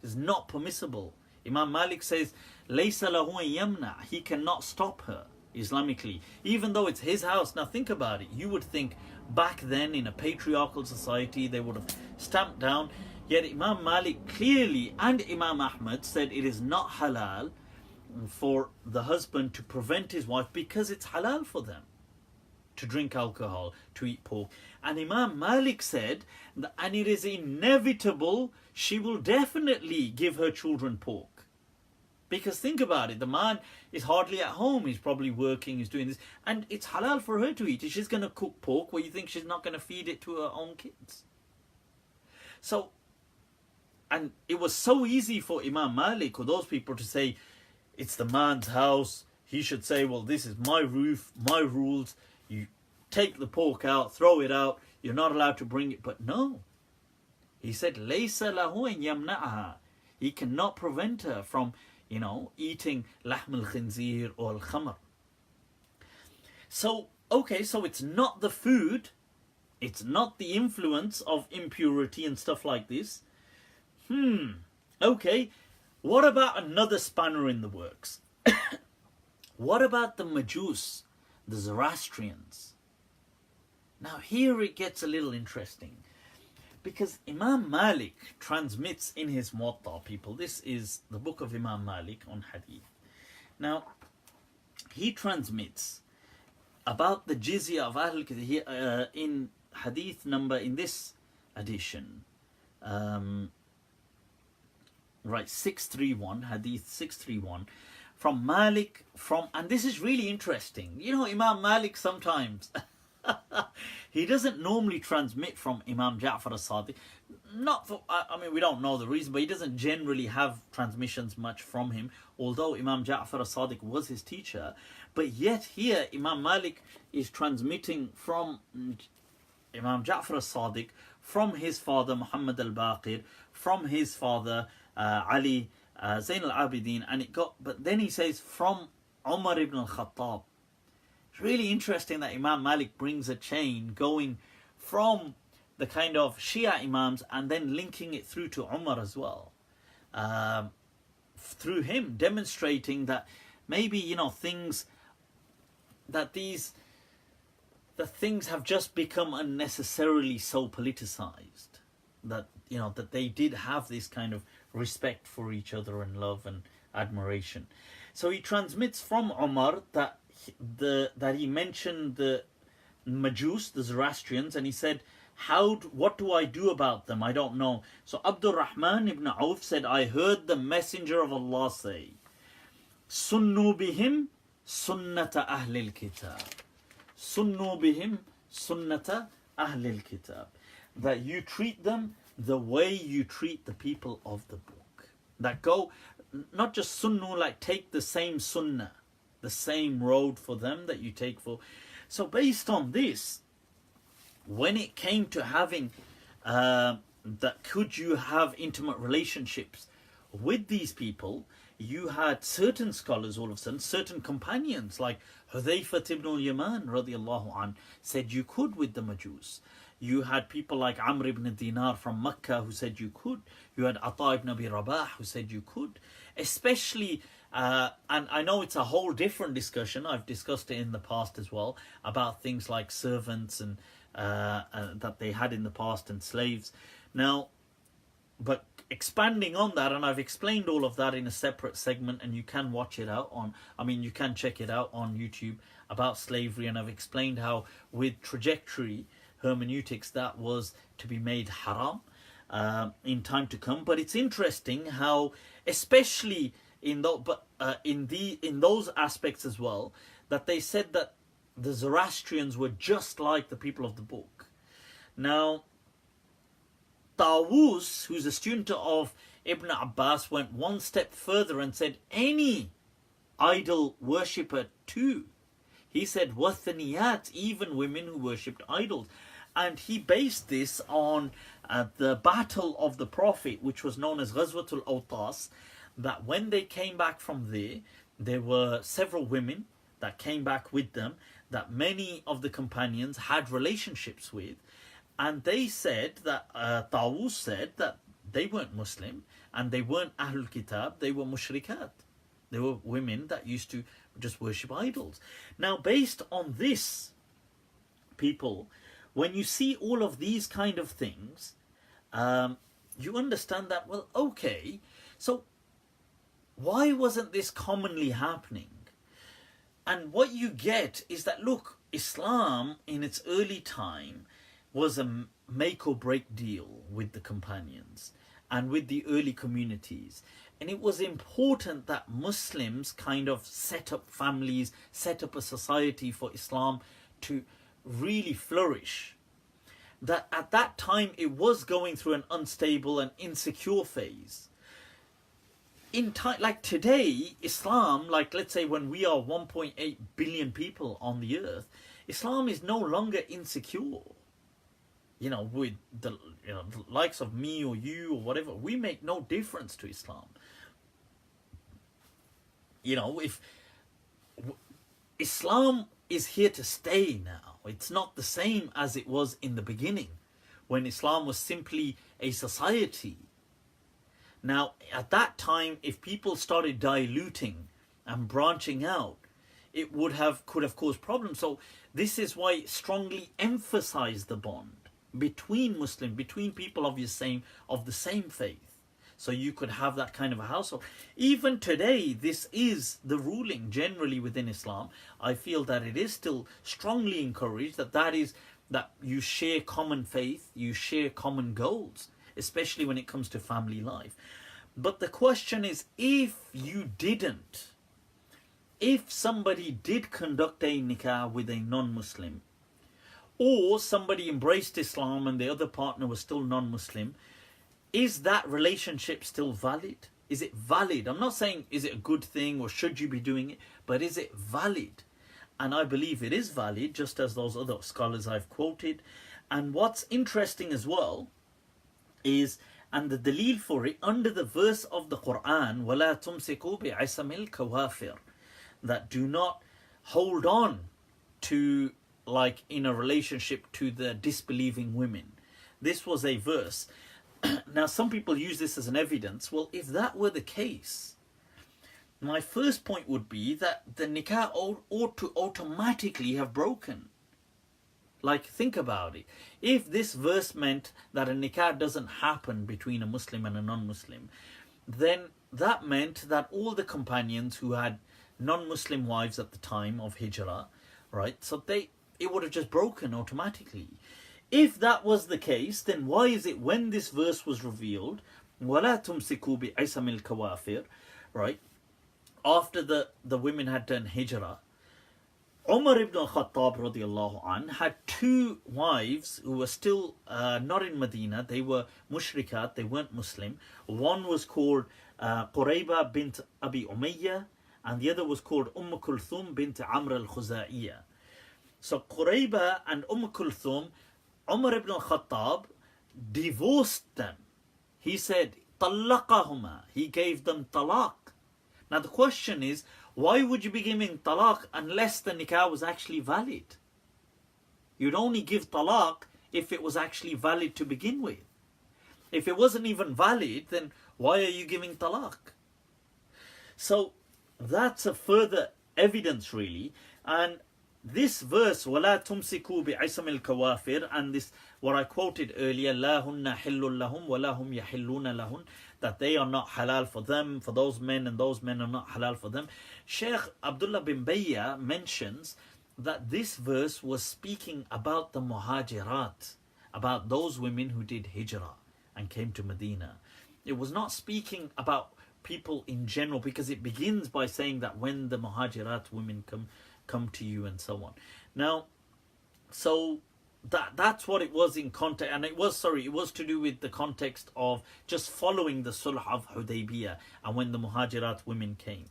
It's not permissible. Imam Malik says, Laysa lahu yamna, he cannot stop her Islamically, even though it's his house. Now think about it. You would think back then in a patriarchal society they would have stamped down. Yet Imam Malik clearly and Imam Ahmad said it is not halal for the husband to prevent his wife because it's halal for them to drink alcohol, to eat pork. And Imam Malik said, and it is inevitable, she will definitely give her children pork. Because think about it, the man is hardly at home, he's probably working, he's doing this, and it's halal for her to eat. If she's going to cook pork, well, you think she's not going to feed it to her own kids? So, and it was so easy for Imam Malik or those people to say, it's the man's house, he should say, well, this is my roof, my rules, you take the pork out, throw it out, you're not allowed to bring it. But no, He said, لَيْسَ لَهُ أَن يَمْنَعَهَا. He cannot prevent her from, eating لحم الخنزير or al-khamr. So, okay, so it's not the food, it's not the influence of impurity and stuff like this. Okay, what about another spanner in the works? What about the Majus, the Zoroastrians? Now here it gets a little interesting, because Imam Malik transmits in his Muwatta, people. This is the book of Imam Malik on Hadith. Now, he transmits about the jizya of Ahlul Kitab in Hadith number, in this edition, right, 631, Hadith 631, from Malik, and this is really interesting. Imam Malik sometimes, he doesn't normally transmit from Imam Ja'far as-Sadiq. Not for, we don't know the reason, but he doesn't generally have transmissions much from him, although Imam Ja'far as-Sadiq was his teacher. But yet here, Imam Malik is transmitting from Imam Ja'far as-Sadiq, from his father Muhammad al-Baqir, from his father Ali Zain al-Abidin, but then he says from Umar ibn al-Khattab. It's really interesting that Imam Malik brings a chain going from the kind of Shia Imams and then linking it through to Umar as well. Through him, demonstrating that maybe, things have just become unnecessarily so politicized. That, that they did have this kind of respect for each other and love and admiration. So he transmits from Umar that he mentioned the Majus, the Zoroastrians, and he said, what do I do about them? I don't know. So Abdul Rahman ibn Auf said, I heard the Messenger of Allah say, Sunnu bihim sunnata ahlil kitab. Sunnu bihim sunnata ahlil kitab. That you treat them the way you treat the people of the book. That go, not just sunnu, like take the same sunnah, the same road for them that you take for. So based on this, when it came to having, could you have intimate relationships with these people, you had certain scholars all of a sudden, certain companions like Hudhayfah ibn al-Yaman radiallahu anh said you could with the Majus. You had people like Amr ibn Dinar from Mecca who said you could. You had Ata ibn Abi Rabah who said you could. Especially, and I know it's a whole different discussion, I've discussed it in the past as well, about things like servants and that they had in the past and slaves. Now, but expanding on that, and I've explained all of that in a separate segment, and you can watch it out on, you can check it out on YouTube about slavery, and I've explained how with trajectory hermeneutics that was to be made haram in time to come. But it's interesting how, especially in those aspects as well, that they said that the Zoroastrians were just like the people of the book. Now, Tawus, who's a student of Ibn Abbas, went one step further and said any idol worshipper too. He said wathaniyat, even women who worshipped idols. And he based this on the battle of the Prophet, which was known as Ghazwatul Awtas, that when they came back from there were several women that came back with them, that many of the companions had relationships with. And they said that, Tawus said that they weren't Muslim and they weren't Ahlul Kitab, they were Mushrikat. They were women that used to just worship idols. Now, based on this, people, when you see all of these kind of things, you understand that, well, okay, so why wasn't this commonly happening? And what you get is that, look, Islam in its early time was a make or break deal with the companions and with the early communities. And it was important that Muslims kind of set up families, set up a society for Islam to really flourish. That at that time it was going through an unstable and insecure phase. In time, like today, Islam, like let's say when we are 1.8 billion people on the earth, Islam is no longer insecure. with the the likes of me or you or whatever, we make no difference to Islam. If Islam is here to stay now, it's not the same as it was in the beginning, when Islam was simply a society. Now, at that time, if people started diluting and branching out, it could have caused problems. So this is why it strongly emphasized the bond between between people of the same faith. So you could have that kind of a household. Even today, this is the ruling generally within Islam. I feel that it is still strongly encouraged that you share common faith, you share common goals, especially when it comes to family life. But the question is, if somebody did conduct a nikah with a non-Muslim, or somebody embraced Islam and the other partner was still non-Muslim, is that relationship still valid? Is it valid? I'm not saying is it a good thing or should you be doing it, but is it valid? And I believe it is valid, just as those other scholars I've quoted. And what's interesting as well is, and the dalil for it, under the verse of the Quran, وَلَا تُمْسِكُوا بِعِصَمِ الْكَوَافِرِ, that do not hold on to, like in a relationship, to the disbelieving women. This was a verse. Now, some people use this as an evidence. Well, if that were the case, my first point would be that the nikah ought to automatically have broken. Like, think about it. If this verse meant that a nikah doesn't happen between a Muslim and a non-Muslim, then that meant that all the companions who had non-Muslim wives at the time of Hijrah, right, so it would have just broken automatically. If that was the case, then why is it when this verse was revealed, وَلَا تُمْسِكُوا بِعِصَمِ الْكَوَافِرِ, right, after the women had done Hijrah, Umar ibn al-Khattab radiallahu anh had two wives who were still not in Medina. They were mushrikat, they weren't Muslim. One was called Qurayba bint Abi Umayyah, and the other was called Kulthum bint Amr al-Khuzaiyyah. So Qurayba and Kulthum, Umar ibn al-Khattab divorced them. He said, طَلَّقَهُمَا. He gave them talaq. Now the question is, why would you be giving talaq unless the nikah was actually valid? You'd only give talaq if it was actually valid to begin with. If it wasn't even valid, then why are you giving talaq? So that's a further evidence really. And this verse, وَلَا تُمْسِكُوا بِعِصَمِ الْكَوَافِرِ, and this, what I quoted earlier, لَا هُنَّ حِلٌّ لَهُمْ وَلَا هُمْ يَحِلُّونَ لَهُنْ, that they are not halal for them, for those men, and those men are not halal for them. Sheikh Abdullah bin Bayya mentions that this verse was speaking about the muhajirat, about those women who did hijrah and came to Medina. It was not speaking about people in general, because it begins by saying that when the muhajirat women come to you and so on. Now, so that's what it was in context, and it was to do with the context of just following the Sulh of Hudaybiyah, and when the Muhajirat women came,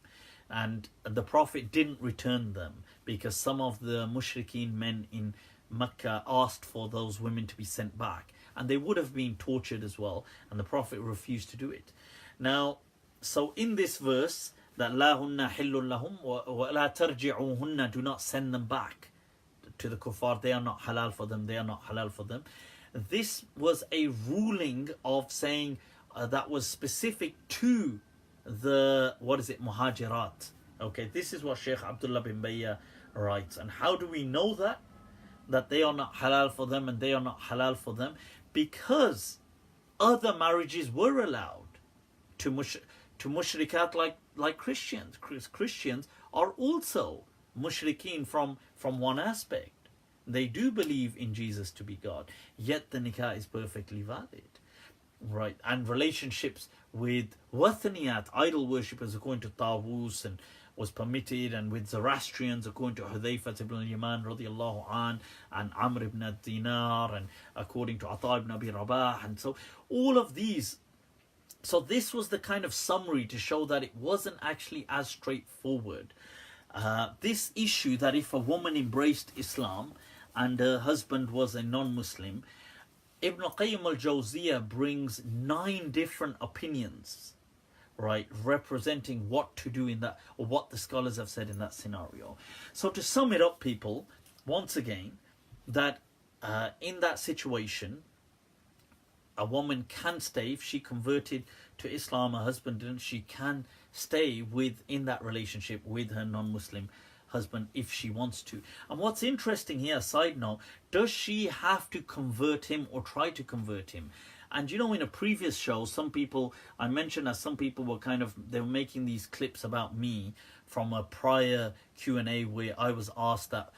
and the Prophet didn't return them because some of the mushrikeen men in Mecca asked for those women to be sent back, and they would have been tortured as well, and the Prophet refused to do it. Now, so in this verse, that لا هن حل لهم ولا ترجعوهن, do not send them back to the kuffar, they are not halal for them, they are not halal for them. This was a ruling of saying that was specific to the, muhajirat. Okay, this is what Sheikh Abdullah bin Bayya writes. And how do we know that they are not halal for them and they are not halal for them? Because other marriages were allowed to mushrikat, like Christians. Christians are also mushrikeen from one aspect. They do believe in Jesus to be God, yet the nikah is perfectly valid, right? And relationships with wathaniyat, idol worshippers, according to Tawus, and was permitted, and with Zoroastrians, according to Hudhayfah ibn al-Yaman radiallahu an, and Amr ibn al-Dinar, and according to Ata ibn Abi Rabah, and so all of these. So this was the kind of summary to show that it wasn't actually as straightforward. This issue that if a woman embraced Islam and her husband was a non-Muslim, Ibn Qayyim al-Jawziyah brings 9 different opinions, right, representing what to do in that, or what the scholars have said in that scenario. So to sum it up, people, once again, that in that situation, a woman can stay, if she converted to Islam, her husband didn't, she can stay in that relationship with her non-Muslim husband if she wants to. And what's interesting here, side note, does she have to convert him or try to convert him? And you know, in a previous show, some people, I mentioned that some people were they were making these clips about me from a prior Q&A where I was asked that,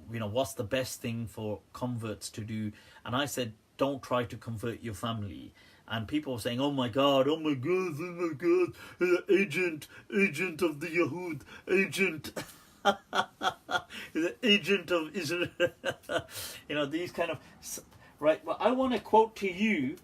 what's the best thing for converts to do? And I said, don't try to convert your family. And people were saying, oh my God, agent of the Yahud, agent. The agent of Israel. These kind of, right. Well, I want to quote to you,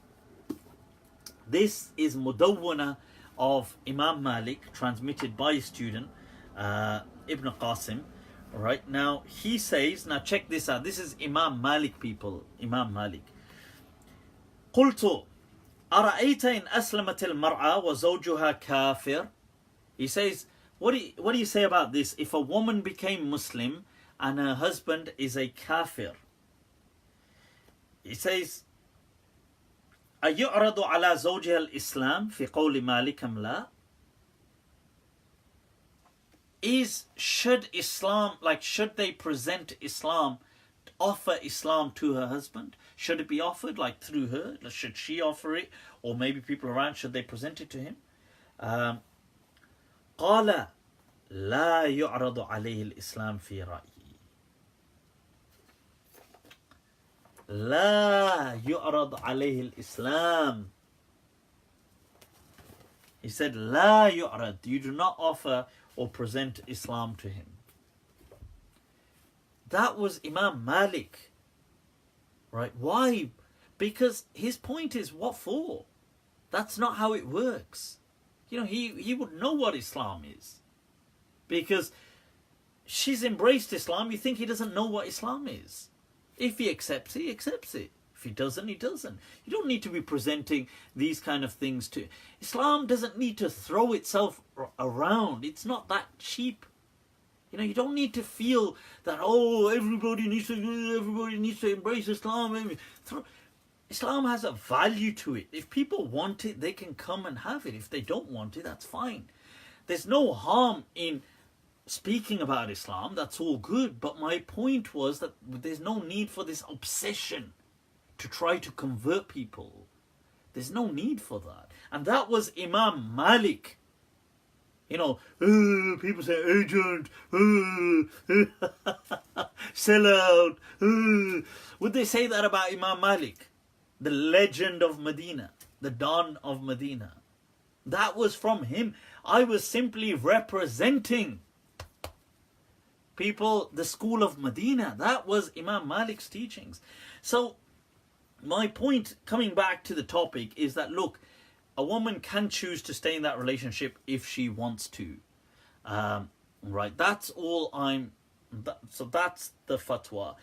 this is Mudawwana of Imam Malik, transmitted by a student, Ibn Qasim. Right, now he says, now check this out, this is Imam Malik, people, Imam Malik. قلت أرأيت إن أسلمت المرأة وزوجها كافر. He says, what do you say about this? If a woman became Muslim and her husband is a kafir, he says, أيعرض على زوجها الإسلام في قول مالك أم لا? Should they present Islam, offer Islam to her husband? Should it be offered, like through her? Should she offer it? Or maybe people around, should they present it to him? قال لا يعرض عليه الإسلام في رأيي. لا يعرض عليه الإسلام. He said, لا يعرض. You do not offer or present Islam to him. That was Imam Malik. Right? Why? Because his point is, what for? That's not how it works. He would know what Islam is. Because she's embraced Islam, you think he doesn't know what Islam is. If he accepts it, he accepts it. If he doesn't, he doesn't. You don't need to be presenting these kind of things to... Islam doesn't need to throw itself around. It's not that cheap. You don't need to feel that, everybody needs to embrace Islam. Islam has a value to it. If people want it, they can come and have it. If they don't want it, that's fine. There's no harm in speaking about Islam. That's all good. But my point was that there's no need for this obsession to try to convert people. There's no need for that. And that was Imam Malik. People say agent, sell out. Would they say that about Imam Malik? The legend of Medina, the Don of Medina. That was from him. I was simply representing people, the school of Medina. That was Imam Malik's teachings. So my point, coming back to the topic, is that, look, a woman can choose to stay in that relationship if she wants to. Right, that's all so that's the fatwa.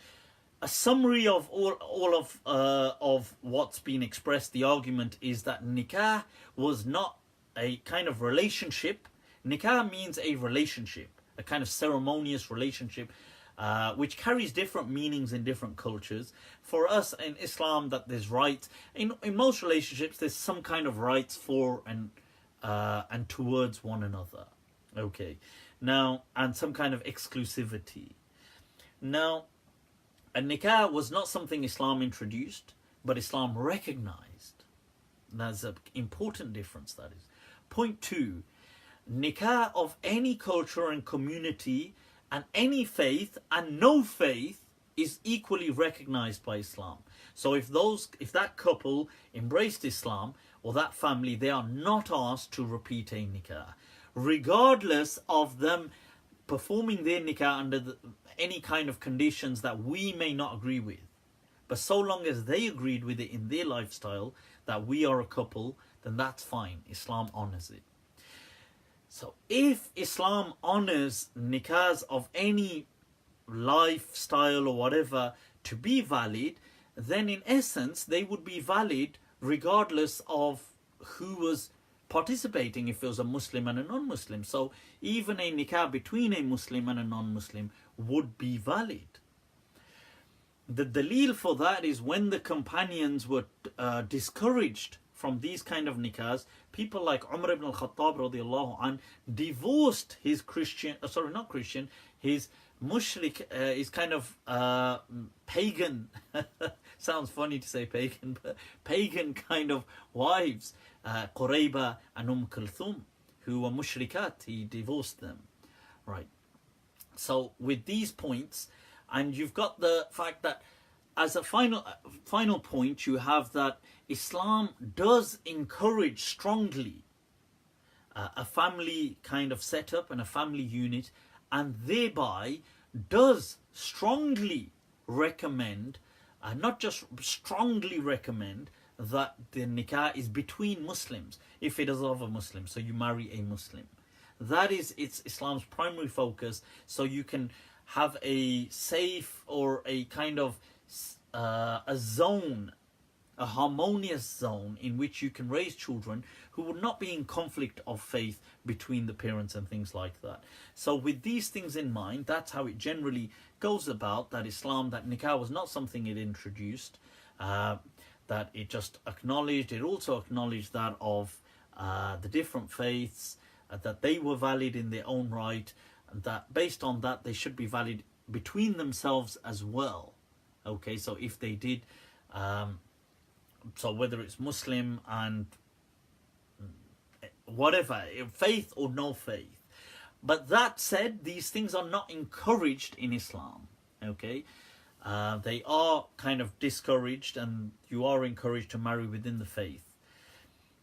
A summary of all of what's been expressed, the argument is that nikah was not a kind of relationship. Nikah means a relationship, a kind of ceremonious relationship, which carries different meanings in different cultures. For us in Islam, that there's rights. In most relationships, there's some kind of rights for and towards one another. Okay. Now, and some kind of exclusivity. Now, a nikah was not something Islam introduced, but Islam recognized. That's an important difference, that is. Point 2, nikah of any culture and community and any faith and no faith is equally recognized by Islam. So if that couple embraced Islam, or that family, they are not asked to repeat a nikah, regardless of them performing their nikah under any kind of conditions that we may not agree with. But so long as they agreed with it in their lifestyle, that we are a couple, then that's fine. Islam honors it. So if Islam honors nikahs of any lifestyle or whatever to be valid, then in essence they would be valid regardless of who was participating, if it was a Muslim and a non-Muslim. So even a nikah between a Muslim and a non-Muslim would be valid. The dalil for that is when the companions were discouraged from these kind of nikahs, people like Umar ibn al-Khattab radiallahu anh divorced his his mushrik, his kind of pagan, sounds funny to say pagan, but pagan kind of wives, Qurayba and Kulthum, who were mushrikat. He divorced them, right? So with these points, and you've got the fact that as a final point, you have that Islam does encourage strongly a family kind of setup and a family unit, and thereby does strongly recommend, not just strongly recommend, that the nikah is between Muslims if it is of a Muslim. So you marry a Muslim. That is Islam's primary focus. So you can have a safe or a kind of a zone, a harmonious zone in which you can raise children who would not be in conflict of faith between the parents and things like that. So with these things in mind, that's how it generally goes about, that Islam, that nikah was not something it introduced, that it just acknowledged. It also acknowledged that of the different faiths, that they were valid in their own right, and that based on that they should be valid between themselves as well. Okay, so if they did, so whether it's Muslim and whatever, faith or no faith. But that said, these things are not encouraged in Islam. Okay, they are kind of discouraged, and you are encouraged to marry within the faith.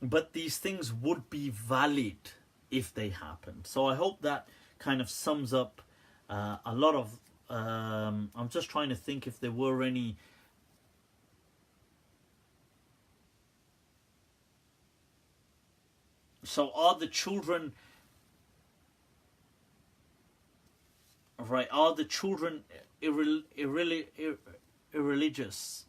But these things would be valid if they happened. So I hope that kind of sums up a lot of I'm just trying to think if there were any so are the children irreligious?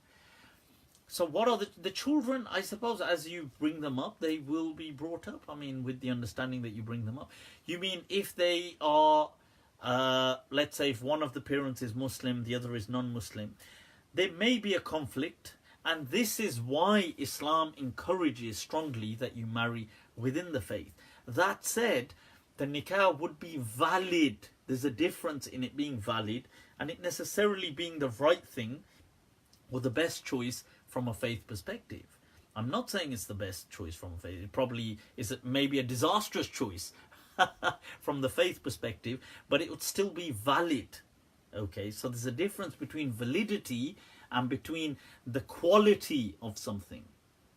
So what are the children? I suppose as you bring them up, they will be brought up. I mean, with the understanding that you bring them up. You mean if they are, let's say if one of the parents is Muslim, the other is non-Muslim, there may be a conflict. And this is why Islam encourages strongly that you marry within the faith. That said, the nikah would be valid. There's a difference in it being valid and it necessarily being the right thing or the best choice from a faith perspective. I'm not saying it's the best choice from a faith. It probably is maybe a disastrous choice from the faith perspective, but it would still be valid. Okay, so there's a difference between validity and between the quality of something.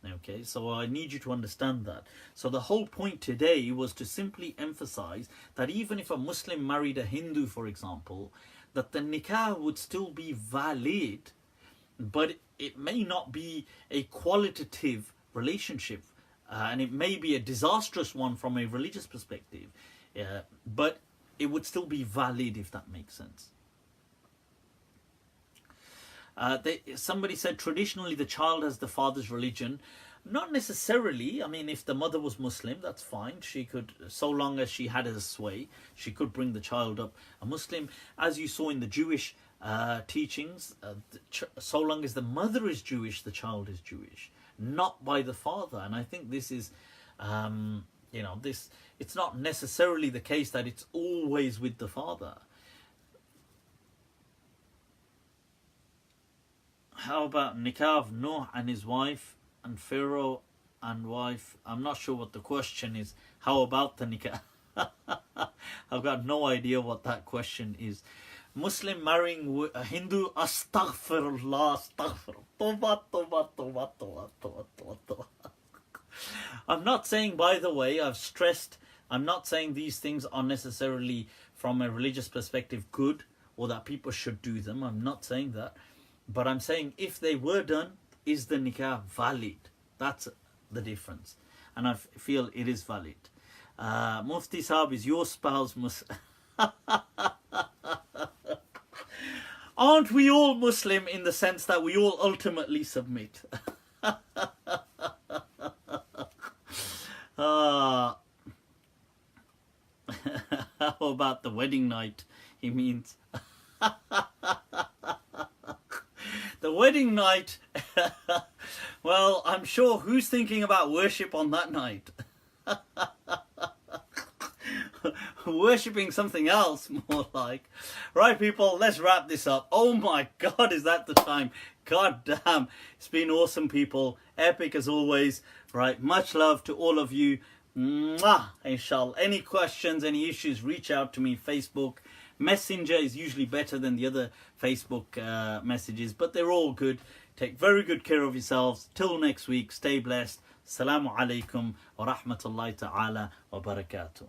Okay, so I need you to understand that. So the whole point today was to simply emphasize that even if a Muslim married a Hindu, for example, that the nikah would still be valid, but it may not be a qualitative relationship, and it may be a disastrous one from a religious perspective, but it would still be valid, if that makes sense. Somebody said traditionally the child has the father's religion. Not necessarily. I mean, if the mother was Muslim, that's fine. She could, so long as she had a sway, she could bring the child up a Muslim. As you saw in the Jewish teachings, so long as the mother is Jewish, the child is Jewish, not by the father. And I think this is, it's not necessarily the case that it's always with the father. How about nikah of Nuh and his wife and Pharaoh and wife? I'm not sure what the question is. How about the nikah? I've got no idea what that question is. Muslim marrying a Hindu, astaghfirullah, astaghfirullah. Toba. I'm not saying, by the way, I've stressed, I'm not saying these things are necessarily from a religious perspective good or that people should do them. I'm not saying that. But I'm saying if they were done, is the nikah valid? That's the difference. And I feel it is valid. Mufti Sahab, is your spouse Aren't we all Muslim in the sense that we all ultimately submit? How about the wedding night? He means the wedding night. Well, I'm sure who's thinking about worship on that night? Worshipping something else, more like. Right, people, let's wrap this up. Oh my God, is that the time? God damn, it's been awesome, people. Epic as always. Right, much love to all of you. Mwah, inshallah. Any questions, any issues, reach out to me. Facebook Messenger is usually better than the other Facebook messages, but they're all good. Take very good care of yourselves. Till next week, stay blessed. Assalamu alaikum wa rahmatullahi ta'ala wa barakatuh.